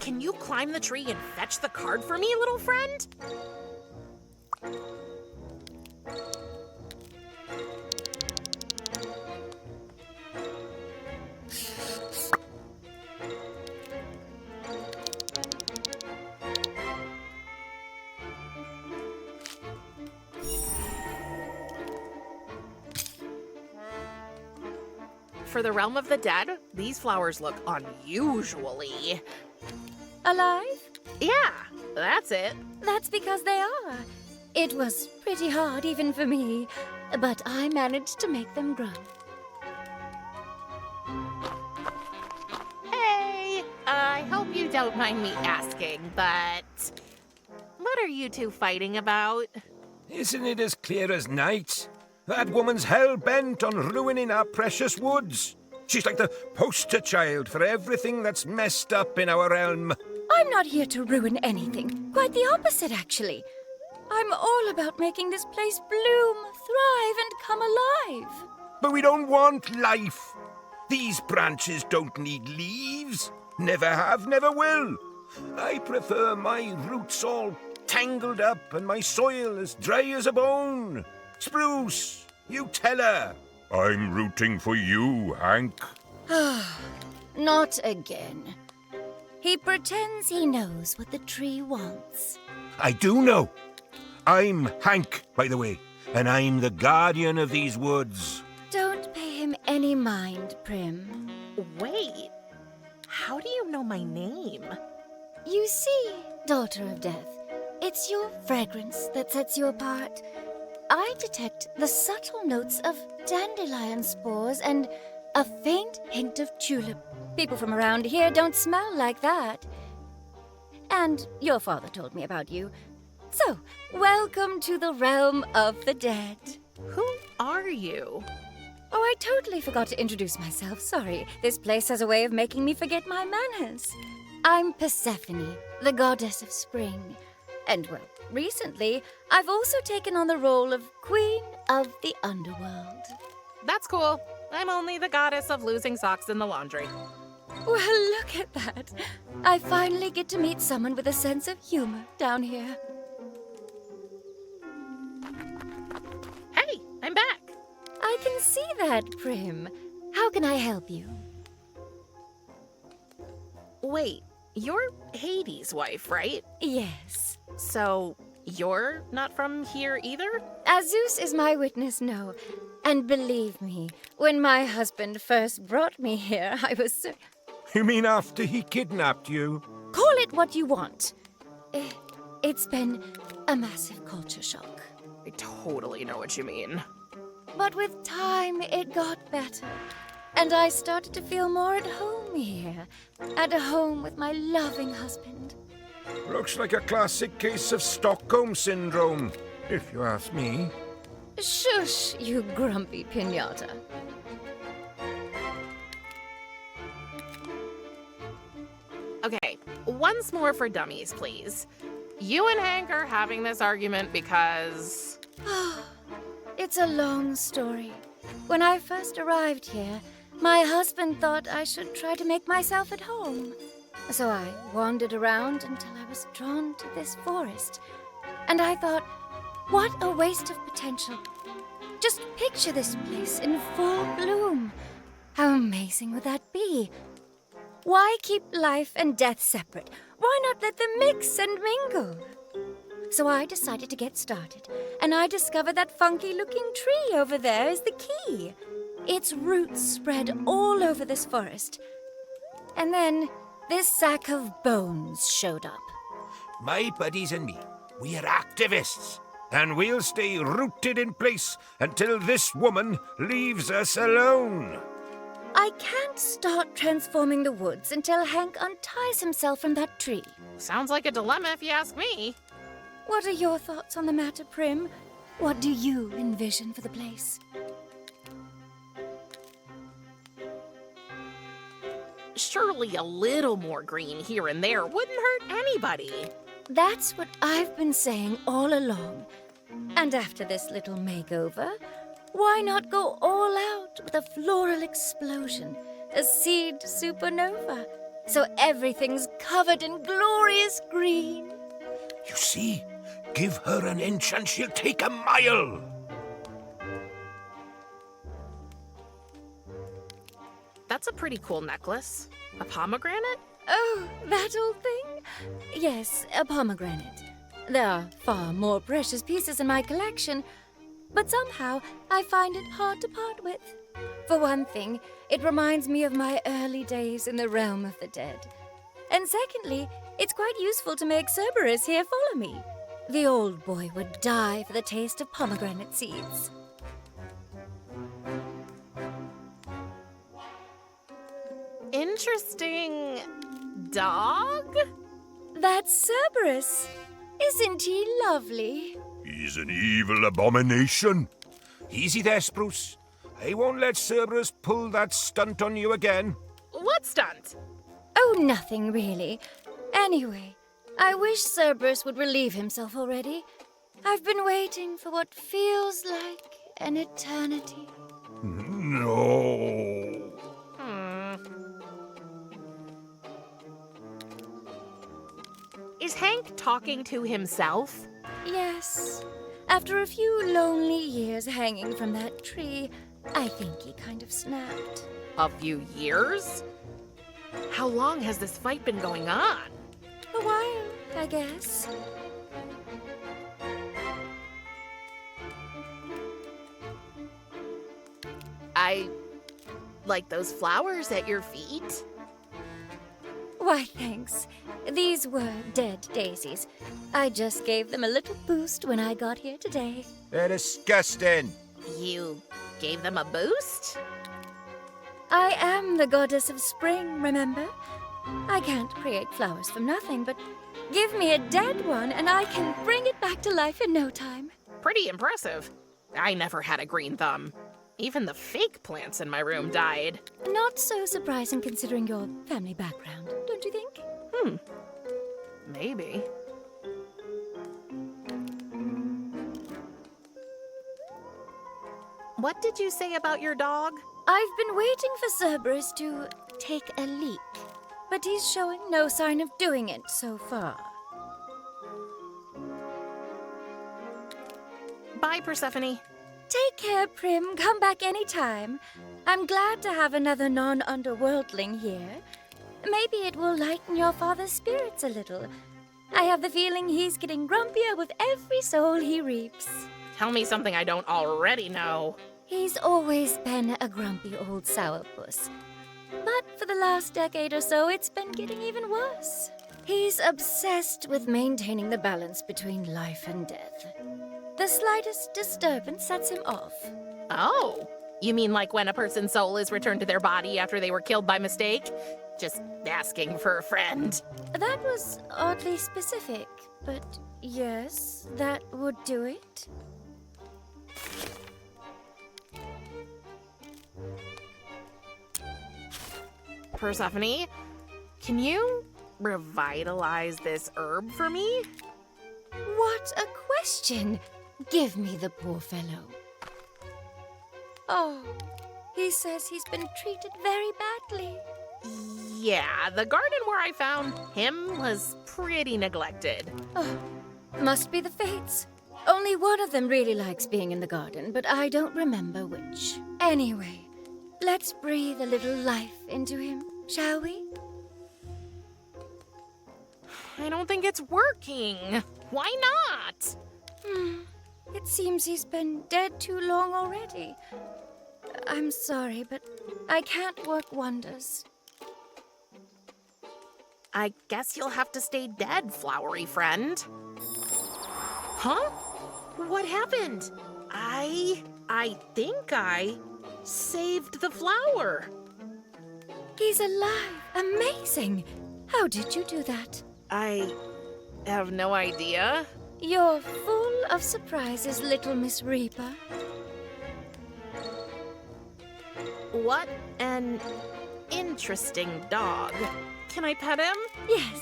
Can you climb the tree and fetch the card for me, little friend? For the realm of the dead, these flowers look unusually... Alive? Yeah, that's it. That's because they are. It was pretty hard even for me, but I managed to make them grow. don't mind me asking, but what are you two fighting about? Isn't it as clear as night? That woman's hell-bent on ruining our precious woods. She's like the poster child for everything that's messed up in our realm. I'm not here to ruin anything. Quite the opposite, actually. I'm all about making this place bloom, thrive, and come alive. But we don't want life. These branches don't need leaves. Never have, never will. I prefer my roots all tangled up and my soil as dry as a bone. Spruce, you tell her. I'm rooting for you, Hank. Not again. He pretends he knows what the tree wants. I do know. I'm Hank, by the way, and I'm the guardian of these woods. Don't pay him any mind, Prim. Wait, how do you know my name? You see, Daughter of Death, it's your fragrance that sets you apart. I detect the subtle notes of dandelion spores and a faint hint of tulip. People from around here don't smell like that. And your father told me about you. So, welcome to the realm of the dead. Who are you? Oh, I totally forgot to introduce myself. Sorry, this place has a way of making me forget my manners. I'm Persephone, the goddess of spring. And, well, recently, I've also taken on the role of Queen of the Underworld. That's cool. I'm only the goddess of losing socks in the laundry. Well, look at that. I finally get to meet someone with a sense of humor down here. Hey, I'm back. I can see that, Prim. How can I help you? Wait, you're Hades' wife, right? Yes. So, you're not from here either? Zeus is my witness, no. And believe me, when my husband first brought me here, I was so... You mean after he kidnapped you? Call it what you want. It's been a massive culture shock. I totally know what you mean. But with time, it got better. And I started to feel more at home here. At home with my loving husband. Looks like a classic case of Stockholm Syndrome, if you ask me. Shush, you grumpy piñata. Okay, once more for dummies, please. You and Hank are having this argument because... It's a long story. When I first arrived here, my husband thought I should try to make myself at home. So I wandered around until I was drawn to this forest. And I thought, what a waste of potential. Just picture this place in full bloom. How amazing would that be? Why keep life and death separate? Why not let them mix and mingle? So I decided to get started, and I discovered that funky-looking tree over there is the key. Its roots spread all over this forest. And then this sack of bones showed up. My buddies and me, we're activists, and we'll stay rooted in place until this woman leaves us alone. I can't start transforming the woods until Hank unties himself from that tree. Sounds like a dilemma if you ask me. What are your thoughts on the matter, Prim? What do you envision for the place? Surely a little more green here and there wouldn't hurt anybody. That's what I've been saying all along. And after this little makeover, why not go all out with a floral explosion, a seed supernova, so everything's covered in glorious green? You see, give her an inch and she'll take a mile. That's a pretty cool necklace. A pomegranate? Oh, that old thing? Yes, a pomegranate. There are far more precious pieces in my collection, but somehow I find it hard to part with. For one thing, it reminds me of my early days in the realm of the dead. And secondly, it's quite useful to make Cerberus here follow me. The old boy would die for the taste of pomegranate seeds. Interesting dog? That's Cerberus. Isn't he lovely? He's an evil abomination. Easy there, Spruce. I won't let Cerberus pull that stunt on you again. What stunt? Oh, nothing really. Anyway, I wish Cerberus would relieve himself already. I've been waiting for what feels like an eternity. No. Is Hank talking to himself? Yes. After a few lonely years hanging from that tree, I think he kind of snapped. A few years? How long has this fight been going on? A while, I guess. I like those flowers at your feet. Why, thanks. These were dead daisies. I just gave them a little boost when I got here today. They're disgusting. You gave them a boost? I am the goddess of spring, remember? I can't create flowers from nothing, but give me a dead one and I can bring it back to life in no time. Pretty impressive. I never had a green thumb. Even the fake plants in my room died. Not so surprising considering your family background, don't you think? Maybe. What did you say about your dog? I've been waiting for Cerberus to take a leak, but he's showing no sign of doing it so far. Bye, Persephone. Take care, Prim. Come back anytime. I'm glad to have another non-underworldling here. Maybe it will lighten your father's spirits a little. I have the feeling he's getting grumpier with every soul he reaps. Tell me something I don't already know. He's always been a grumpy old sourpuss. But for the last decade or so, it's been getting even worse. He's obsessed with maintaining the balance between life and death. The slightest disturbance sets him off. Oh, you mean like when a person's soul is returned to their body after they were killed by mistake? Just asking for a friend. That was oddly specific, but yes, that would do it. Persephone, can you revitalize this herb for me? What a question! Give me the poor fellow. Oh, he says he's been treated very badly. Yeah, the garden where I found him was pretty neglected. Oh, must be the fates. Only one of them really likes being in the garden, but I don't remember which. Anyway, let's breathe a little life into him, shall we? I don't think it's working. Why not? It seems he's been dead too long already. I'm sorry, but I can't work wonders. I guess you'll have to stay dead, flowery friend. Huh? What happened? I think I saved the flower. He's alive. Amazing. How did you do that? I have no idea. You're full of surprises, little Miss Reaper. What an interesting dog. Can I pet him? Yes,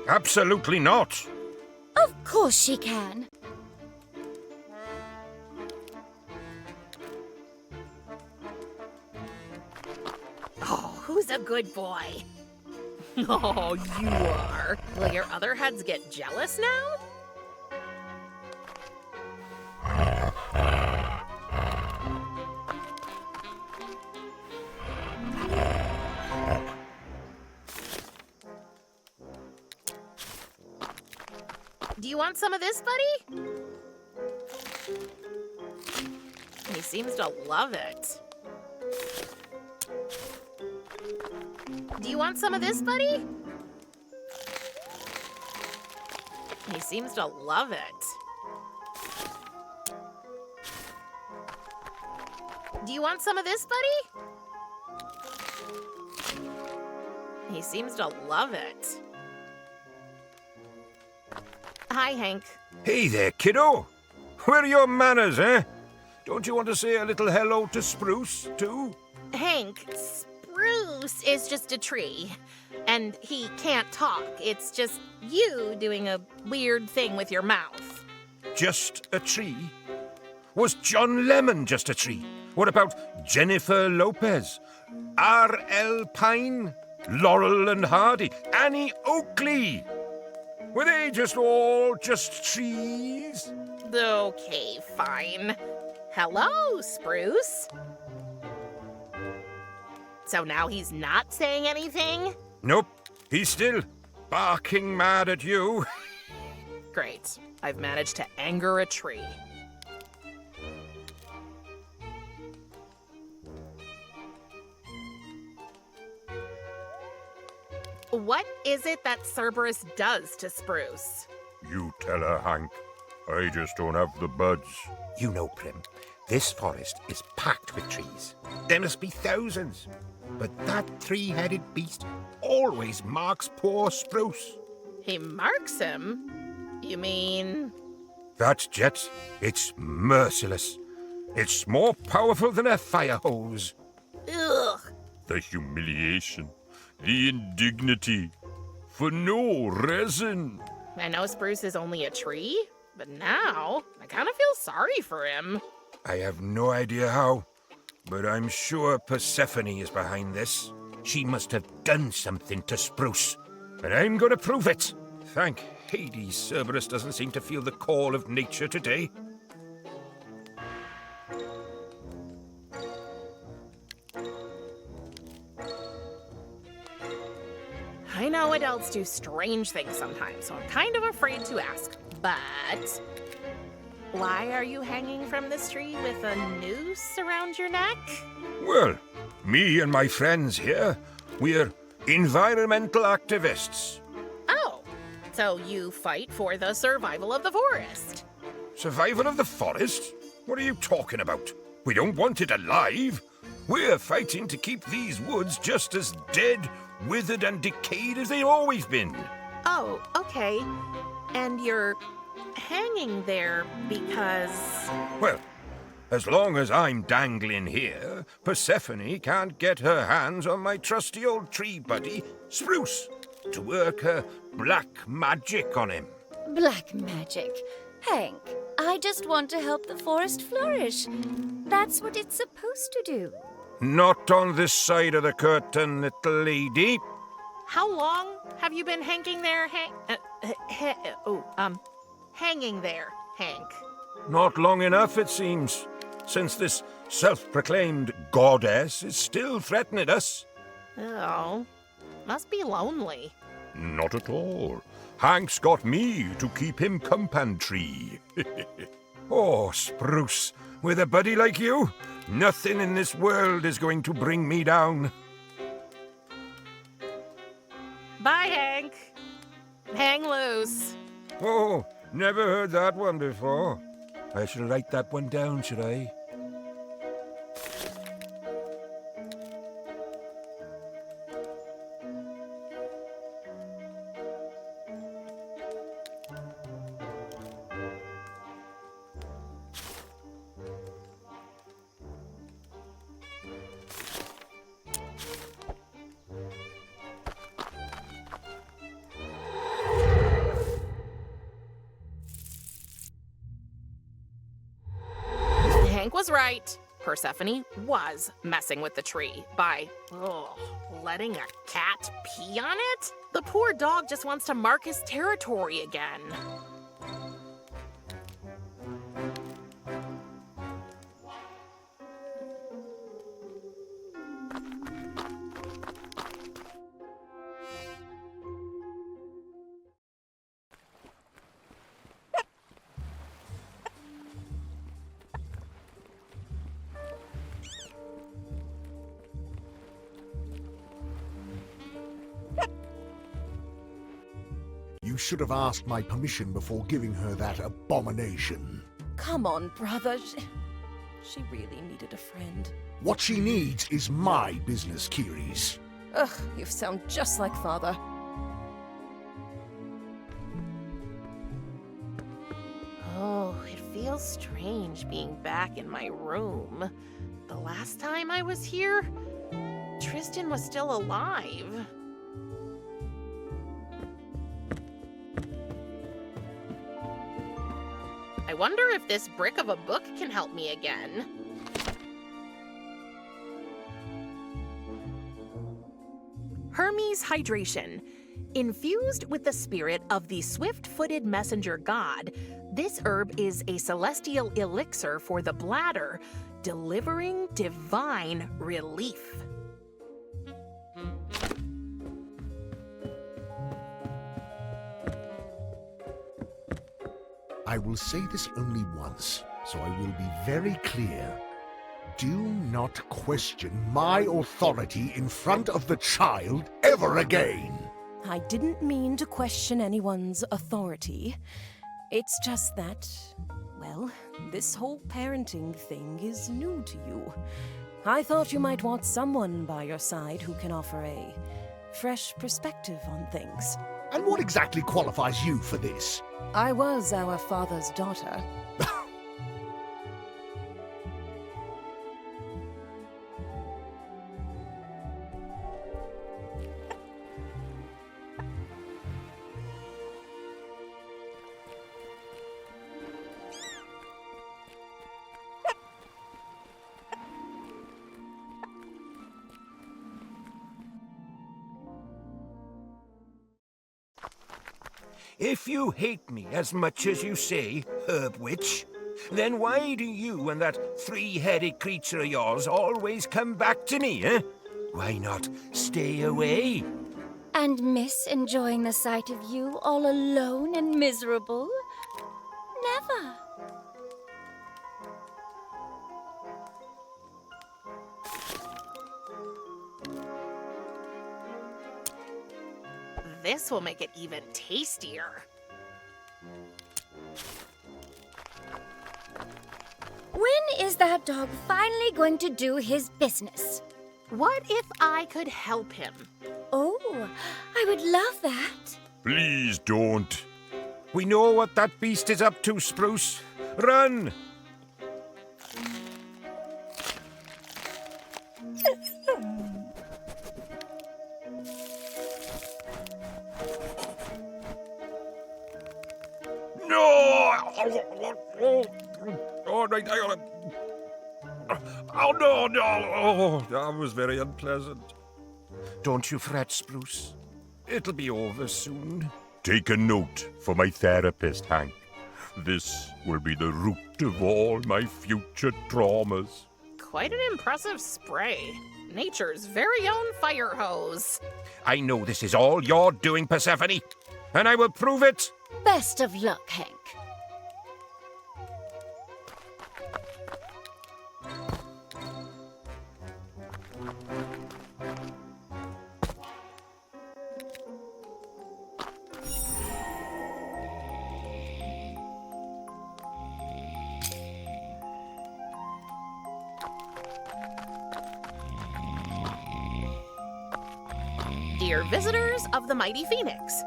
Absolutely not. of course she can. Oh, who's a good boy? Oh, you are. Will your other heads get jealous now? Do you want some of this, buddy? He seems to love it. Do you want some of this, buddy? He seems to love it. Do you want some of this, buddy? He seems to love it. Hi, Hank. Hey there, kiddo. Where are your manners, eh? Don't you want to say a little hello to Spruce, too? Hank, Spruce is just a tree. And he can't talk. It's just you doing a weird thing with your mouth. Just a tree? Was John Lemon just a tree? What about Jennifer Lopez? R.L. Pine? Laurel and Hardy? Annie Oakley? Were they all just trees? Okay, fine. Hello, Spruce. So now he's not saying anything? Nope. He's still barking mad at you. Great. I've managed to anger a tree. What is it that Cerberus does to Spruce? You tell her, Hank. I just don't have the buds. You know, Prim, this forest is packed with trees. There must be thousands. But that three-headed beast always marks poor Spruce. He marks him? You mean... That jet, it's merciless. It's more powerful than a fire hose. Ugh. The humiliation, the indignity, for no reason. I know Spruce is only a tree, but now I kind of feel sorry for him. I have no idea how, but I'm sure Persephone is behind this. She must have done something to Spruce, and I'm going to prove it. Thank Hades, Cerberus doesn't seem to feel the call of nature today. I know adults do strange things sometimes, so I'm kind of afraid to ask. But why are you hanging from this tree with a noose around your neck? Well, me and my friends here, we're environmental activists. Oh, so you fight for the survival of the forest. Survival of the forest? What are you talking about? We don't want it alive. We're fighting to keep these woods just as dead, withered and decayed as they've always been. Oh, okay. And you're hanging there because... Well, as long as I'm dangling here, Persephone can't get her hands on my trusty old tree buddy, Spruce, to work her black magic on him. Black magic. Hank, I just want to help the forest flourish. That's what it's supposed to do. Not on this side of the curtain, little lady. How long have you been hanging there, hanging there, Hank? Not long enough, it seems, since this self-proclaimed goddess is still threatening us. Oh, must be lonely. Not at all. Hank's got me to keep him company. Oh, Spruce, with a buddy like you, nothing in this world is going to bring me down. Bye, Hank. Hang loose. Oh, never heard that one before. I shall write that one down, should I? Hank was right. Persephone was messing with the tree by, letting a cat pee on it? The poor dog just wants to mark his territory again. You should have asked my permission before giving her that abomination. Come on, brother. She really needed a friend. What she needs is my business, Kiris. Ugh, you sound just like Father. Oh, it feels strange being back in my room. The last time I was here, Tristan was still alive. I wonder if this brick of a book can help me again. Hermes Hydration. Infused with the spirit of the swift-footed messenger god, this herb is a celestial elixir for the bladder, delivering divine relief. I will say this only once, so I will be very clear. Do not question my authority in front of the child ever again. I didn't mean to question anyone's authority. It's just that, well, this whole parenting thing is new to you. I thought you might want someone by your side who can offer a fresh perspective on things. And what exactly qualifies you for this? I was our father's daughter. If you hate me as much as you say, Herb Witch, then why do you and that three-headed creature of yours always come back to me, eh? Why not stay away? And miss enjoying the sight of you all alone and miserable? Never. This will make it even tastier. When is that dog finally going to do his business? What if I could help him? Oh, I would love that. Please don't. We know what that beast is up to, Spruce. Run! All right, I gotta... Oh, no, no. Oh, that was very unpleasant. Don't you fret, Spruce. It'll be over soon. Take a note for my therapist, Hank. This will be the root of all my future traumas. Quite an impressive spray. Nature's very own fire hose. I know this is all you're doing, Persephone, and I will prove it. Best of luck, Hank. Dear visitors of the Mighty Phoenix,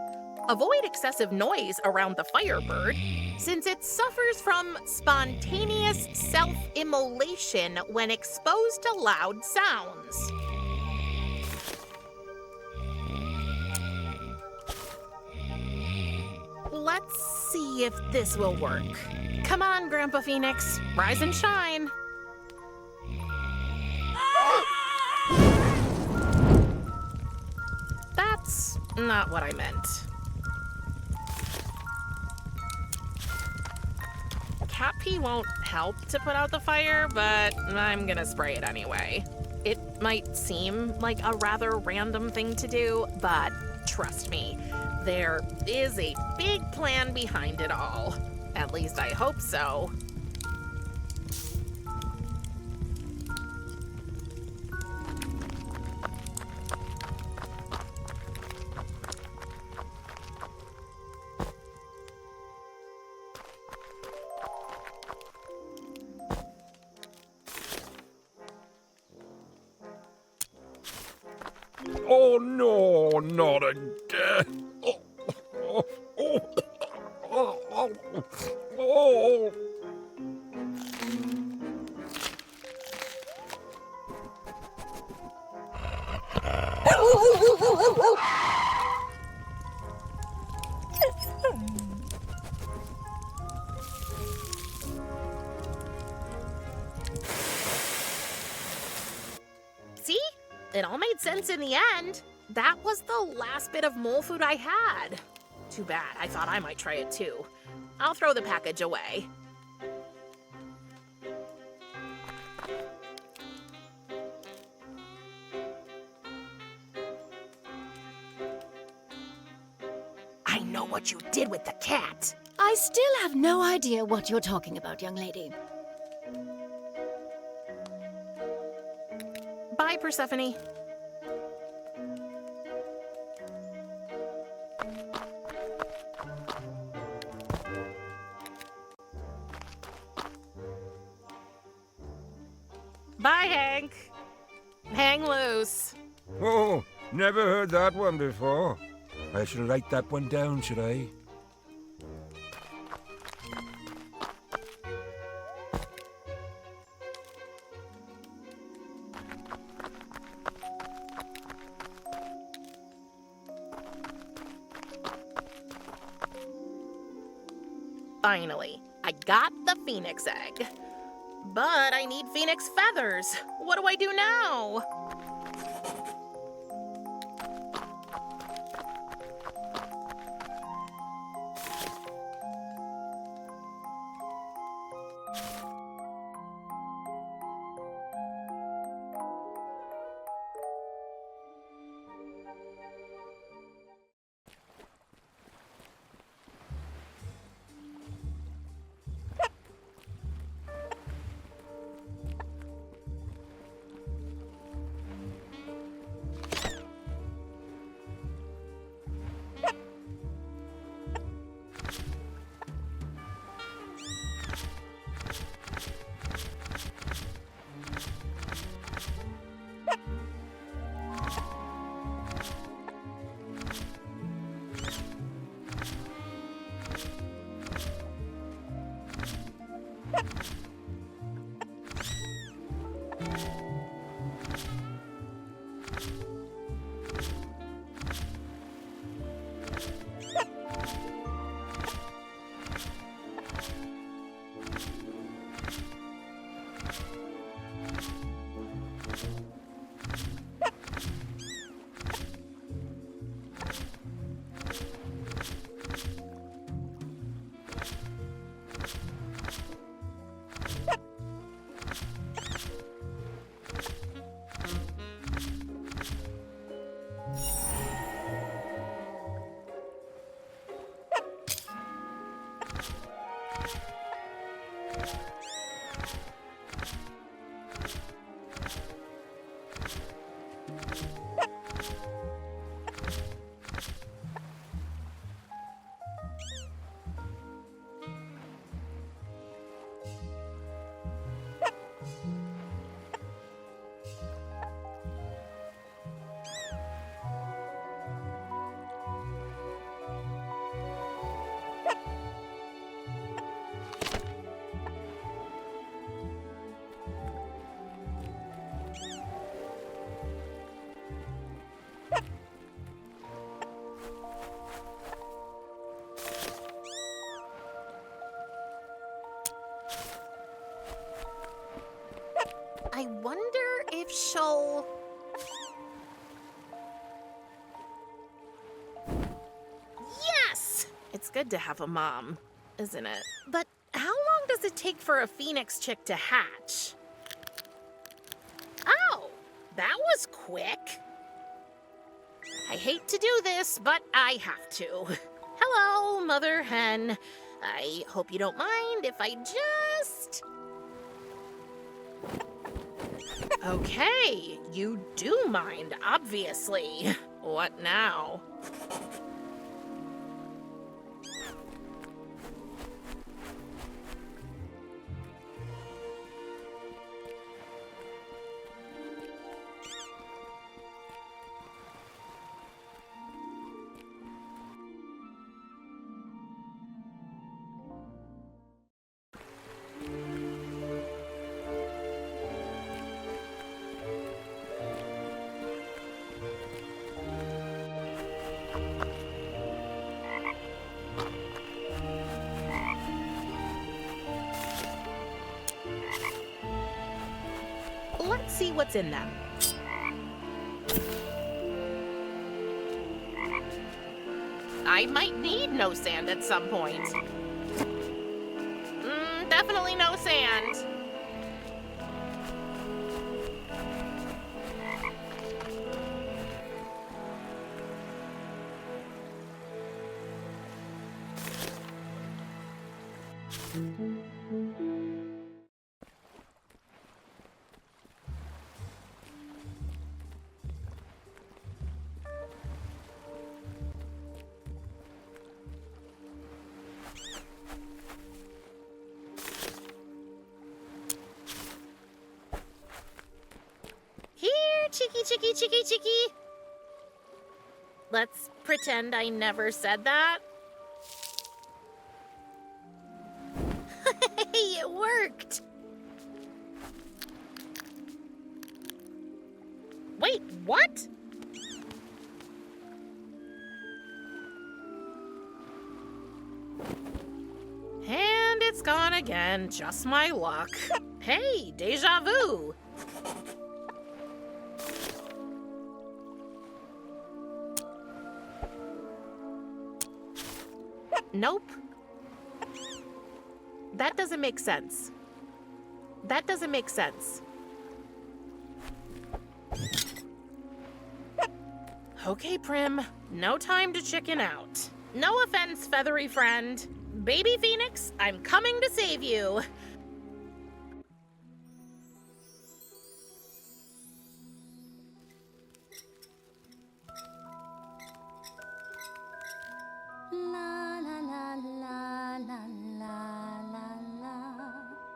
avoid excessive noise around the Firebird, since it suffers from spontaneous self-immolation when exposed to loud sounds. Let's see if this will work. Come on, Grandpa Phoenix, rise and shine. That's not what I meant. Cat pee won't help to put out the fire, but I'm gonna spray it anyway. It might seem like a rather random thing to do, but trust me, there is a big plan behind it all. At least I hope so. Oh no, not again. Oh, oh, oh, oh, oh, oh. See? It all made sense in the end. That was the last bit of mole food I had. Too bad, I thought I might try it too. I'll throw the package away. I know what you did with the cat. I still have no idea what you're talking about, young lady. Bye, Persephone. Bye, Hank. Hang loose. Oh, never heard that one before. I should write that one down, should I? Finally, I got the phoenix egg. But I need phoenix feathers. What do I do now? I wonder if she'll... Yes! It's good to have a mom, isn't it? But how long does it take for a phoenix chick to hatch? Oh, that was quick. I hate to do this, but I have to. Hello, Mother Hen. I hope you don't mind if I just... Okay, you do mind, obviously. What now? see what's in them. I might need no sand at some point. Definitely no sand. Chicky, chicky, chicky. Let's pretend I never said that. Hey, it worked. Wait, what? And it's gone again, just my luck. Hey, deja vu. Nope. That doesn't make sense. That doesn't make sense. Okay, Prim. No time to chicken out. No offense, feathery friend. Baby Phoenix, I'm coming to save you.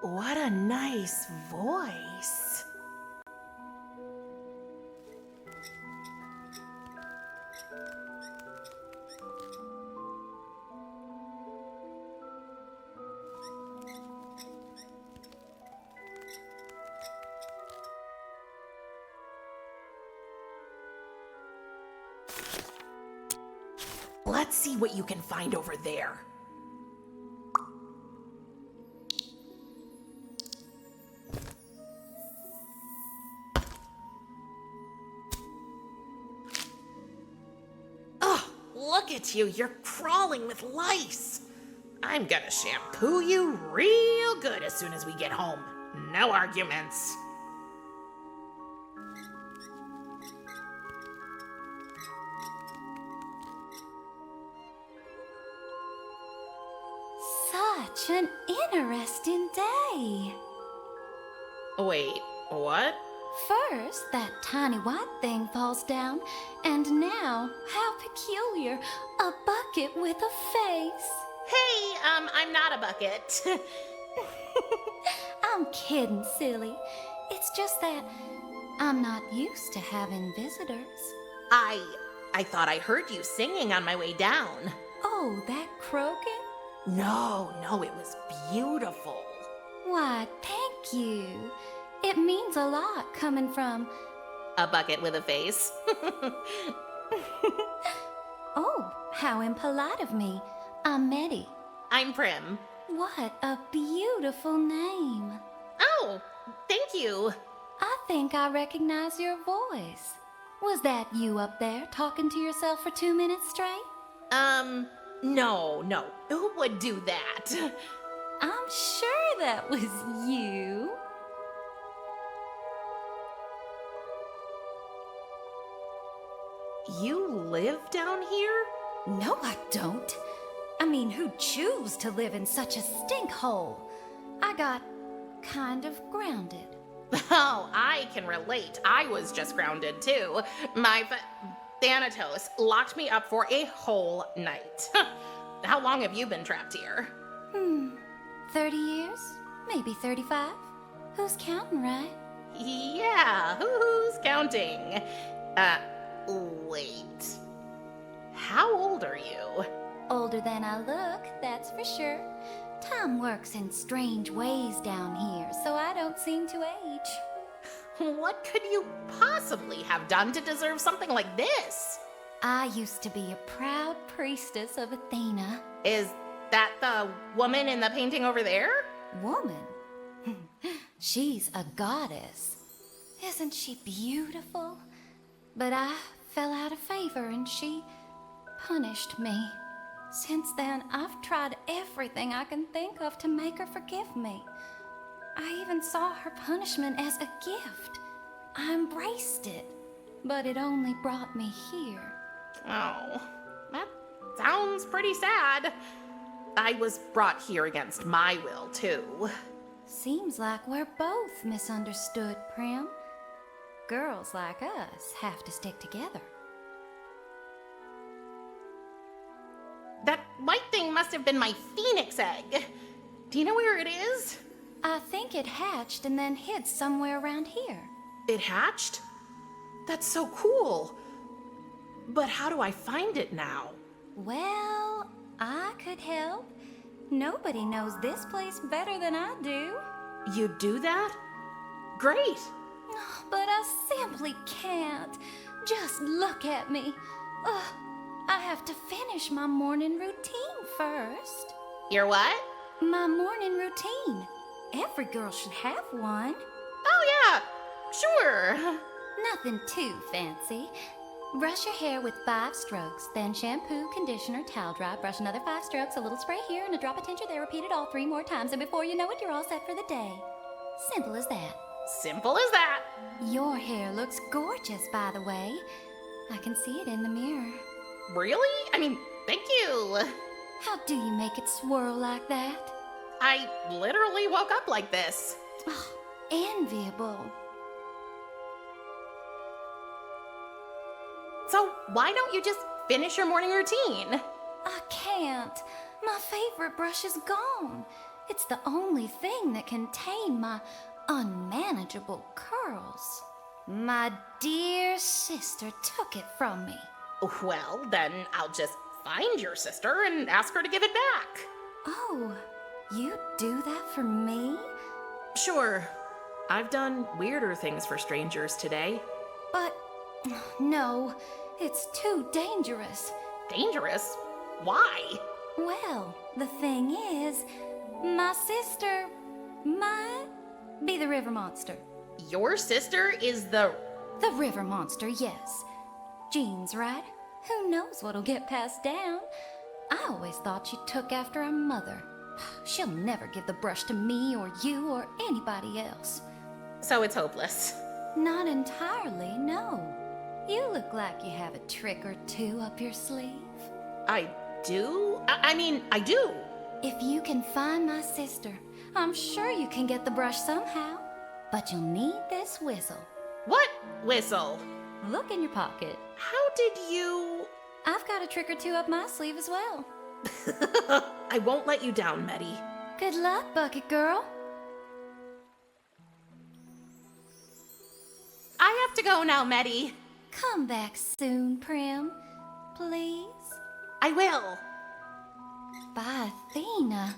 What a nice voice. Let's see what you can find over there. Look at you, you're crawling with lice. I'm gonna shampoo you real good as soon as we get home. No arguments. Such an interesting day. Wait, what? First, that tiny white thing falls down, and now, how peculiar, a bucket with a face. Hey, I'm not a bucket. I'm kidding, silly. It's just that I'm not used to having visitors. I thought I heard you singing on my way down. Oh, that croaking? No, it was beautiful. Why, thank you. It means a lot coming from... A bucket with a face. Oh, how impolite of me. I'm Meddy. I'm Prim. What a beautiful name. Oh, thank you. I think I recognize your voice. Was that you up there talking to yourself for 2 minutes straight? No. Who would do that? I'm sure that was you. You live down here? No, I don't. I mean, who'd choose to live in such a stink hole? I got kind of grounded. Oh, I can relate. I was just grounded too. My Thanatos locked me up for a whole night. How long have you been trapped here? 30 years? Maybe 35? Who's counting, right? Yeah, who's counting? Wait. How old are you? Older than I look, that's for sure. Time works in strange ways down here, so I don't seem to age. What could you possibly have done to deserve something like this? I used to be a proud priestess of Athena. Is that the woman in the painting over there? Woman? She's a goddess. Isn't she beautiful? But I fell out of favor and she punished me. Since then, I've tried everything I can think of to make her forgive me. I even saw her punishment as a gift. I embraced it, but it only brought me here. Oh, that sounds pretty sad. I was brought here against my will, too. Seems like we're both misunderstood, Prim. Girls like us have to stick together. That white thing must have been my phoenix egg. Do you know where it is? I think it hatched and then hid somewhere around here. It hatched? That's so cool. But how do I find it now? Well, I could help. Nobody knows this place better than I do. You do that? Great. But I simply can't. Just look at me. Ugh, I have to finish my morning routine first. Your what? My morning routine. Every girl should have one. Oh, yeah. Sure. Nothing too fancy. Brush your hair with 5 strokes, then shampoo, conditioner, towel dry, brush another 5 strokes, a little spray here, and a drop of tincture there. Repeat it all 3 more times, and before you know it, you're all set for the day. Simple as that. Simple as that. Your hair looks gorgeous, by the way. I can see it in the mirror. Really? I mean, thank you. How do you make it swirl like that? I literally woke up like this. Oh, enviable. So why don't you just finish your morning routine? I can't. My favorite brush is gone. It's the only thing that can tame my unmanageable curls. My dear sister took it from me. Well, then I'll just find your sister and ask her to give it back. Oh, you do that for me? Sure. I've done weirder things for strangers today. But no, it's too dangerous. Dangerous? Why? Well, the thing is, my sister might be the river monster. Your sister is the river monster, yes. Jean's right. Who knows what'll get passed down? I always thought she took after her mother. She'll never give the brush to me or you or anybody else. So it's hopeless. Not entirely, no. You look like you have a trick or two up your sleeve. I do? I mean, I do. If you can find my sister, I'm sure you can get the brush somehow. But you'll need this whistle. What whistle? Look in your pocket. How did you... I've got a trick or two up my sleeve as well. I won't let you down, Meddy. Good luck, Bucket Girl. I have to go now, Meddy. Come back soon, Prim. Please? I will. By Athena.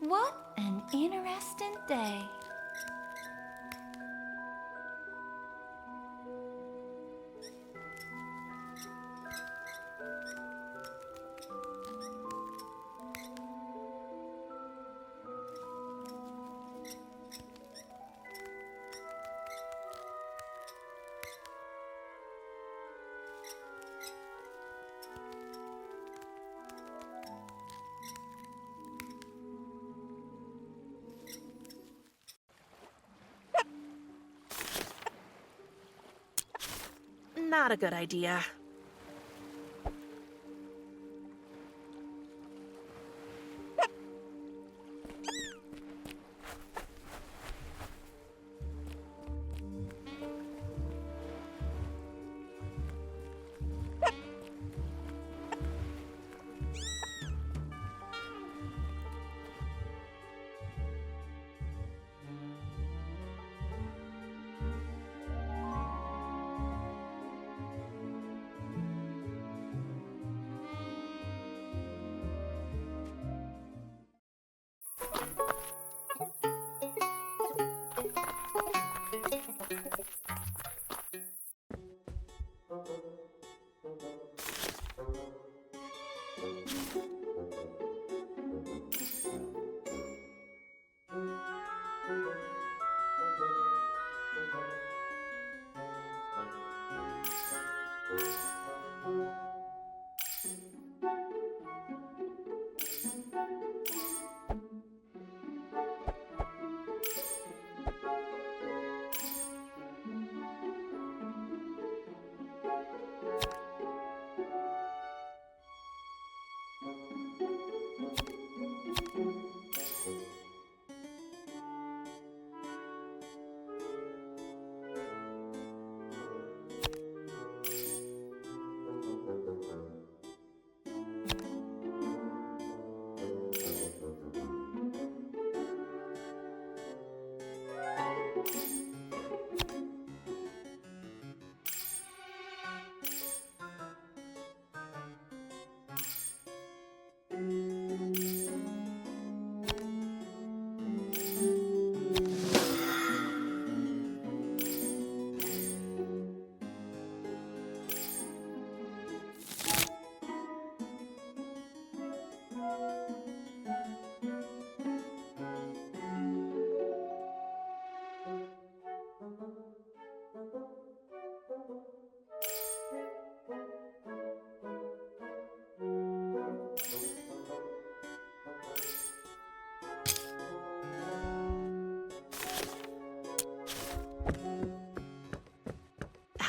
What an interesting day. Not a good idea.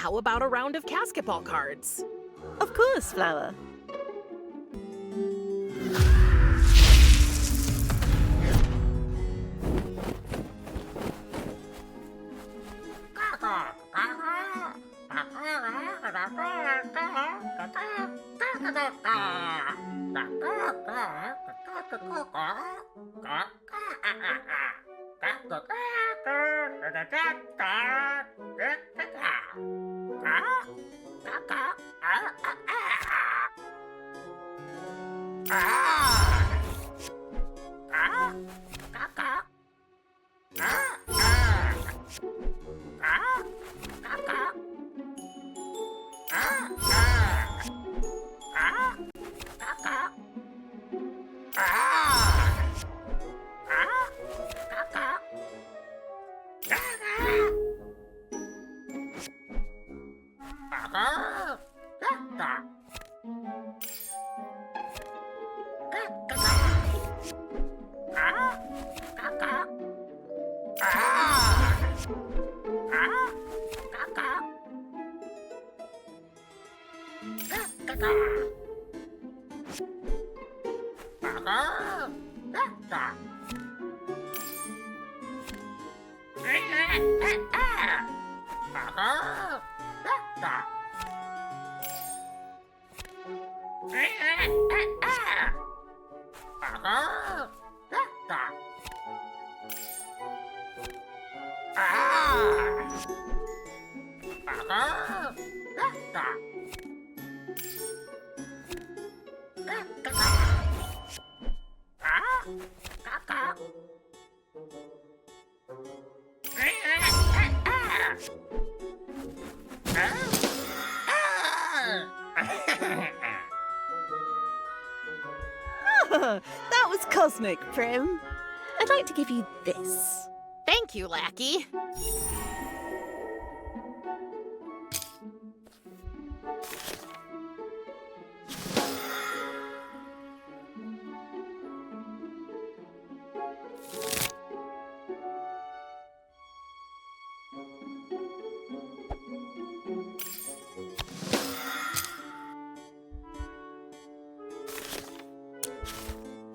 How about a round of basketball cards? Of course, Flower. That was cosmic, Prim. I'd like to give you this. Thank you, Lackey.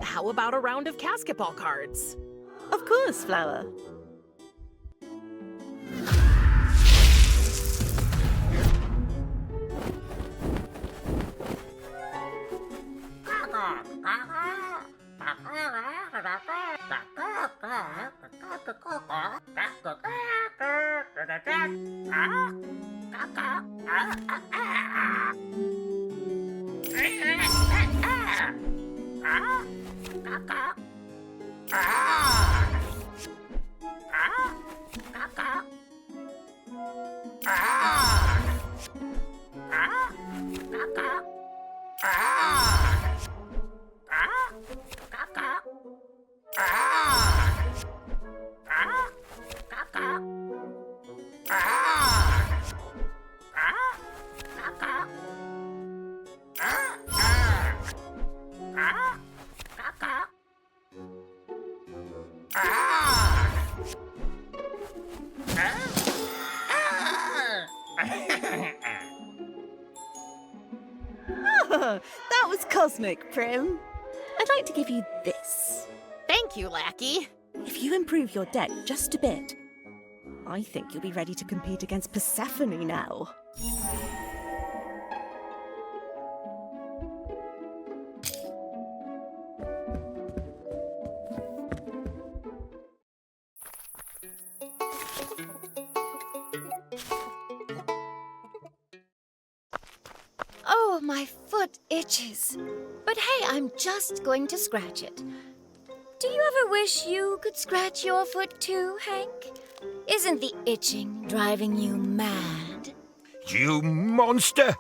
How about a round of basketball cards? Of course, Flower. That was cosmic, Prim. I'd like to give you this. Thank you, Lackey. If you improve your deck just a bit, I think you'll be ready to compete against Persephone now. Oh, my foot itches. But hey, I'm just going to scratch it. Do you ever wish you could scratch your foot too, Hank? Isn't the itching driving you mad? You monster!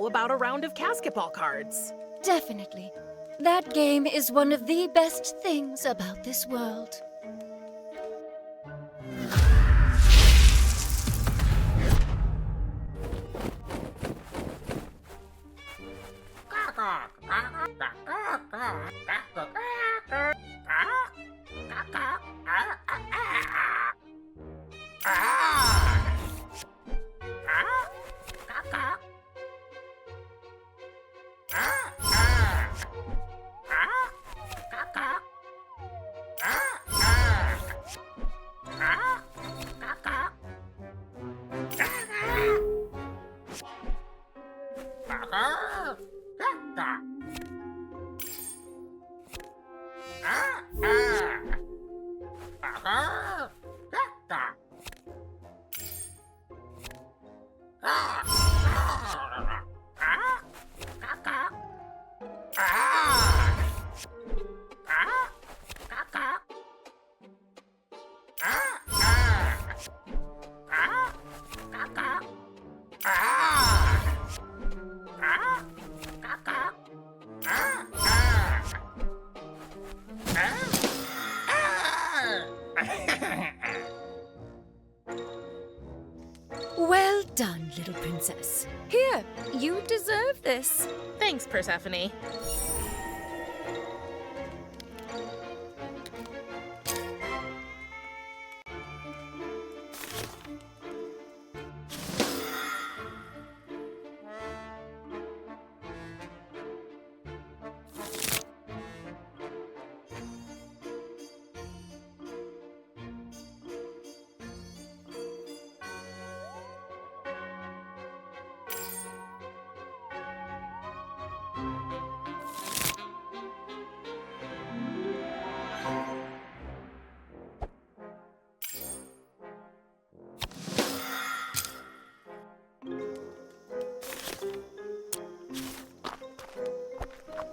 How about a round of basketball cards? Definitely. That game is one of the best things about this world. Well done, little princess. Here, you deserve this. Thanks, Persephone.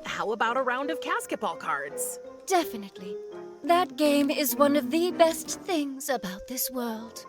How about a round of basketball cards? Definitely. That game is one of the best things about this world.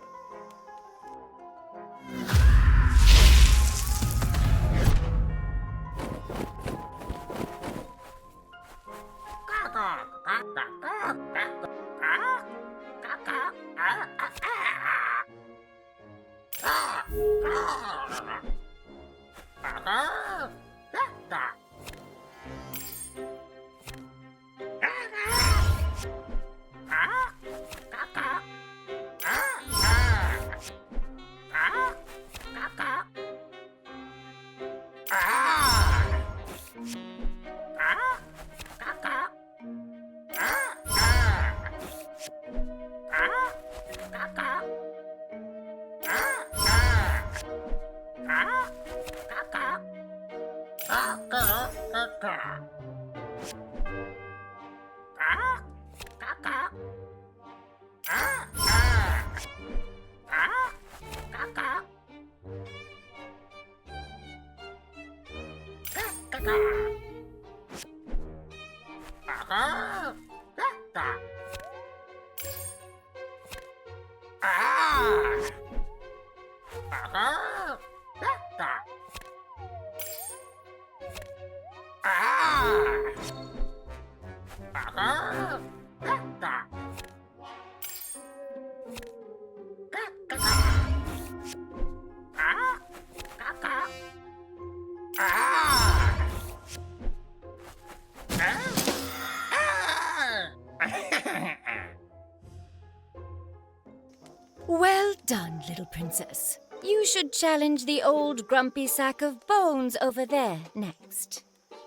Well done, little princess. You should challenge the old grumpy sack of bones over there next.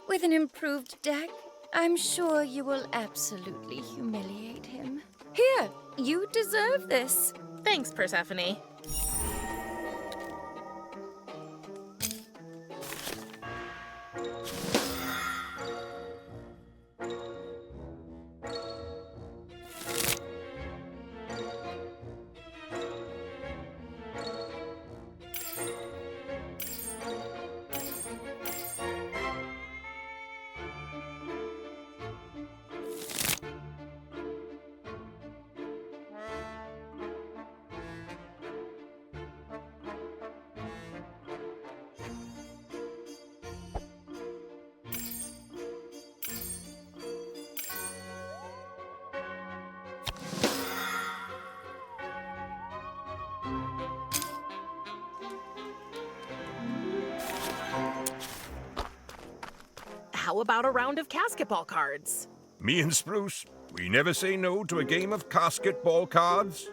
With an improved deck, I'm sure you will absolutely humiliate him. Here, you deserve this. Thanks, Persephone. How about a round of basketball cards? Me and Spruce, we never say no to a game of basketball cards.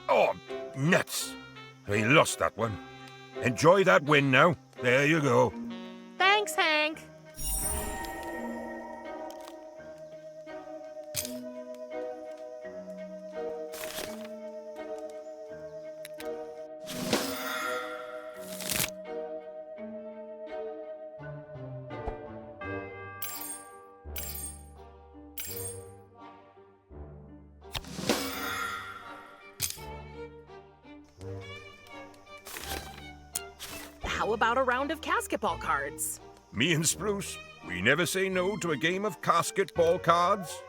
Oh, nuts! We lost that one. Enjoy that win now. There you go. Thanks, Hank. How about a round of basketball cards? Me and Spruce, we never say no to a game of basketball cards.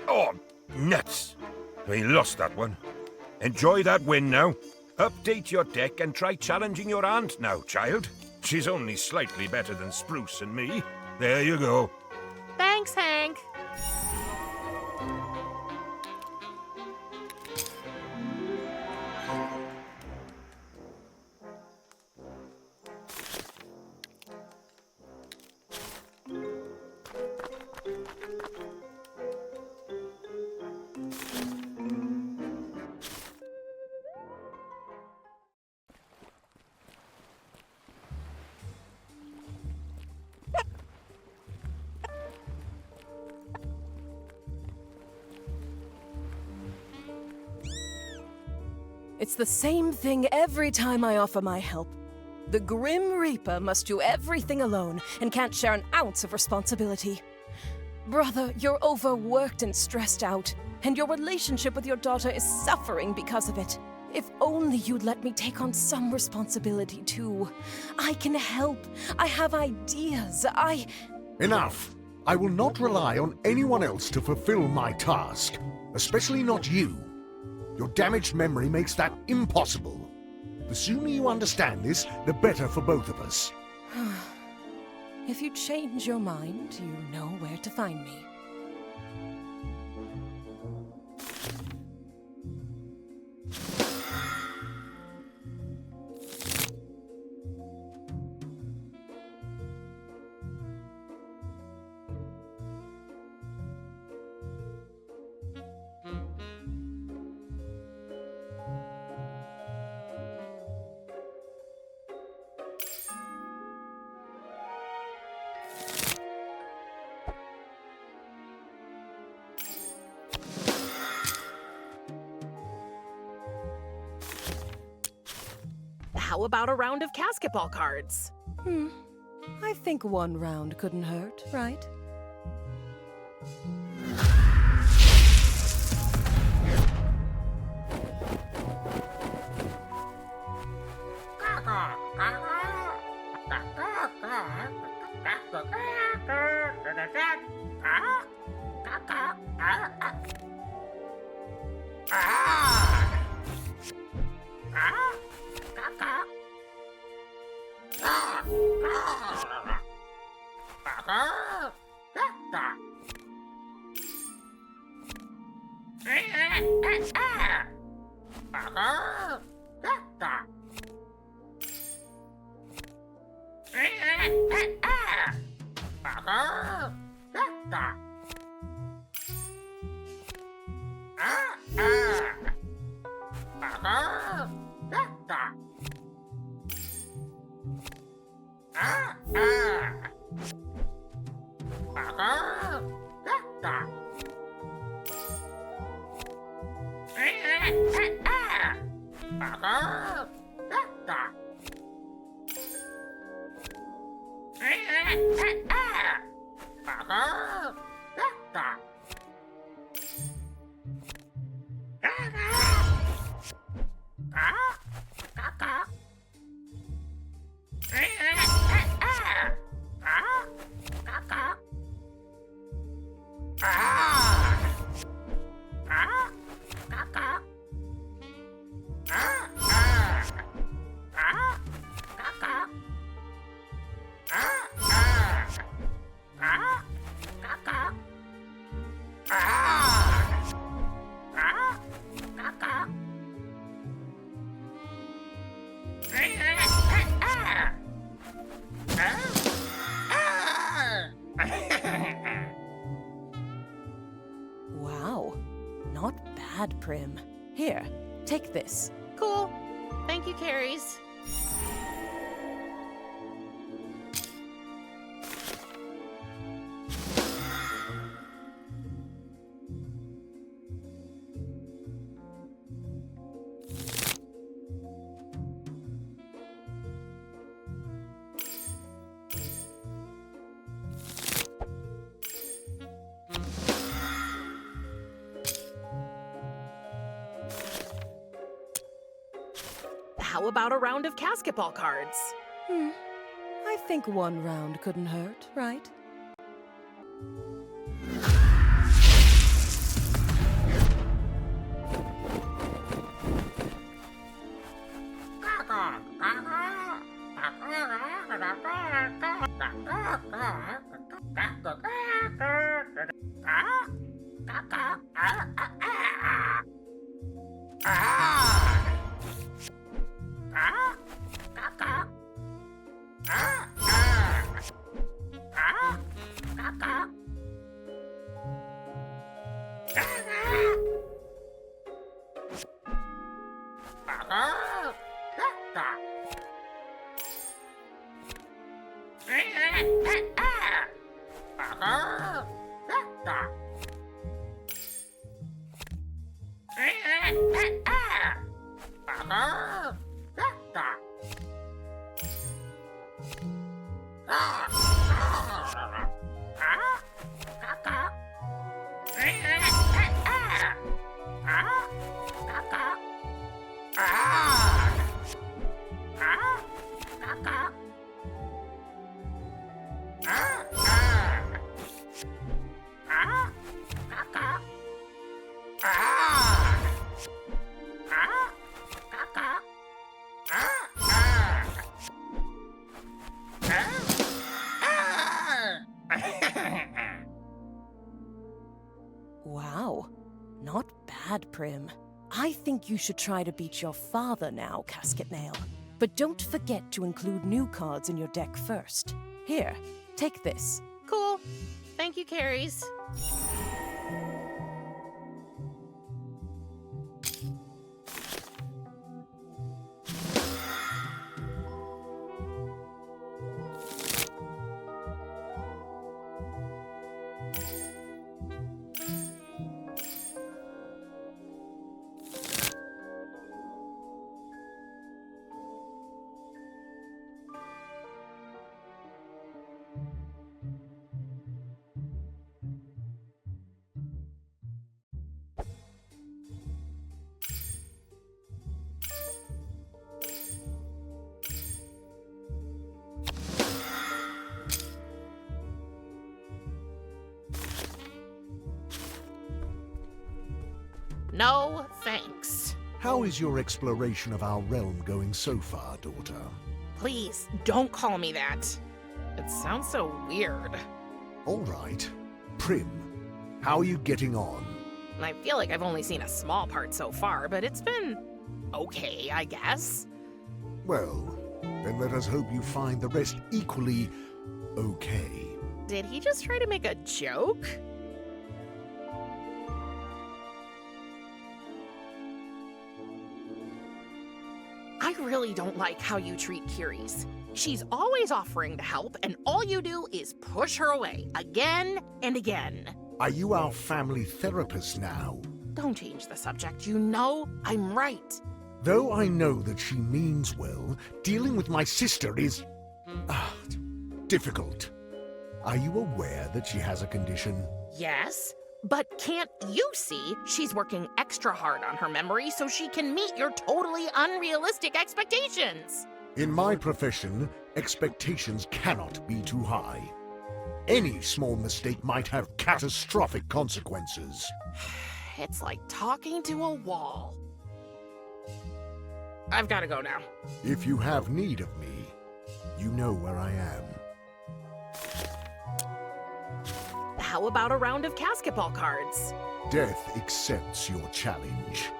Oh, nuts! We lost that one. Enjoy that win now. Update your deck and try challenging your aunt now, child. She's only slightly better than Spruce and me. There you go. Thanks, Hank. It's the same thing every time I offer my help. The Grim Reaper must do everything alone and can't share an ounce of responsibility. Brother, you're overworked and stressed out, and your relationship with your daughter is suffering because of it. If only you'd let me take on some responsibility too. I can help. I have ideas. Enough! I will not rely on anyone else to fulfill my task, especially not you. Your damaged memory makes that impossible. The sooner you understand this, the better for both of us. If you change your mind, you know where to find me. How about a round of basketball cards? I think one round couldn't hurt, right? Wow, not bad, Prim. Here, take this. Cool. Thank you, Carries. How about a round of basketball cards? I think one round couldn't hurt, right? Prim. I think you should try to beat your father now, Casket Nail. But don't forget to include new cards in your deck first. Here, take this. Cool. Thank you, Carries. No, thanks. How is your exploration of our realm going so far, daughter? Please, don't call me that. It sounds so weird. All right. Prim, how are you getting on? I feel like I've only seen a small part so far, but it's been okay, I guess. Well, then let us hope you find the rest equally okay. Did he just try to make a joke? I really don't like how you treat Curies. She's always offering to help, and all you do is push her away again and again. Are you our family therapist now? Don't change the subject. You know I'm right. Though I know that she means well, dealing with my sister is difficult. Are you aware that she has a condition? Yes, but can't you see she's working extra hard on her memory so she can meet your totally unrealistic expectations? In my profession, expectations cannot be too high. Any small mistake might have catastrophic consequences. It's like talking to a wall. I've got to go now. If you have need of me, you know where I am. How about a round of basketball cards? Death accepts your challenge.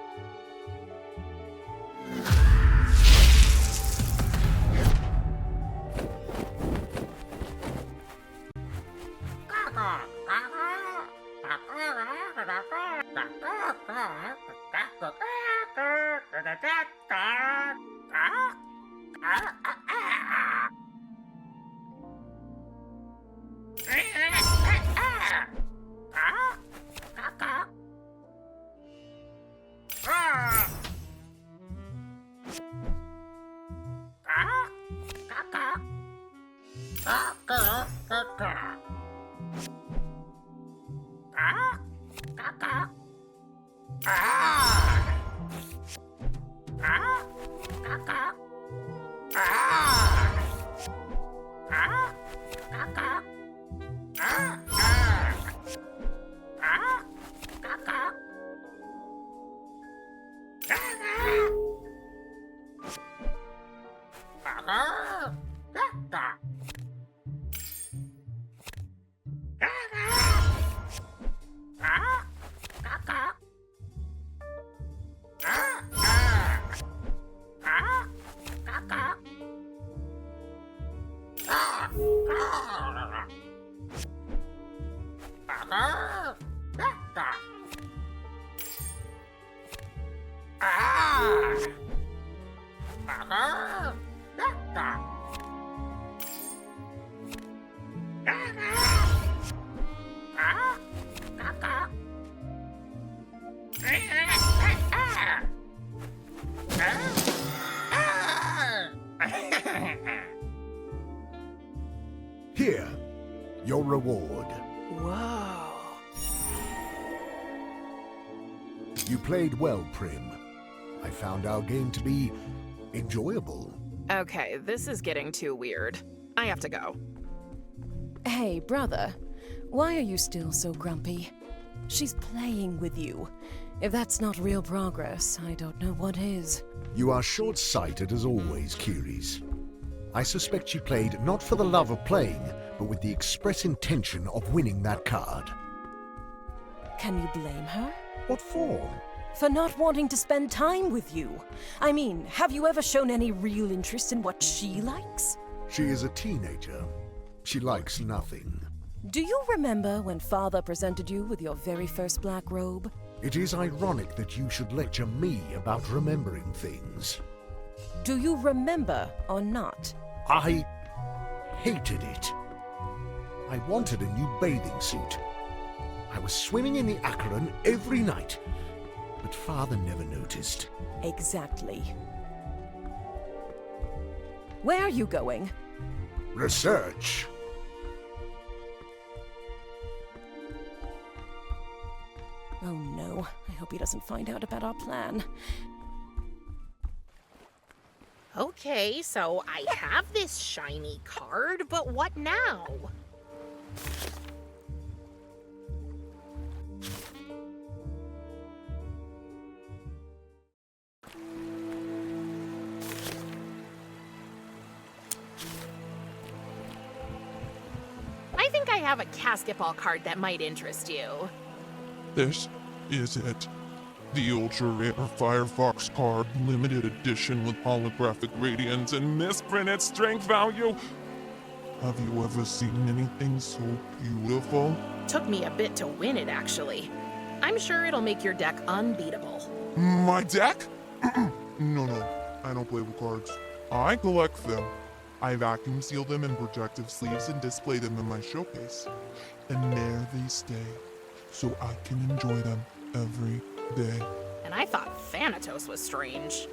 Here, your reward. Whoa. You played well, Prim. I found our game to be enjoyable. Okay, this is getting too weird. I have to go. Hey, brother. Why are you still so grumpy? She's playing with you. If that's not real progress, I don't know what is. You are short-sighted as always, Curies. I suspect she played not for the love of playing, but with the express intention of winning that card. Can you blame her? What for? For not wanting to spend time with you. I mean, have you ever shown any real interest in what she likes? She is a teenager. She likes nothing. Do you remember when Father presented you with your very first black robe? It is ironic that you should lecture me about remembering things. Do you remember or not? I hated it. I wanted a new bathing suit. I was swimming in the Acheron every night, but Father never noticed. Exactly. Where are you going? Research. Oh no, I hope he doesn't find out about our plan. Okay, so I have this shiny card, but what now? I think I have a basketball card that might interest you. This is it. The ultra rare Firefox card, limited edition with holographic radiance and misprinted strength value. Have you ever seen anything so beautiful? Took me a bit to win it, actually. I'm sure it'll make your deck unbeatable. My deck? No, I don't play with cards. I collect them. I vacuum seal them in protective sleeves and display them in my showcase. And there they stay, so I can enjoy them every day. And I thought Thanatos was strange.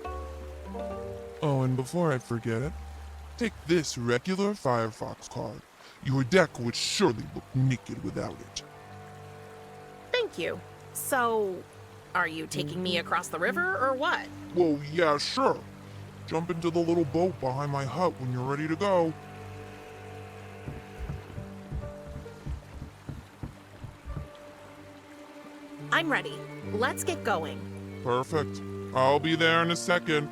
Oh, and before I forget it, take this regular Firefox card. Your deck would surely look naked without it. Thank you. So, are you taking me across the river or what? Well, yeah, sure. Jump into the little boat behind my hut when you're ready to go. I'm ready. Let's get going. Perfect. I'll be there in a second.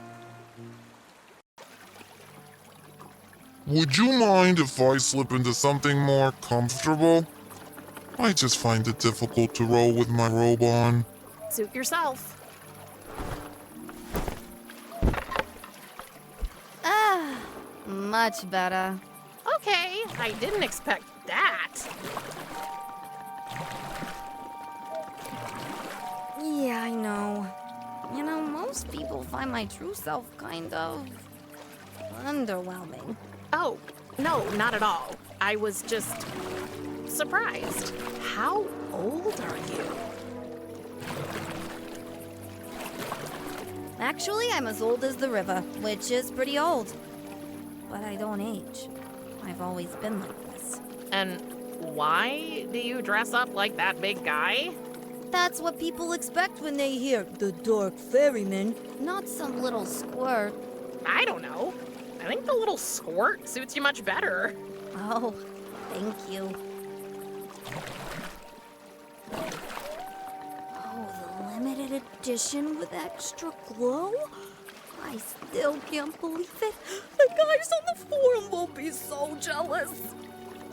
Would you mind if I slip into something more comfortable? I just find it difficult to roll with my robe on. Suit yourself. Ah, much better. Okay, I didn't expect that. Yeah, I know. You know, most people find my true self kind of underwhelming. Oh, no, not at all. I was just surprised. How old are you? Actually, I'm as old as the river, which is pretty old. But I don't age. I've always been like this. And why do you dress up like that big guy? That's what people expect when they hear the Dark Ferryman, not some little squirt. I don't know. I think the little squirt suits you much better. Oh, thank you. Oh, the limited edition with extra glow? I still can't believe it. The guys on the forum will be so jealous.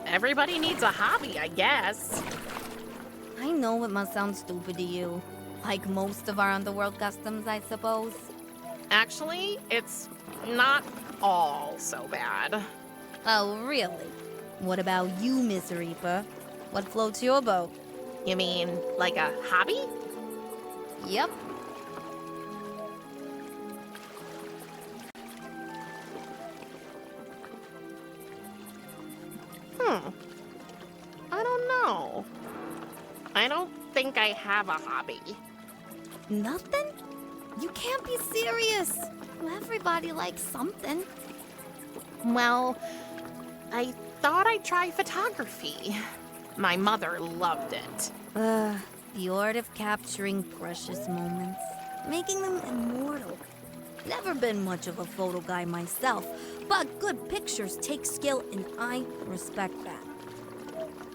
Everybody needs a hobby, I guess. I know it must sound stupid to you. Like most of our underworld customs, I suppose. Actually, it's not all so bad. Oh, really? What about you, Miss Reaper? What floats your boat? You mean like a hobby? Yep. I don't know. I don't think I have a hobby. Nothing? You can't be serious. Everybody likes something. Well, I thought I'd try photography. My mother loved it. The art of capturing precious moments, making them immortal. Never been much of a photo guy myself, but good pictures take skill and I respect that.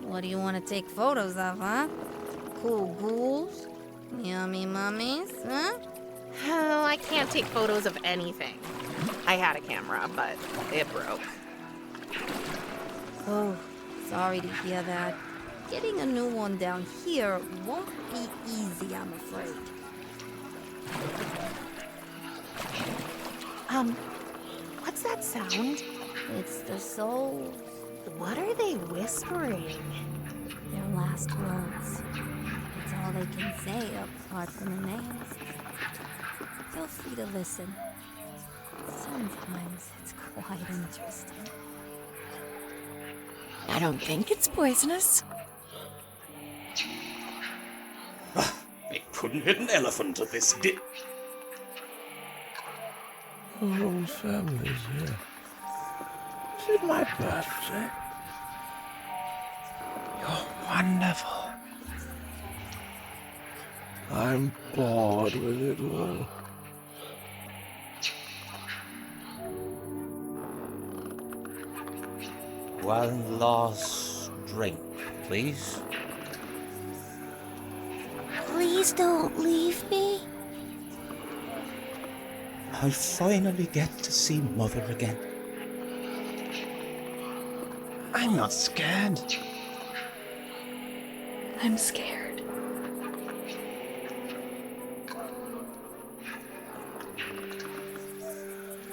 What do you want to take photos of, huh? Cool ghouls? Yummy mummies, huh? Oh, I can't take photos of anything. I had a camera, but it broke. Oh, sorry to hear that. Getting a new one down here won't be easy, I'm afraid. What's that sound? It's the souls. What are they whispering? Their last words. It's all they can say apart from the names. Feel free to listen. Sometimes it's quite interesting. I don't think it's poisonous. They couldn't hit an elephant at this The whole family's here. Is it my birthday? You're wonderful. I'm bored with it all. One last drink, please. Please don't leave me. I'll finally get to see Mother again. I'm not scared. I'm scared.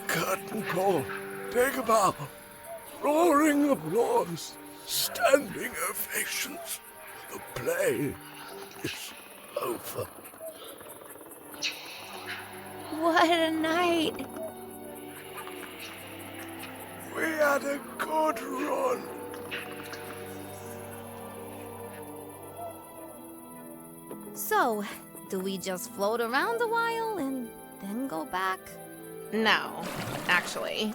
Curtain call. Take a bow. Roaring applause. Standing ovations. The play is over. What a night. We had a good run. So, do we just float around a while and then go back? No, actually.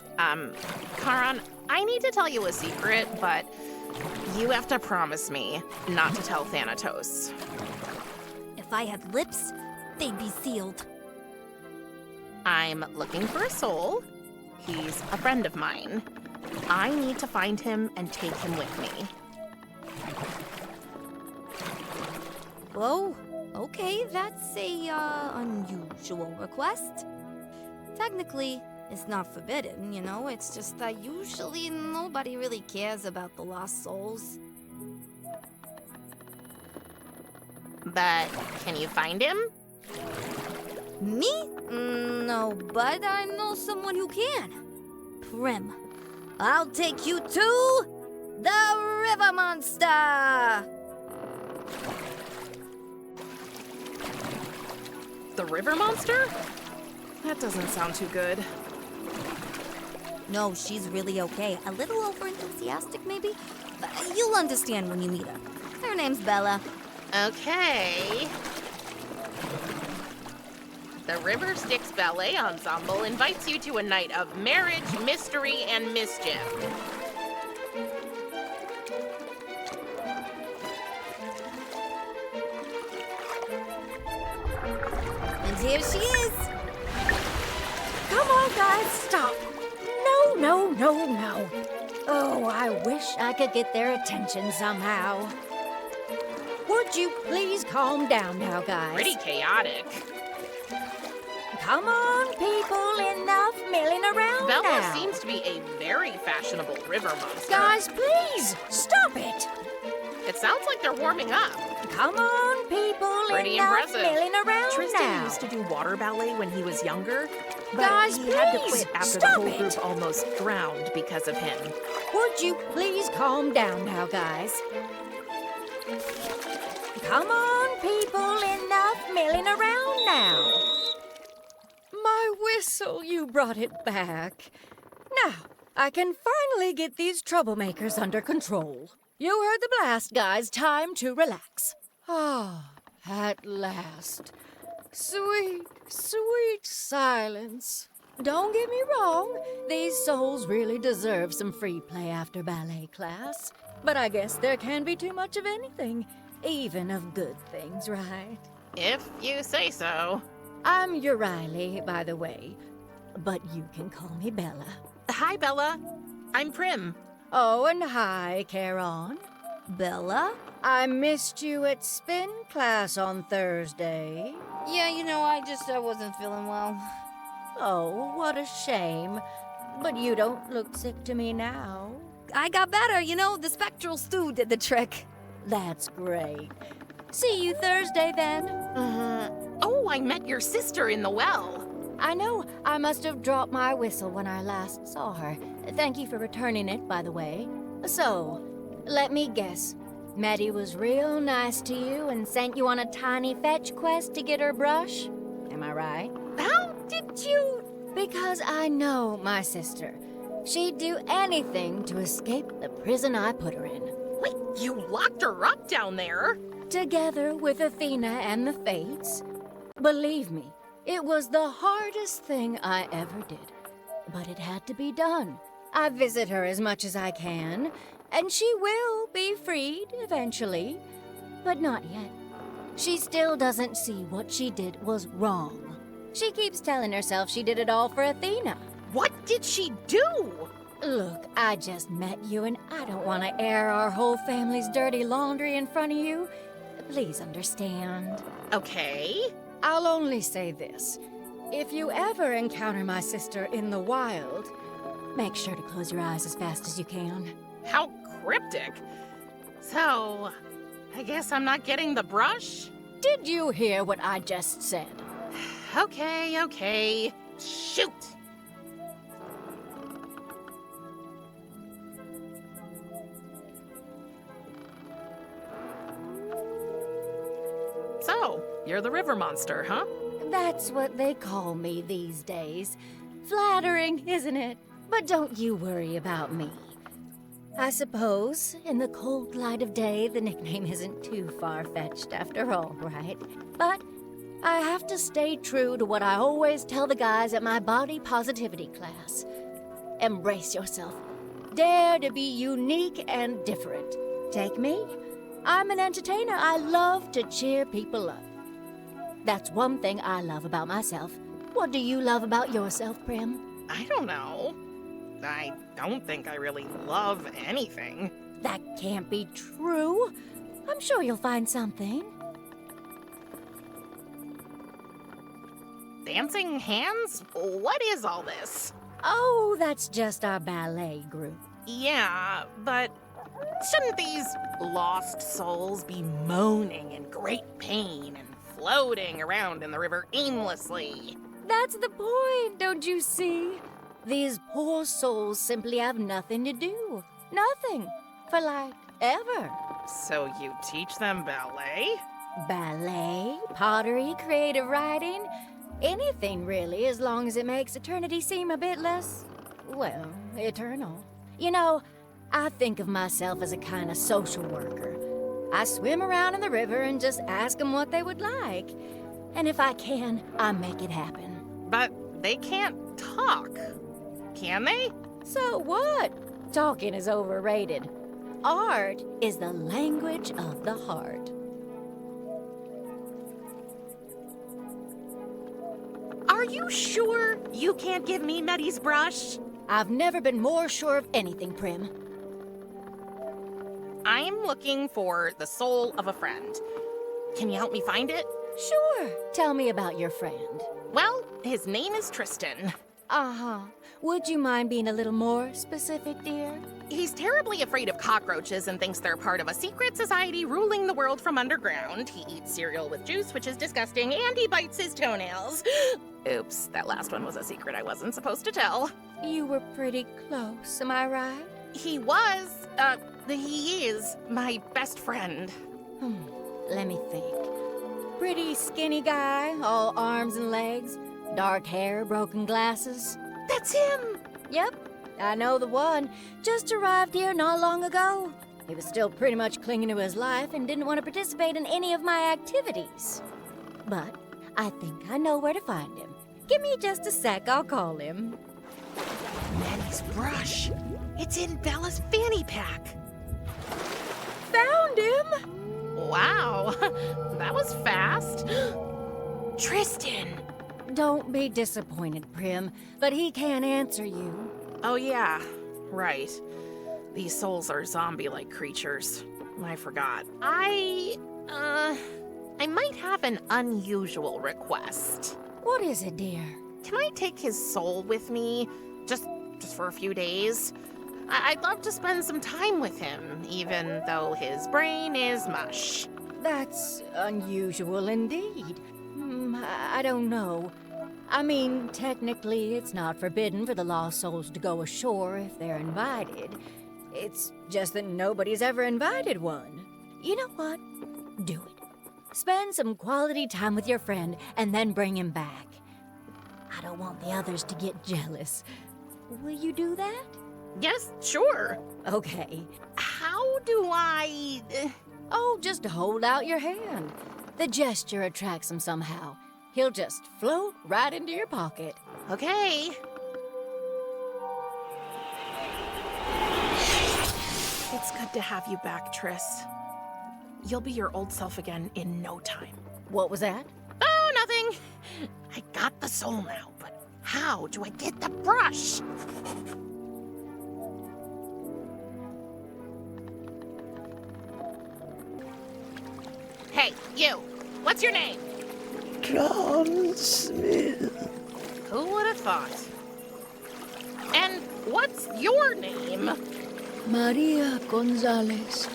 Karan, I need to tell you a secret, but you have to promise me not to tell Thanatos. If I had lips, they'd be sealed. I'm looking for a soul. He's a friend of mine. I need to find him and take him with me. Whoa, okay, that's a, unusual request. Technically, it's not forbidden, you know, it's just that usually nobody really cares about the lost souls. But can you find him? Me? No, but I know someone who can. Prim. I'll take you to the River Monster! The river monster? That doesn't sound too good. No, she's really okay. A little over-enthusiastic, maybe? But you'll understand when you meet her. Her name's Bella. Okay. The River Styx Ballet Ensemble invites you to a night of marriage, mystery, and mischief. And here she is. Come on, guys, stop. No. Oh, I wish I could get their attention somehow. Would you please calm down now, guys? Pretty chaotic. Come on, people, enough milling around Bella now. seems to be a very fashionable river monster. Guys, please, stop it. It sounds like they're warming up. Come on, people, Pretty enough impressive. milling around Tristan now. used to do water ballet when he was younger, but Guys, he had to please, quit after the stop whole it. group almost drowned because of him. Would you please calm down now, guys? Come on, people, enough milling around now. My whistle, you brought it back. Now, I can finally get these troublemakers under control. You heard the blast, guys. Time to relax. Ah, at last. Sweet, sweet silence. Don't get me wrong, these souls really deserve some free play after ballet class. But I guess there can be too much of anything, even of good things, right? If you say so. I'm Riley, by the way, but you can call me Bella. Hi, Bella. I'm Prim. Oh, and hi, Charon. Bella? I missed you at spin class on Thursday. Yeah, you know, I wasn't feeling well. Oh, what a shame. But you don't look sick to me now. I got better, you know, the spectral stew did the trick. That's great. See you Thursday then. Oh, I met your sister in the well. I know I must have dropped my whistle when I last saw her. Thank you for returning it, by the way. So, let me guess. Maddie was real nice to you and sent you on a tiny fetch quest to get her brush? Am I right? How did you... Because I know my sister. She'd do anything to escape the prison I put her in. Wait, you locked her up down there? Together with Athena and the Fates. Believe me, it was the hardest thing I ever did. But it had to be done. I visit her as much as I can, and she will be freed eventually. But not yet. She still doesn't see what she did was wrong. She keeps telling herself she did it all for Athena. What did she do? Look, I just met you, and I don't want to air our whole family's dirty laundry in front of you. Please understand. Okay. I'll only say this. If you ever encounter my sister in the wild, make sure to close your eyes as fast as you can. How cryptic. So, I guess I'm not getting the brush? Did you hear what I just said? Okay. Shoot! So, you're the river monster, huh? That's what they call me these days. Flattering, isn't it? But don't you worry about me. I suppose, in the cold light of day, the nickname isn't too far-fetched after all, right? But I have to stay true to what I always tell the guys at my body positivity class. Embrace yourself. Dare to be unique and different. Take me. I'm an entertainer. I love to cheer people up. That's one thing I love about myself. What do you love about yourself, Prim? I don't know. I don't think I really love anything. That can't be true. I'm sure you'll find something. Dancing hands? What is all this? Oh, that's just our ballet group. Yeah, but shouldn't these lost souls be moaning in great pain and floating around in the river aimlessly? That's the point, don't you see? These poor souls simply have nothing to do. Nothing. For like, ever. So you teach them ballet? Ballet, pottery, creative writing, anything really, as long as it makes eternity seem a bit less, well, eternal. You know, I think of myself as a kind of social worker. I swim around in the river and just ask them what they would like. And if I can, I make it happen. But they can't talk, can they? So what? Talking is overrated. Art is the language of the heart. Are you sure you can't give me Meddy's brush? I've never been more sure of anything, Prim. I'm looking for the soul of a friend. Can you help me find it? Sure. Tell me about your friend. Well, his name is Tristan. Uh-huh. Would you mind being a little more specific, dear? He's terribly afraid of cockroaches and thinks they're part of a secret society ruling the world from underground. He eats cereal with juice, which is disgusting, and he bites his toenails. Oops, that last one was a secret I wasn't supposed to tell. You were pretty close, am I right? He is my best friend. Let me think. Pretty skinny guy, all arms and legs, dark hair, broken glasses. That's him! Yep, I know the one. Just arrived here not long ago. He was still pretty much clinging to his life and didn't want to participate in any of my activities. But I think I know where to find him. Give me just a sec, I'll call him. Manny's brush. It's in Bella's fanny pack. Found him! Wow, that was fast. Tristan! Don't be disappointed, Prim, but he can't answer you. Oh yeah, right. These souls are zombie-like creatures. I forgot. I might have an unusual request. What is it, dear? Can I take his soul with me? Just for a few days? I'd love to spend some time with him, even though his brain is mush. That's unusual indeed. I don't know. I mean, technically, it's not forbidden for the lost souls to go ashore if they're invited. It's just that nobody's ever invited one. You know what? Do it. Spend some quality time with your friend and then bring him back. I don't want the others to get jealous. Will you do that? Yes, sure. Okay. How do I... Oh, just hold out your hand. The gesture attracts him somehow. He'll just float right into your pocket. Okay. It's good to have you back, Triss. You'll be your old self again in no time. What was that? Oh, nothing. I got the soul now, but how do I get the brush? Hey, you. What's your name? John Smith. Who would have thought? And what's your name? Maria Gonzalez.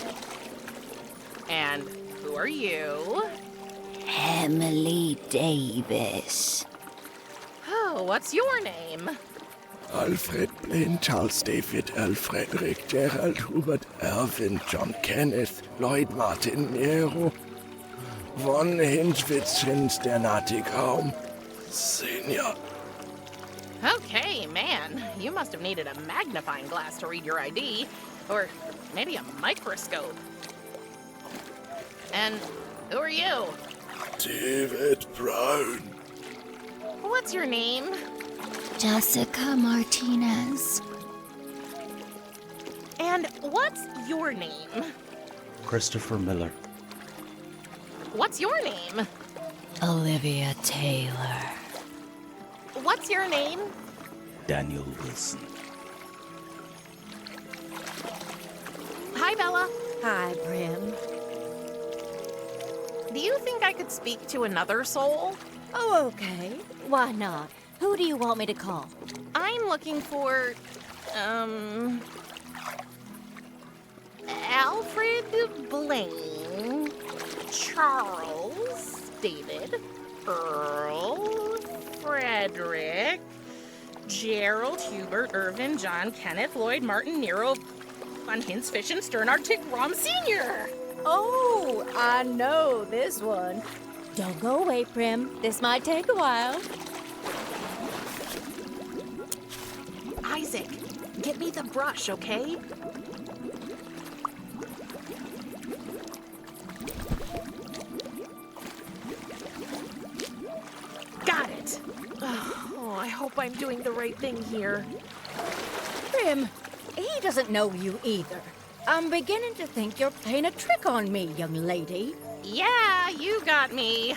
And who are you? Emily Davis. Oh, what's your name? Alfred Blaine, Charles David, Earl Frederick, Gerald Hubert, Irvin, John Kenneth, Lloyd Martin Nero, von Hintwitzchens, der Natigraum, Senior. Okay, man. You must have needed a magnifying glass to read your ID. Or maybe a microscope. And who are you? David Brown. What's your name? Jessica Martinez. And what's your name? Christopher Miller. What's your name? Olivia Taylor. What's your name? Daniel Wilson. Hi, Bella. Hi, Prim. Do you think I could speak to another soul? Oh, okay. Why not? Who do you want me to call? I'm looking for, Alfred Blaine, Charles David, Earl Frederick, Gerald Hubert Irvin John Kenneth Lloyd Martin Nero von Hintz Fish and Sternard Tick Rom Sr. Oh, I know this one. Don't go away, Prim. This might take a while. Isaac, get me the brush, okay? Got it. Oh, I hope I'm doing the right thing here. Prim, he doesn't know you either. I'm beginning to think you're playing a trick on me, young lady. Yeah, you got me.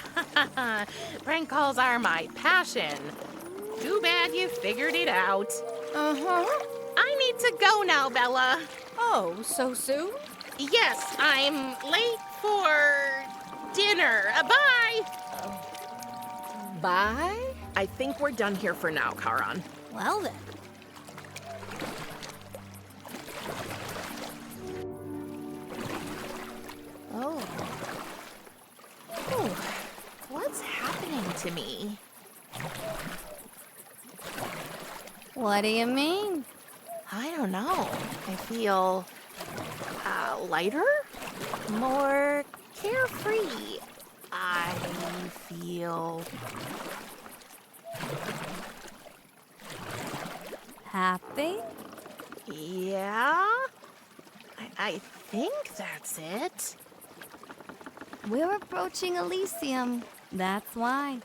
Prank calls are my passion. Too bad you figured it out. Uh-huh. I need to go now, Bella. Oh, so soon? Yes, I'm late for dinner. Bye! Bye? I think we're done here for now, Charon. Well then. Oh. Ooh, what's happening to me? What do you mean? I don't know. I feel lighter, more carefree. I feel Happy? yeah. I think that's it. We're approaching Elysium. That's why.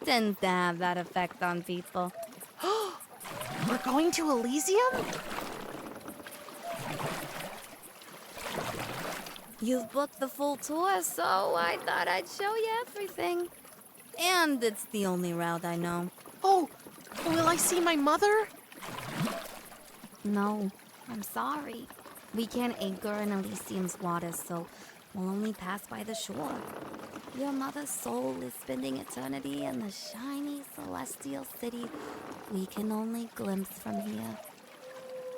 Tends to have that effect on people. We're going to Elysium? You've booked the full tour, so I thought I'd show you everything. And it's the only route I know. Oh, will I see my mother? No, I'm sorry. We can't anchor in Elysium's waters, so we'll only pass by the shore. Your mother's soul is spending eternity in the shiny celestial city we can only glimpse from here.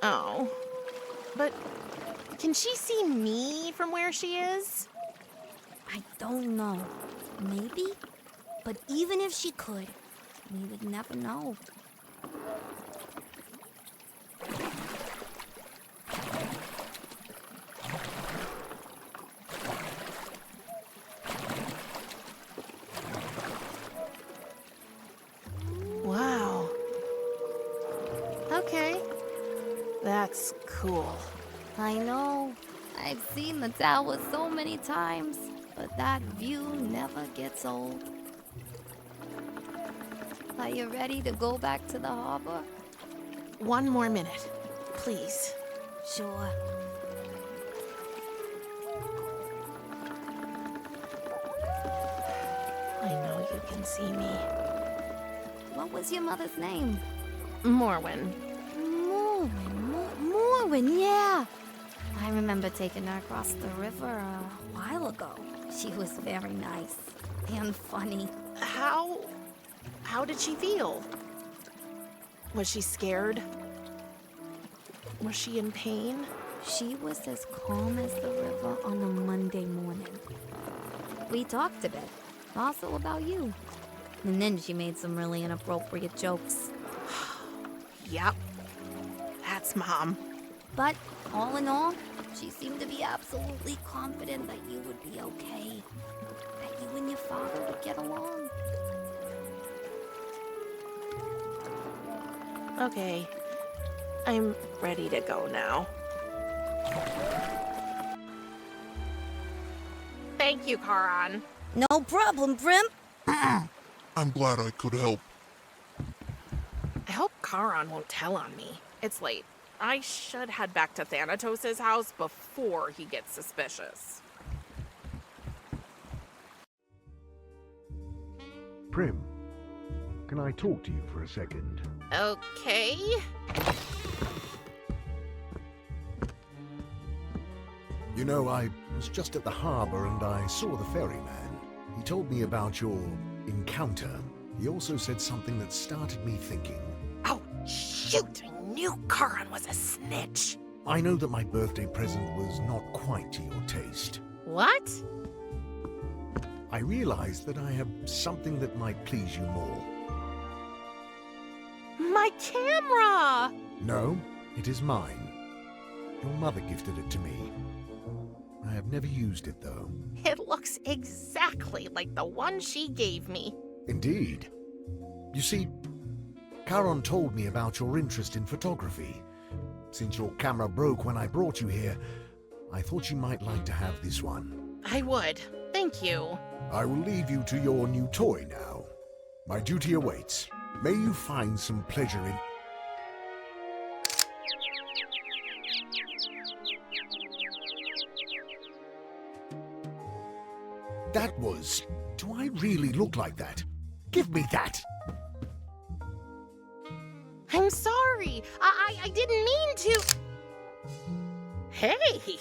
Oh, but can she see me from where she is? I don't know. Maybe? But But even if she could, we would never know. Wow. Okay. That's cool. I know. I've seen the tower so many times, but that view never gets old. Are you ready to go back to the harbor? One more minute, please. Sure. I know you can see me. What was your mother's name? Morwen. Morwen, yeah. I remember taking her across the river a while ago. She was very nice and funny. How did she feel? Was she scared? Was she in pain? She was as calm as the river on a Monday morning. We talked a bit, also about you. And then she made some really inappropriate jokes. Yep. That's Mom. But all in all, she seemed to be absolutely confident that you would be okay. That you and your father would get along. Okay. I'm ready to go now. Thank you, Karan. No problem, Prim. I'm glad I could help. I hope Karan won't tell on me. It's late. I should head back to Thanatos' house before he gets suspicious. Prim, can I talk to you for a second? Okay. You know, I was just at the harbor and I saw the ferryman. He told me about your encounter. He also said something that started me thinking. Oh, shoot! I knew Karan was a snitch. I know that my birthday present was not quite to your taste. What? I realized that I have something that might please you more. My camera! No, it is mine. Your mother gifted it to me. I have never used it, though. It looks exactly like the one she gave me. Indeed. You see, Karan told me about your interest in photography. Since your camera broke when I brought you here, I thought you might like to have this one. I would. Thank you. I will leave you to your new toy now. My duty awaits. May you find some pleasure in... That was... Do I really look like that? Give me that! I'm sorry. I didn't mean to. Hey!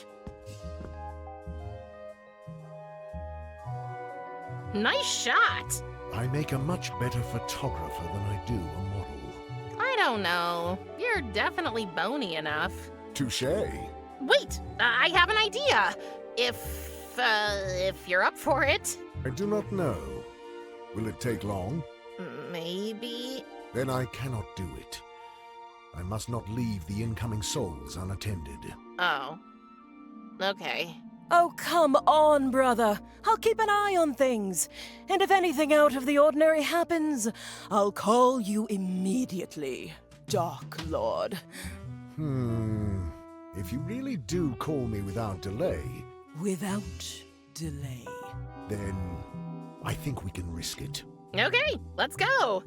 Nice shot! I make a much better photographer than I do a model. I don't know. You're definitely bony enough. Touché. Wait! I have an idea. If you're up for it. I do not know. Will it take long? Maybe. Then I cannot do it. I must not leave the incoming souls unattended. Oh. Okay. Oh, come on, brother. I'll keep an eye on things. And if anything out of the ordinary happens, I'll call you immediately, Dark Lord. If you really do call me without delay... Without delay. Then I think we can risk it. Okay, let's go.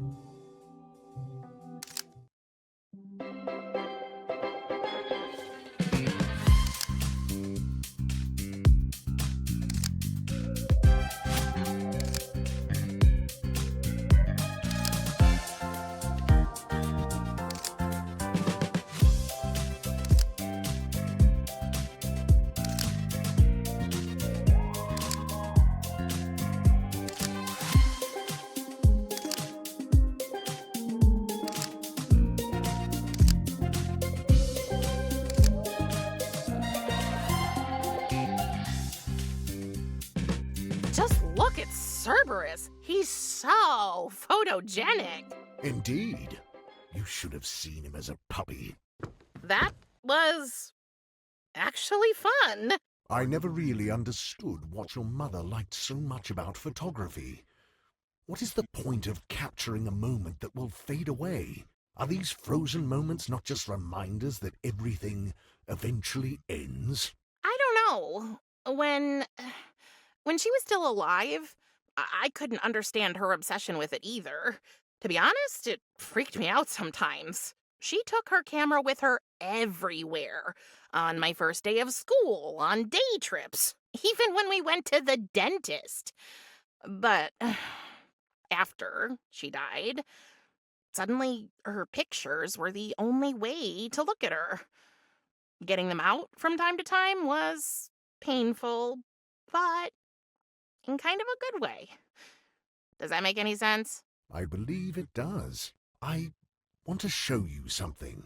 photogenic. Indeed. You should have seen him as a puppy. That was actually fun. I never really understood what your mother liked so much about photography. What is the point of capturing a moment that will fade away? Are these frozen moments not just reminders that everything eventually ends? I don't know. When she was still alive, I couldn't understand her obsession with it either. To be honest, it freaked me out sometimes. She took her camera with her everywhere. On my first day of school, on day trips, even when we went to the dentist. But after she died, suddenly her pictures were the only way to look at her. Getting them out from time to time was painful, but in kind of a good way. Does that make any sense? I believe it does. I want to show you something.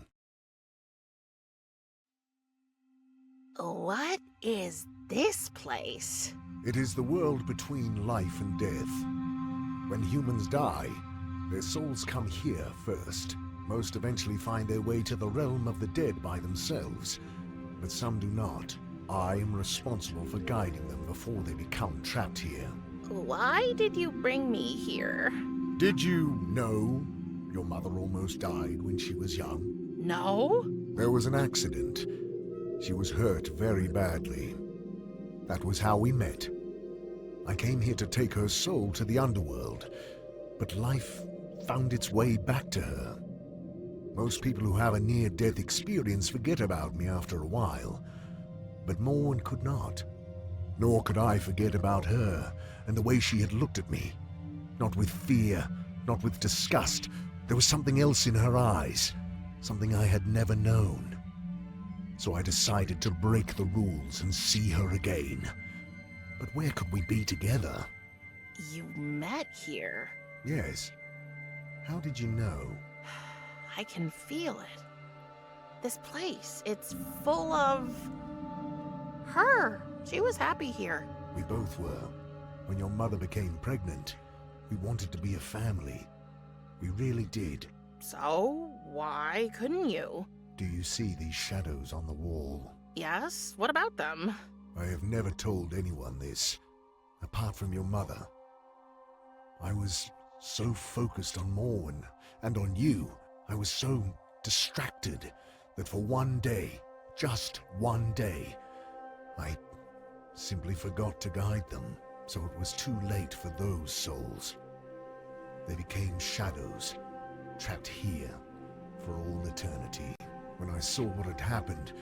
What is this place? It is the world between life and death. When humans die, their souls come here first. Most eventually find their way to the realm of the dead by themselves, but some do not. I am responsible for guiding them before they become trapped here. Why did you bring me here? Did you know your mother almost died when she was young? No? There was an accident. She was hurt very badly. That was how we met. I came here to take her soul to the underworld, but life found its way back to her. Most people who have a near-death experience forget about me after a while, but Morn could not. Nor could I forget about her and the way she had looked at me. Not with fear, not with disgust. There was something else in her eyes, something I had never known. So I decided to break the rules and see her again. But where could we be together? You met here. Yes. How did you know? I can feel it. This place, it's full of her. She was happy here. We both were. When your mother became pregnant, we wanted to be a family. We really did. So, why couldn't you? Do you see these shadows on the wall? Yes, what about them? I have never told anyone this, apart from your mother. I was so focused on Morwen and on you. I was so distracted that for one day, just one day, I simply forgot to guide them, so it was too late for those souls. They became shadows, trapped here for all eternity. When I saw what had happened,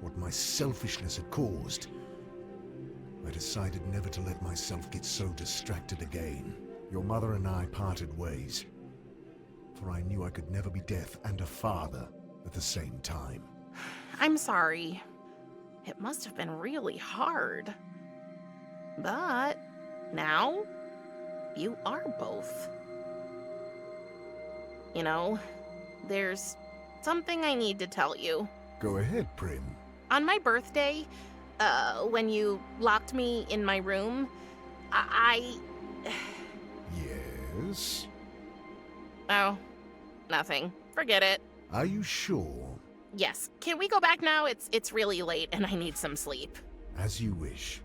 what my selfishness had caused, I decided never to let myself get so distracted again. Your mother and I parted ways, for I knew I could never be death and a father at the same time. I'm sorry. It must have been really hard. But now, you are both. You know, there's something I need to tell you. Go ahead, Prim. On my birthday, when you locked me in my room, Yes? Oh, nothing. Forget it. Are you sure? Yes. Can we go back now? It's really late and I need some sleep. As you wish.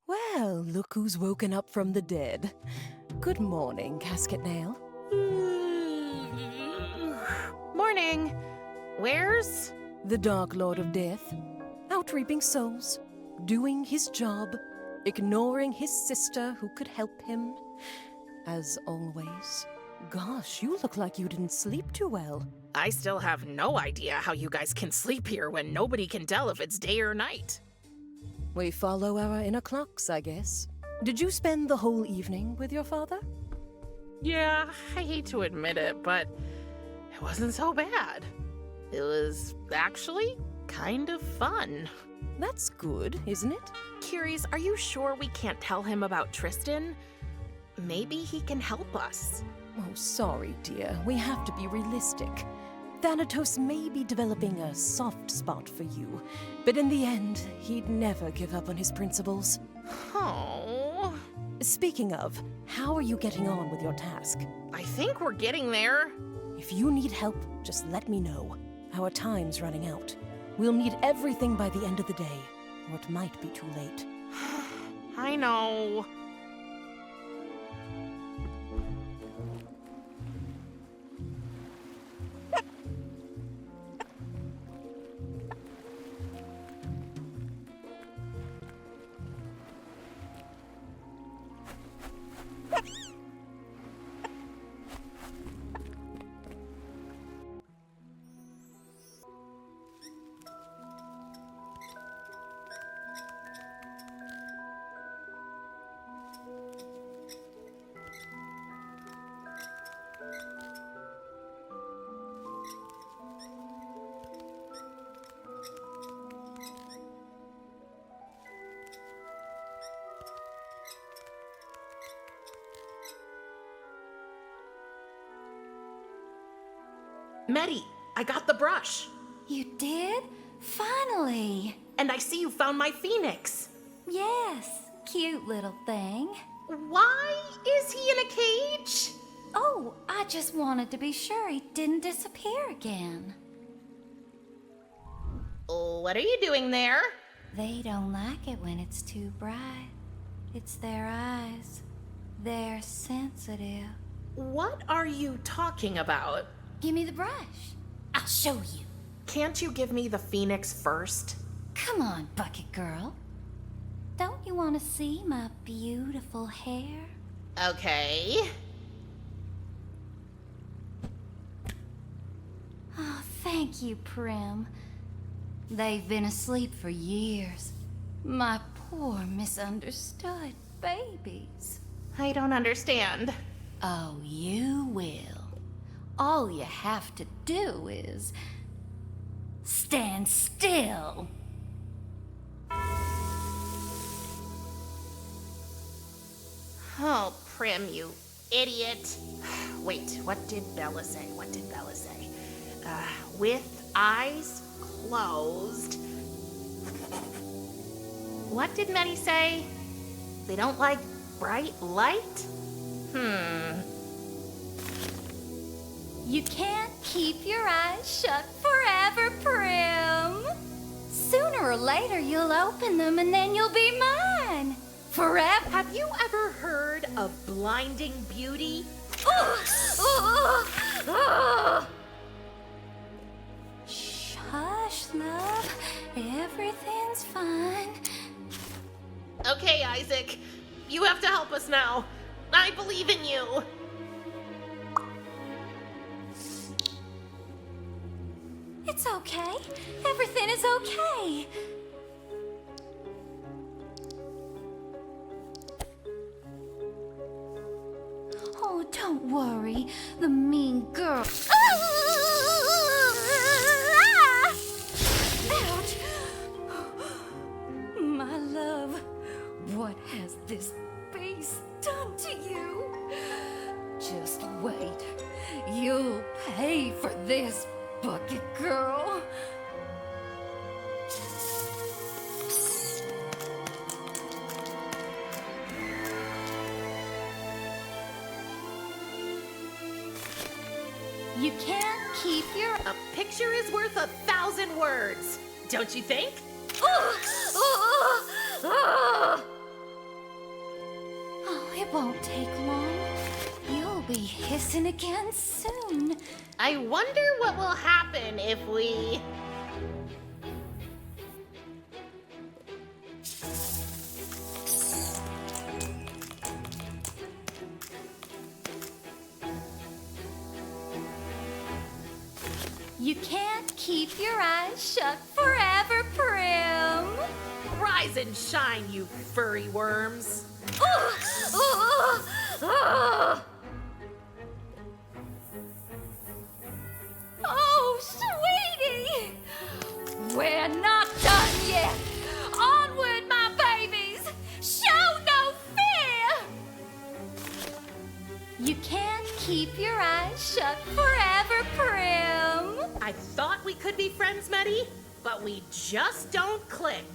Well, look who's woken up from the dead. Good morning, Casket Nail. Morning. Where's the Dark Lord of Death? Out reaping souls, doing his job, ignoring his sister who could help him. As always. Gosh, you look like you didn't sleep too well. I still have no idea how you guys can sleep here when nobody can tell if it's day or night. We follow our inner clocks, I guess. Did you spend the whole evening with your father? Yeah, I hate to admit it, but it wasn't so bad. It was actually kind of fun. That's good, isn't it? Curious, are you sure we can't tell him about Tristan? Maybe he can help us. Oh, sorry, dear. We have to be realistic. Thanatos may be developing a soft spot for you, but in the end, he'd never give up on his principles. Oh. Speaking of, how are you getting on with your task? I think we're getting there. If you need help, just let me know. Our time's running out. We'll need everything by the end of the day, or it might be too late. I know. Medi, I got the brush. You did? Finally! And I see you found my phoenix. Yes, cute little thing. Why is he in a cage? Oh, I just wanted to be sure he didn't disappear again. What are you doing there? They don't like it when it's too bright. It's their eyes. They're sensitive. What are you talking about? Give me the brush. I'll show you. Can't you give me the phoenix first? Come on, Bucket Girl. Don't you want to see my beautiful hair? Okay. Oh, thank you, Prim. They've been asleep for years. My poor misunderstood babies. I don't understand. Oh, you will. All you have to do is stand still. Oh, Prim, you idiot. Wait, what did Bella say? What did Bella say? With eyes closed. What did Medi say? They don't like bright light? You can't keep your eyes shut forever, Prim. Sooner or later, you'll open them and then you'll be mine. Forever. Have you ever heard of blinding beauty? Shush, love. Everything's fine. Okay, Isaac. You have to help us now. I believe in you. It's okay. Everything is okay. Oh, don't worry. The mean girl. Ouch! My love, what has this beast done to you? Just wait. You'll pay for this, Bucket Girl. You can't keep your... A picture is worth 1,000 words, don't you think? Oh, it won't take long. You'll be hissing again soon. I wonder what will happen if we... You can't keep your eyes shut forever, Prim. Rise and shine, you furry worms. Oh, sweetie! We're not done yet. Onward, my babies. Show no fear. You can't keep your eyes shut forever, Prim. I thought we could be friends, Medi, but we just don't click.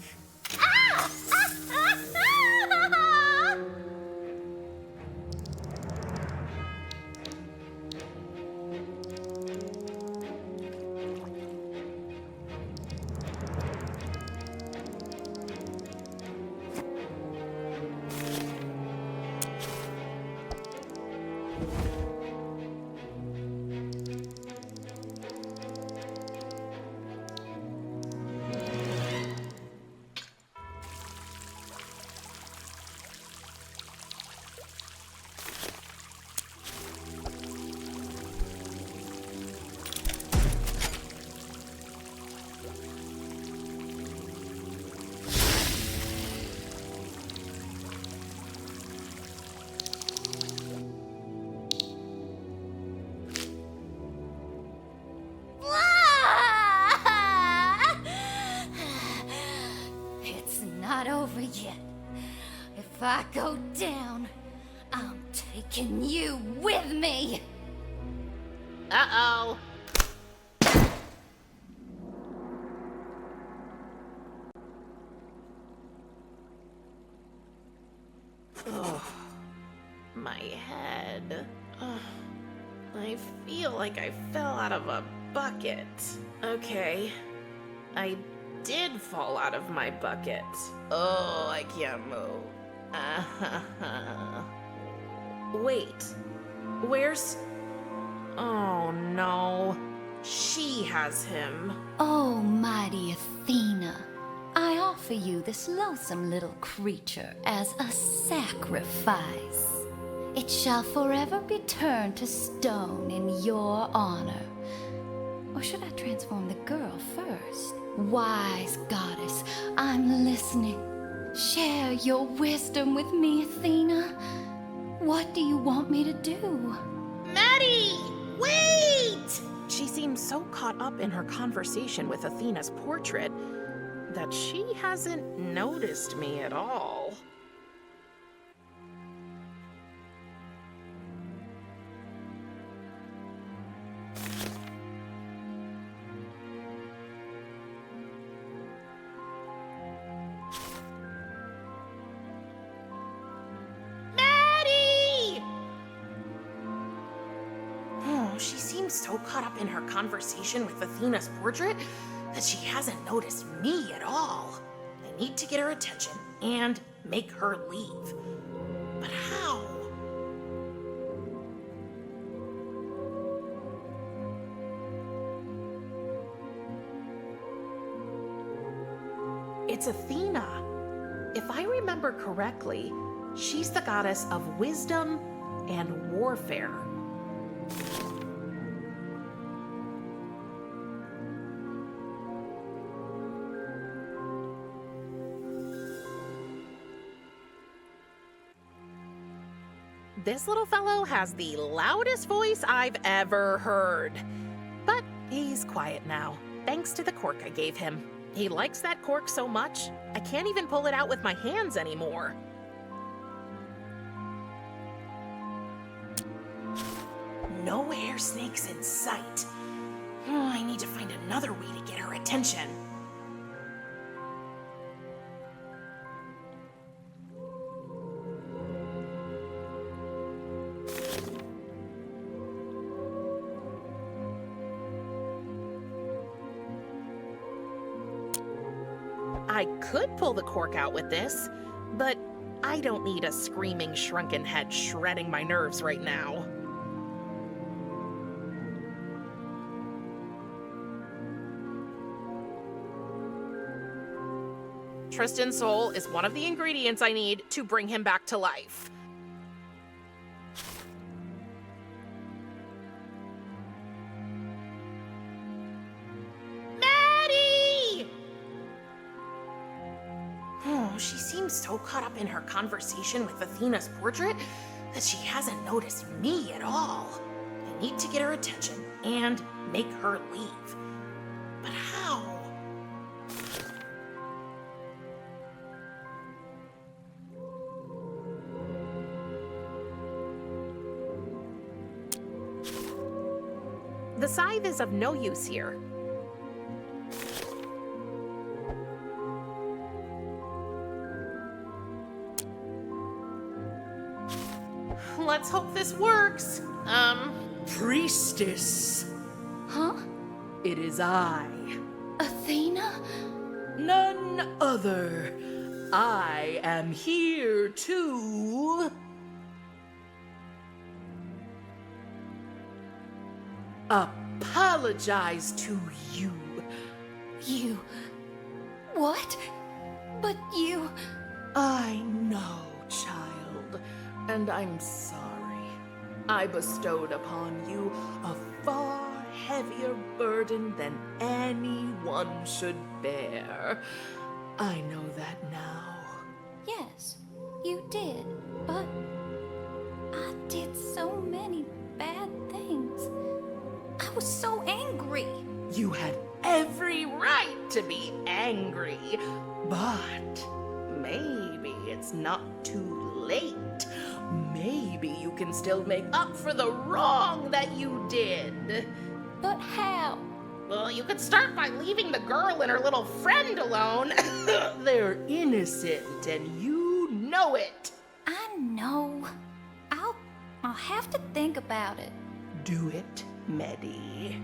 If I go down, I'm taking you with me. Uh-oh. Oh, my head. Ugh. I feel like I fell out of a bucket. Okay. I did fall out of my bucket. Oh, I can't move. Wait. Where's... Oh, no. She has him. Oh, mighty Athena, I offer you this loathsome little creature as a sacrifice. It shall forever be turned to stone in your honor. Or should I transform the girl first? Wise goddess, I'm listening. Share your wisdom with me, Athena. What do you want me to do? Maddie! Wait! She seems so caught up in her conversation with Athena's portrait that she hasn't noticed me at all. She seems so caught up in her conversation with Athena's portrait that she hasn't noticed me at all. I need to get her attention and make her leave. But how? It's Athena. If I remember correctly, she's the goddess of wisdom and warfare. This little fellow has the loudest voice I've ever heard. But he's quiet now, thanks to the cork I gave him. He likes that cork so much, I can't even pull it out with my hands anymore. No air snakes in sight. Oh, I need to find another way to get her attention. I could pull the cork out with this, but I don't need a screaming shrunken head shredding my nerves right now. Tristan's soul is one of the ingredients I need to bring him back to life. She seems so caught up in her conversation with Athena's portrait that she hasn't noticed me at all. I need to get her attention and make her leave. But how? The scythe is of no use here. Let's hope this works. Priestess. Huh? It is I. Athena? None other. I am here to... apologize to you. You... what? But you... I know, child, and I'm sorry. I bestowed upon you a far heavier burden than anyone should bear. I know that now. Yes, you did, but I did so many bad things. I was so angry. You had every right to be angry, but maybe it's not too late. Maybe you can still make up for the wrong that you did. But how? Well, you could start by leaving the girl and her little friend alone. They're innocent, and you know it. I know. I'll have to think about it. Do it, Medi.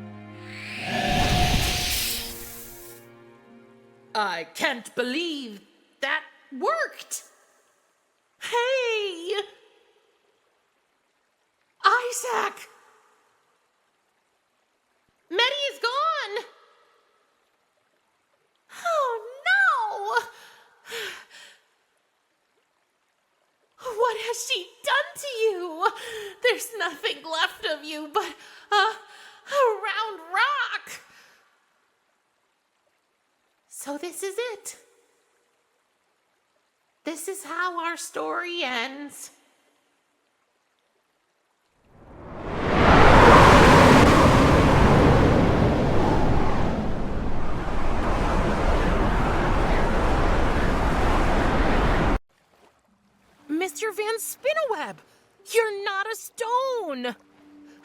I can't believe that worked. Hey! Isaac! Medi is gone! Oh no! What has she done to you? There's nothing left of you but a round rock. So this is it. This is how our story ends. Mr. Van Spinnoweb, you're not a stone.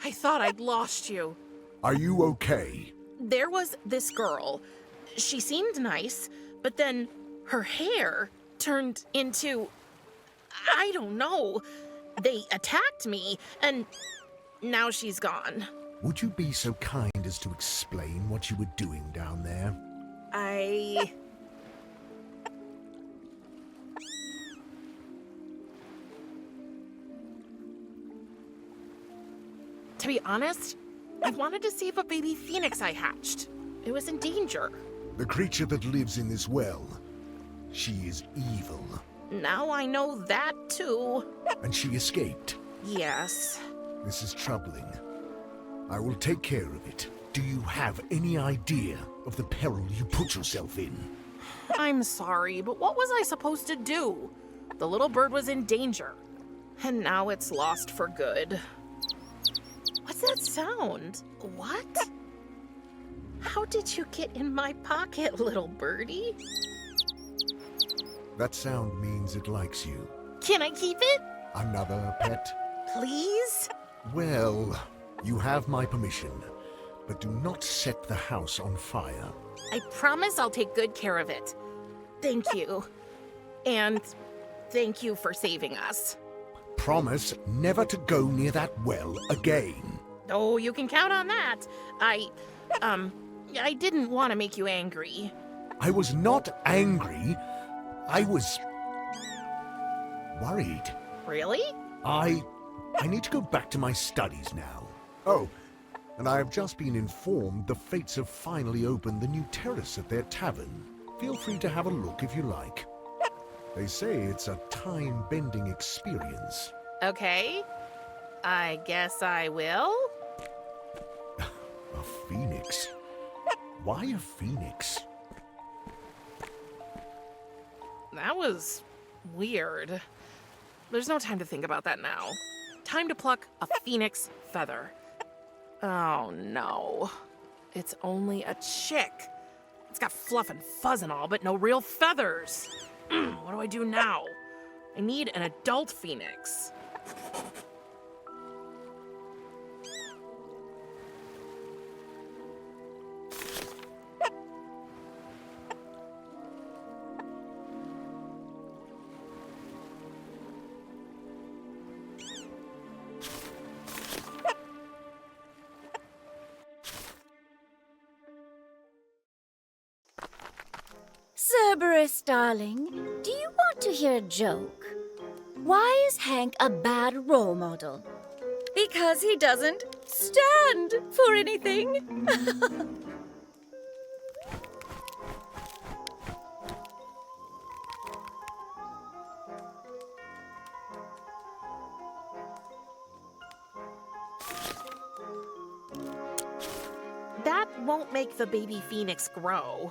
I thought I'd lost you. Are you okay? There was this girl. She seemed nice, but then her hair turned into... I don't know. They attacked me, and now she's gone. Would you be so kind as to explain what you were doing down there? To be honest, I wanted to save a baby phoenix I hatched. It was in danger. The creature that lives in this well, she is evil. Now I know that too. And she escaped. Yes. This is troubling. I will take care of it. Do you have any idea of the peril you put yourself in? I'm sorry, but what was I supposed to do? The little bird was in danger. And now it's lost for good. What's that sound? What? How did you get in my pocket, little birdie? That sound means it likes you. Can I keep it? Another pet? Please? Well, you have my permission, but do not set the house on fire. I promise I'll take good care of it. Thank you. And thank you for saving us. Promise never to go near that well again. Oh, you can count on that. I didn't want to make you angry. I was not angry. I was worried. Really? I need to go back to my studies now. Oh, and I have just been informed the Fates have finally opened the new terrace at their tavern. Feel free to have a look if you like. They say it's a time-bending experience. Okay. I guess I will. A phoenix? Why a phoenix? That was weird. There's no time to think about that now. Time to pluck a phoenix feather. Oh no. It's only a chick. It's got fluff and fuzz and all, but no real feathers. What do I do now? I need an adult phoenix. Cerberus, darling, do you want to hear a joke? Why is Hank a bad role model? Because he doesn't stand for anything. That won't make the baby phoenix grow.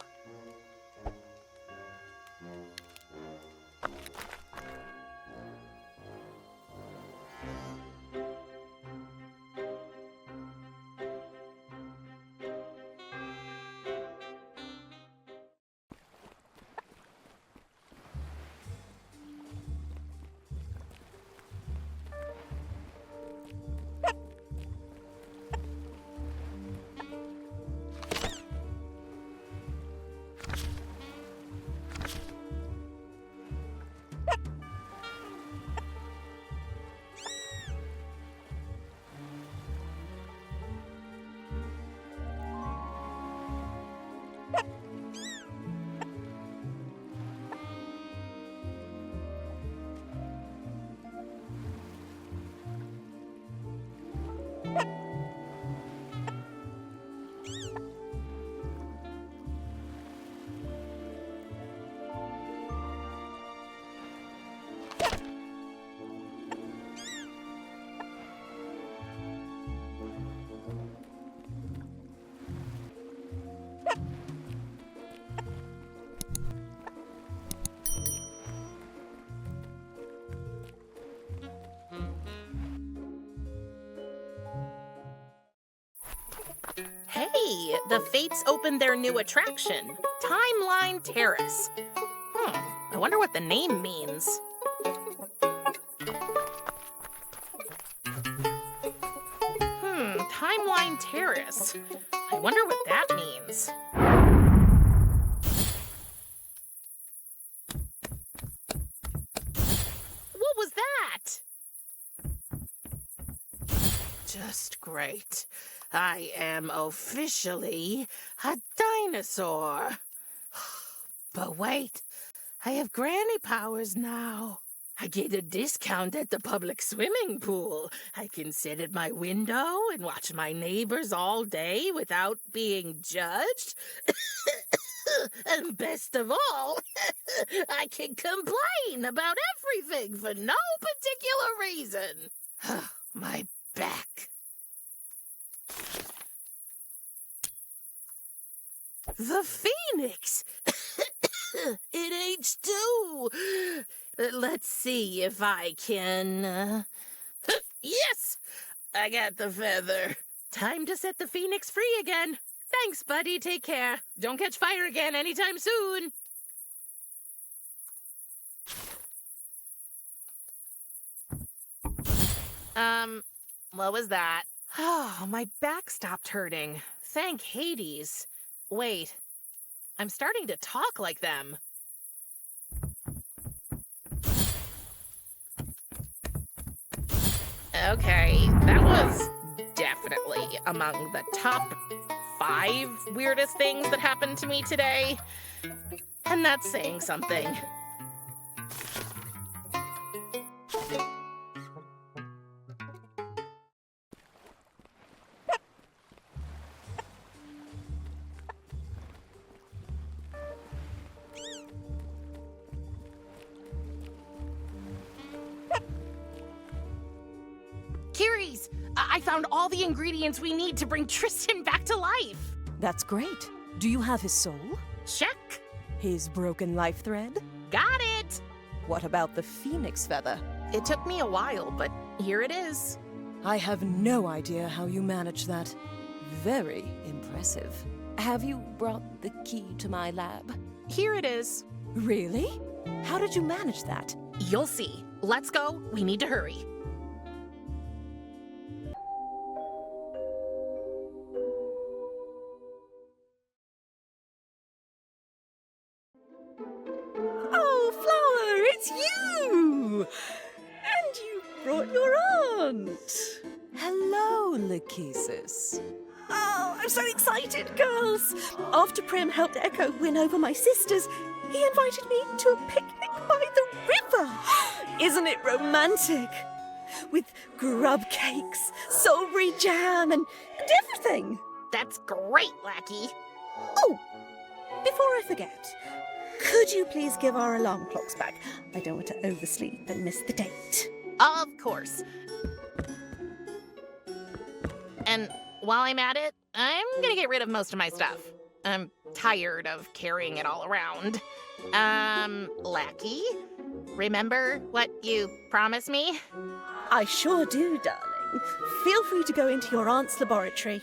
Hey, the Fates opened their new attraction, Timeline Terrace. I wonder what the name means. Timeline Terrace. I wonder what that means. What was that? Just great. I am officially a dinosaur. But wait, I have granny powers now. I get a discount at the public swimming pool. I can sit at my window and watch my neighbors all day without being judged. And best of all, I can complain about everything for no particular reason. My back. The Phoenix! It aged too! Let's see if I can... Yes! I got the feather. Time to set the Phoenix free again. Thanks, buddy. Take care. Don't catch fire again anytime soon. What was that? Oh, my back stopped hurting. Thank Hades. Wait, I'm starting to talk like them. Okay, that was definitely among the top 5 weirdest things that happened to me today. And that's saying something. Curies, I found all the ingredients we need to bring Tristan back to life. That's great. Do you have his soul? Check. His broken life thread? Got it. What about the phoenix feather? It took me a while, but here it is. I have no idea how you managed that. Very impressive. Have you brought the key to my lab? Here it is. Really? How did you manage that? You'll see. Let's go. We need to hurry. It's you! And you brought your aunt. Hello, Lachesis. Oh, I'm so excited, girls. After Prim helped Echo win over my sisters, he invited me to a picnic by the river. Isn't it romantic? With grub cakes, soulberry jam, and everything. That's great, Lackey. Oh, before I forget, could you please give our alarm clocks back? I don't want to oversleep and miss the date. Of course. And while I'm at it, I'm gonna get rid of most of my stuff. I'm tired of carrying it all around. Lackey, remember what you promised me? I sure do, darling. Feel free to go into your aunt's laboratory.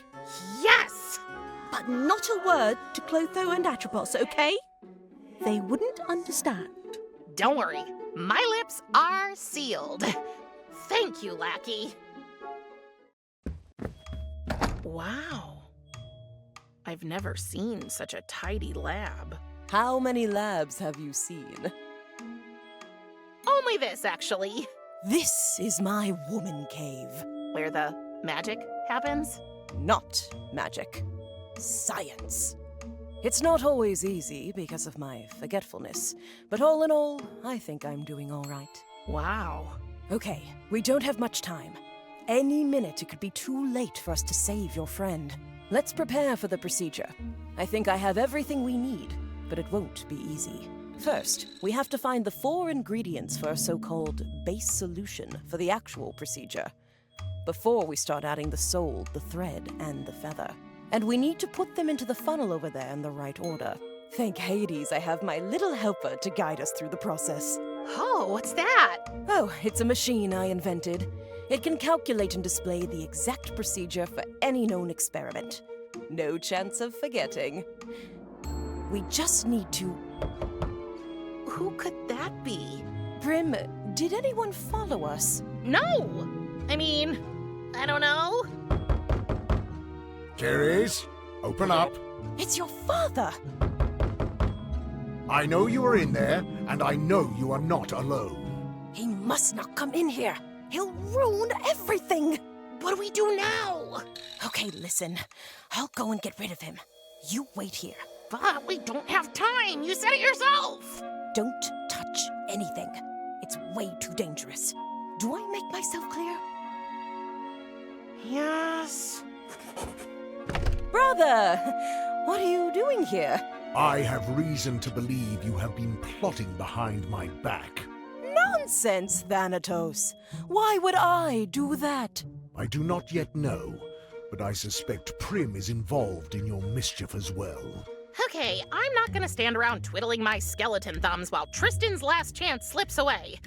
Yes! But not a word to Clotho and Atropos, okay? They wouldn't understand. Don't worry. My lips are sealed. Thank you, Lackey. Wow. I've never seen such a tidy lab. How many labs have you seen? Only this, actually. This is my woman cave. Where the magic happens? Not magic. Science. It's not always easy because of my forgetfulness, but all in all, I think I'm doing all right. Wow. Okay, we don't have much time. Any minute it could be too late for us to save your friend. Let's prepare for the procedure. I think I have everything we need, but it won't be easy. First, we have to find the 4 ingredients for a so-called base solution for the actual procedure, before we start adding the soul, the thread, and the feather. And we need to put them into the funnel over there in the right order. Thank Hades I have my little helper to guide us through the process. Oh, what's that? Oh, it's a machine I invented. It can calculate and display the exact procedure for any known experiment. No chance of forgetting. We just need to... Who could that be? Prim, did anyone follow us? No! I mean, I don't know. Ceres, open up. It's your father! I know you are in there, and I know you are not alone. He must not come in here. He'll ruin everything. What do we do now? Okay, listen. I'll go and get rid of him. You wait here. But we don't have time. You said it yourself. Don't touch anything. It's way too dangerous. Do I make myself clear? Yes. Brother! What are you doing here? I have reason to believe you have been plotting behind my back. Nonsense, Thanatos. Why would I do that? I do not yet know, but I suspect Prim is involved in your mischief as well. Okay, I'm not gonna stand around twiddling my skeleton thumbs while Tristan's last chance slips away.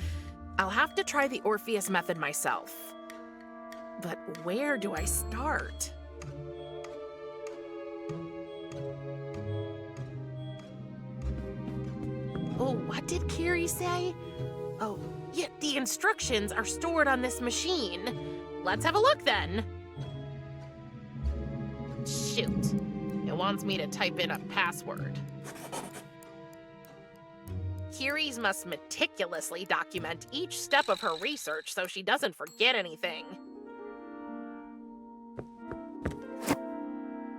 I'll have to try the Orpheus method myself. But where do I start? Oh, what did Kiri say? Oh, yeah, the instructions are stored on this machine. Let's have a look then. Shoot. It wants me to type in a password. Kiri's must meticulously document each step of her research so she doesn't forget anything.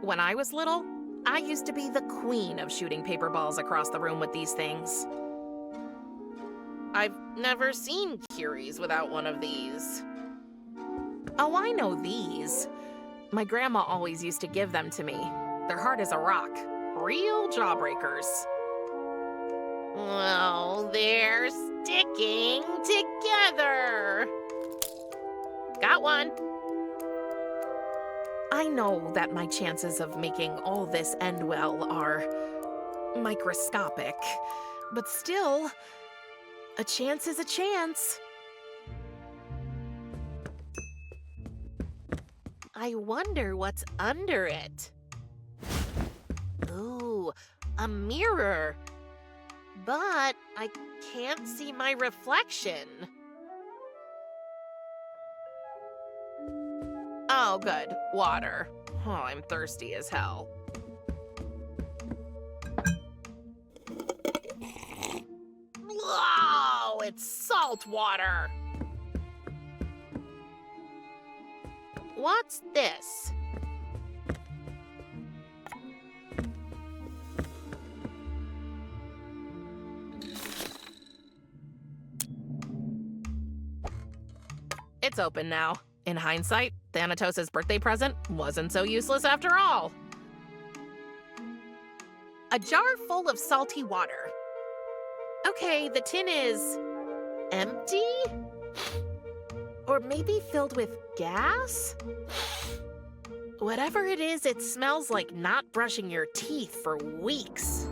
When I was little, I used to be the queen of shooting paper balls across the room with these things. I've never seen Kiri's without one of these. Oh, I know these. My grandma always used to give them to me. They're hard as a rock. Real jawbreakers. Well, they're sticking together. Got one. I know that my chances of making all this end well are microscopic, but still, a chance is a chance. I wonder what's under it. Ooh, a mirror. But I can't see my reflection. Oh, good. Water. Oh, I'm thirsty as hell. Whoa, it's salt water. What's this? It's open now. In hindsight, Thanatos' birthday present wasn't so useless after all. A jar full of salty water. Okay, the tin is empty? Or maybe filled with gas? Whatever it is, it smells like not brushing your teeth for weeks.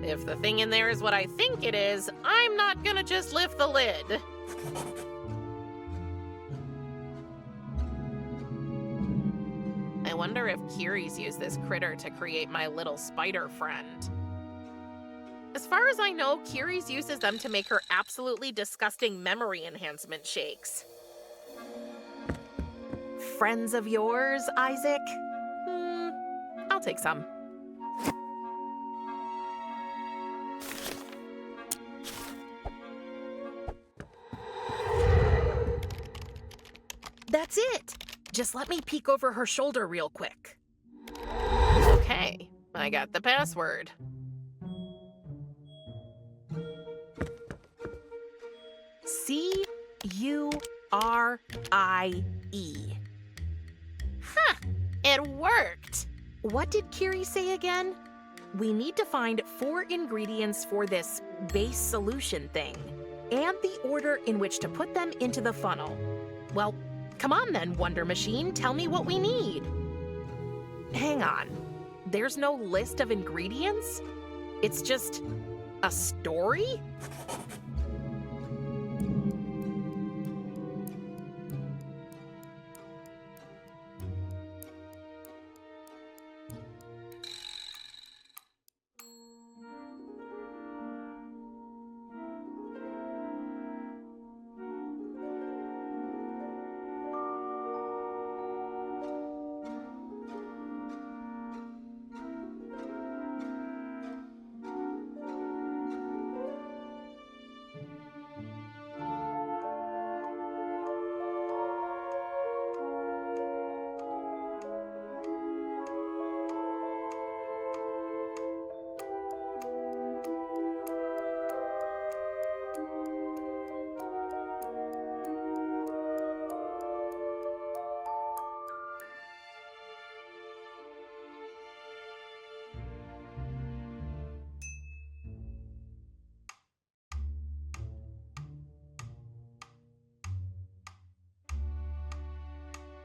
If the thing in there is what I think it is, I'm not gonna just lift the lid. I wonder if Kiri's used this critter to create my little spider friend. As far as I know, Kiri's uses them to make her absolutely disgusting memory enhancement shakes. Friends of yours, Isaac? I'll take some. That's it! Just let me peek over her shoulder real quick. Okay, I got the password. C-U-R-I-E. Huh, it worked! What did Kiri say again? We need to find 4 ingredients for this base solution thing, and the order in which to put them into the funnel. Well, come on then, Wonder Machine, tell me what we need. Hang on, there's no list of ingredients? It's just a story?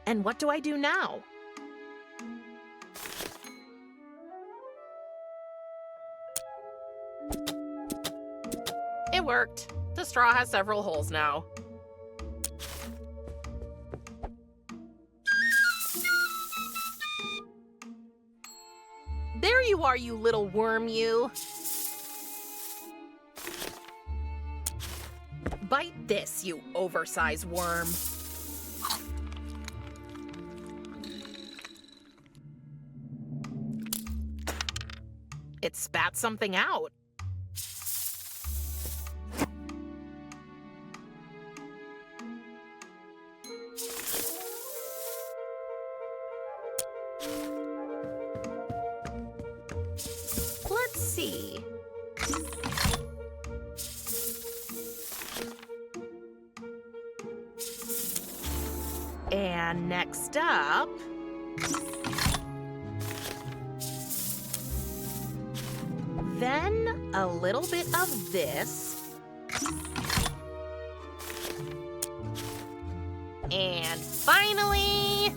And what do I do now? It worked. The straw has several holes now. There you are, you little worm, you. Bite this, you oversized worm. It spat something out. Let's see. And next up... Then a little bit of this. And finally...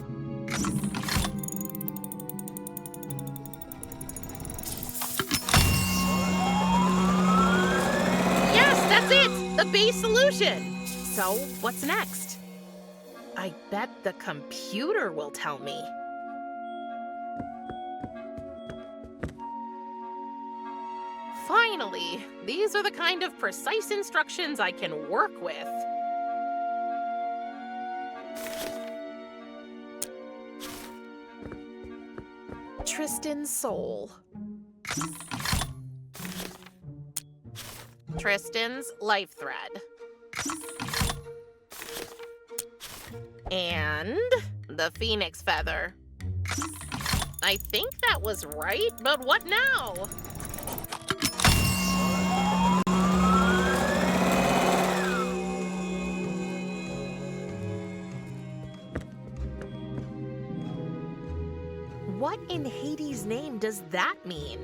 Yes, that's it! The base solution! So, what's next? I bet the computer will tell me. Finally, these are the kind of precise instructions I can work with. Tristan's soul. Tristan's life thread. And the phoenix feather. I think that was right, but what now? What in Hades' name does that mean?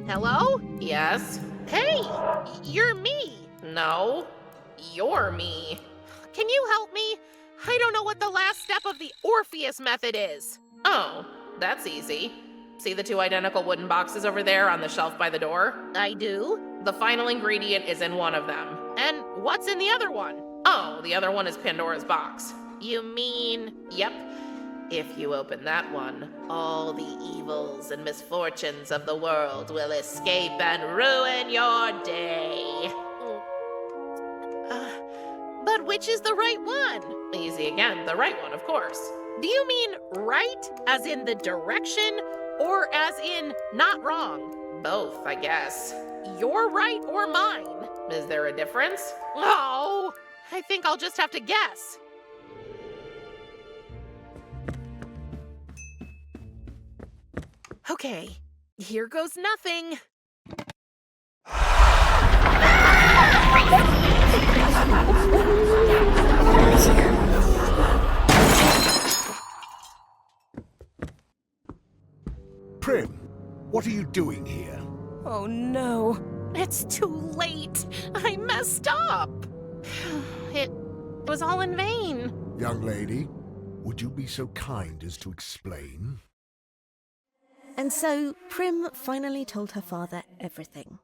Hello? Yes? Hey! You're me! No, you're me. Can you help me? I don't know what the last step of the Orpheus method is. Oh, that's easy. See the two identical wooden boxes over there on the shelf by the door? I do. The final ingredient is in one of them. And what's in the other one? Oh, the other one is Pandora's box. You mean... Yep. If you open that one, all the evils and misfortunes of the world will escape and ruin your day. But which is the right one? Easy again, the right one, of course. Do you mean right as in the direction, or as in not wrong? Both, I guess. Your right or mine? Is there a difference? Oh, I think I'll just have to guess. Okay, here goes nothing. Prim, what are you doing here? Oh no. It's too late. I messed up. It was all in vain. Young lady, would you be so kind as to explain? And so Prim finally told her father everything.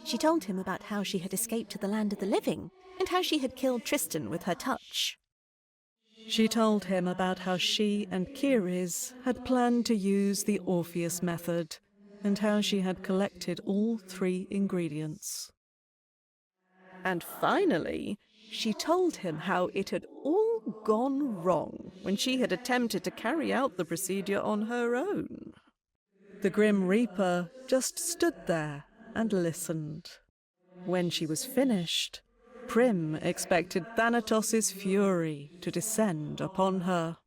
She told him about how she had escaped to the land of the living and how she had killed Tristan with her touch. She told him about how she and Kyries had planned to use the Orpheus method and how she had collected all 3 ingredients. And finally, she told him how it had all gone wrong when she had attempted to carry out the procedure on her own. The Grim Reaper just stood there and listened. When she was finished, Prim expected Thanatos' fury to descend upon her.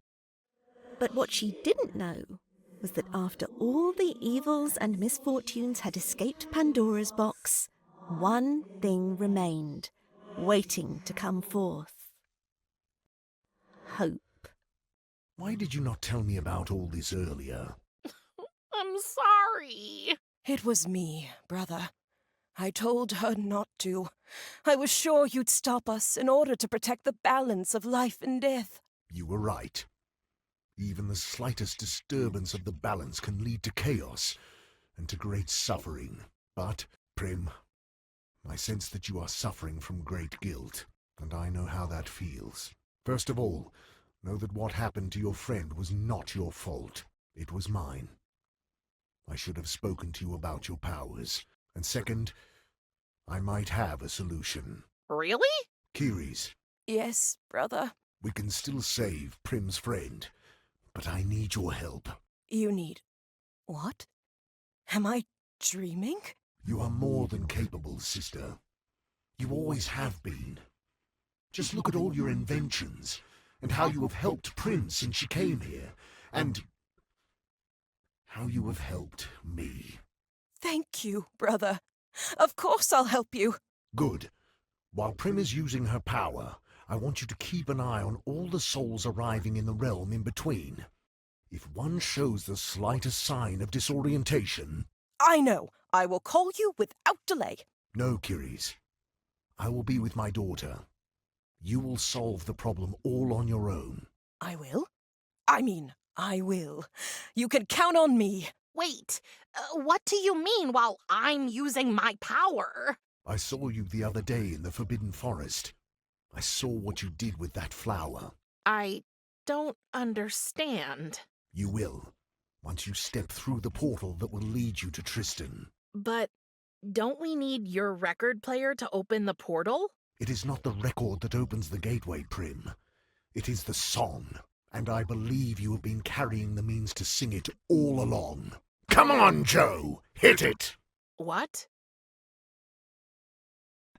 But what she didn't know was that after all the evils and misfortunes had escaped Pandora's box, one thing remained, waiting to come forth. Hope. Why did you not tell me about all this earlier? I'm sorry. It was me, brother. I told her not to. I was sure you'd stop us in order to protect the balance of life and death. You were right. Even the slightest disturbance of the balance can lead to chaos and to great suffering. But, Prim, I sense that you are suffering from great guilt, and I know how that feels. First of all, know that what happened to your friend was not your fault. It was mine. I should have spoken to you about your powers. And second, I might have a solution. Really? Kiris. Yes, brother. We can still save Prim's friend, but I need your help. You need... what? Am I dreaming? You are more than capable, sister. You always have been. Just look at all your inventions, and how you have helped Prim since she came here, and how you have helped me. Thank you, brother. Of course I'll help you. Good. While Prim is using her power, I want you to keep an eye on all the souls arriving in the realm in between. If one shows the slightest sign of disorientation... I know. I will call you without delay. No, Kiris. I will be with my daughter. You will solve the problem all on your own. I will? I will. You can count on me. Wait, what do you mean while I'm using my power? I saw you the other day in the Forbidden Forest. I saw what you did with that flower. I don't understand. You will, once you step through the portal that will lead you to Tristan. But don't we need your record player to open the portal? It is not the record that opens the gateway, Prim. It is the song, and I believe you have been carrying the means to sing it all along. Come on, Joe! Hit it! What?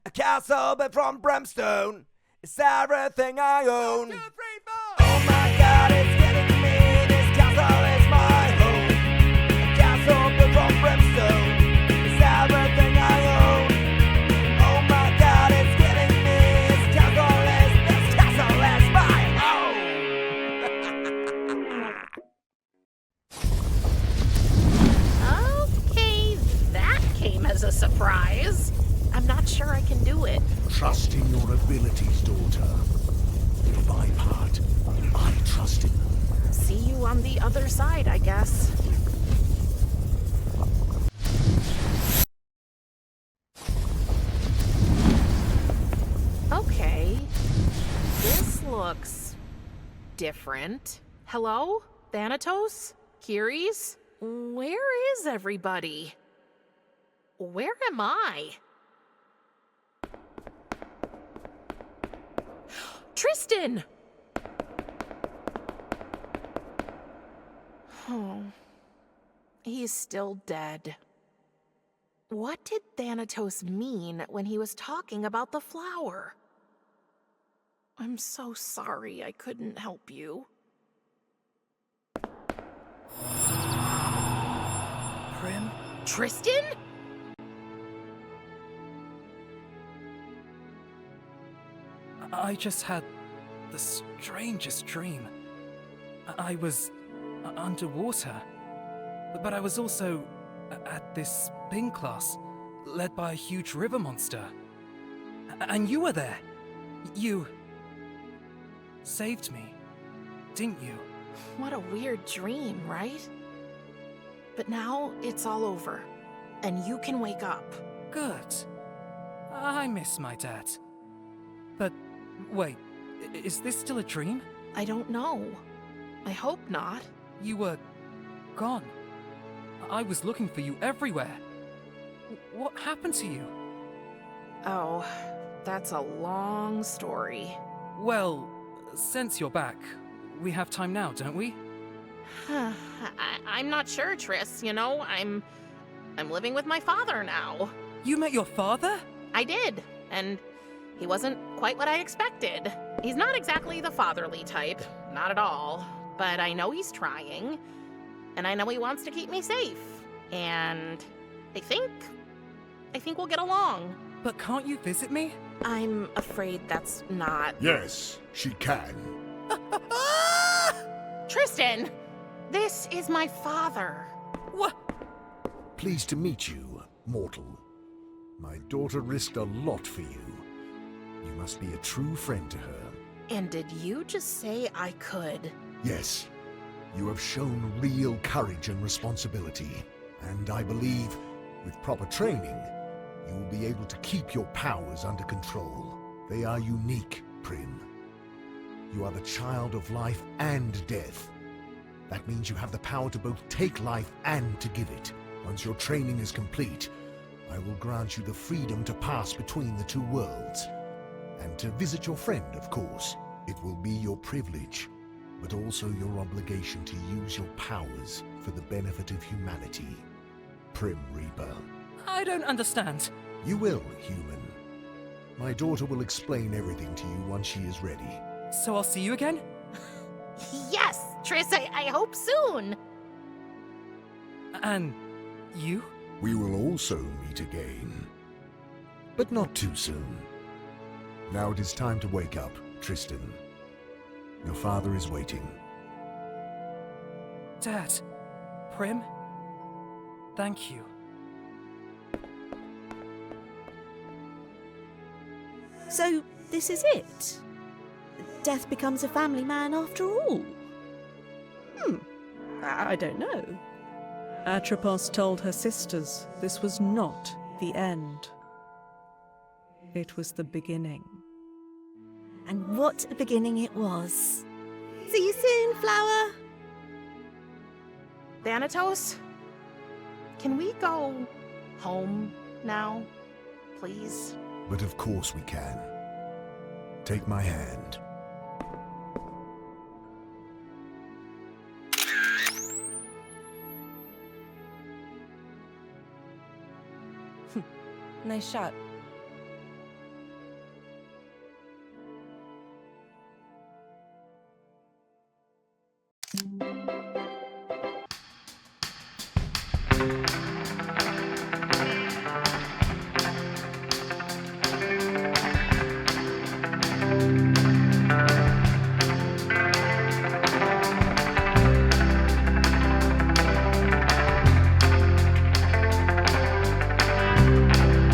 A castle built from brimstone is everything I own. 1, 2, 3, 4. Oh my God, it's getting to me. This castle is my home. A castle built from brimstone is everything I own. Oh my God, it's getting to me. This castle is my home. Okay, that came as a surprise. I'm not sure I can do it. Trust in your abilities, daughter. For my part, I trust in them. See you on the other side, I guess. Okay. This looks different. Hello? Thanatos? Kiris? Where is everybody? Where am I? Tristan! Oh, he's still dead. What did Thanatos mean when he was talking about the flower? I'm so sorry I couldn't help you. Prim? Tristan? I just had the strangest dream. I was underwater, but I was also at this spin class, led by a huge river monster. And you were there. You saved me, didn't you? What a weird dream, right? But now it's all over, and you can wake up. Good. I miss my dad. But wait, is this still a dream? I don't know. I hope not. You were gone. I was looking for you everywhere. What happened to you? Oh, that's a long story. Well, since you're back, we have time now, don't we? I'm not sure, Tris. You know, I'm living with my father now. You met your father? I did, and he wasn't quite what I expected. He's not exactly the fatherly type, not at all. But I know he's trying, and I know he wants to keep me safe. And I think we'll get along. But can't you visit me? I'm afraid that's not... Yes, she can. Tristan, this is my father. What? Pleased to meet you, mortal. My daughter risked a lot for you. You must be a true friend to her. And did you just say I could? Yes, you have shown real courage and responsibility. And I believe, with proper training, you will be able to keep your powers under control. They are unique, Prim. You are the child of life and death. That means you have the power to both take life and to give it. Once your training is complete, I will grant you the freedom to pass between the two worlds. And to visit your friend, of course. It will be your privilege, but also your obligation to use your powers for the benefit of humanity. Prim Reaper. I don't understand. You will, human. My daughter will explain everything to you once she is ready. So I'll see you again? Yes, Triss, I hope soon. And you? We will also meet again. But not too soon. Now it is time to wake up, Tristan. Your father is waiting. Dad. Prim. Thank you. So, this is it? Death becomes a family man after all? I don't know. Atropos told her sisters this was not the end. It was the beginning. And what a beginning it was. See you soon, Flower! Thanatos, can we go home now, please? But of course we can. Take my hand. Nice shot.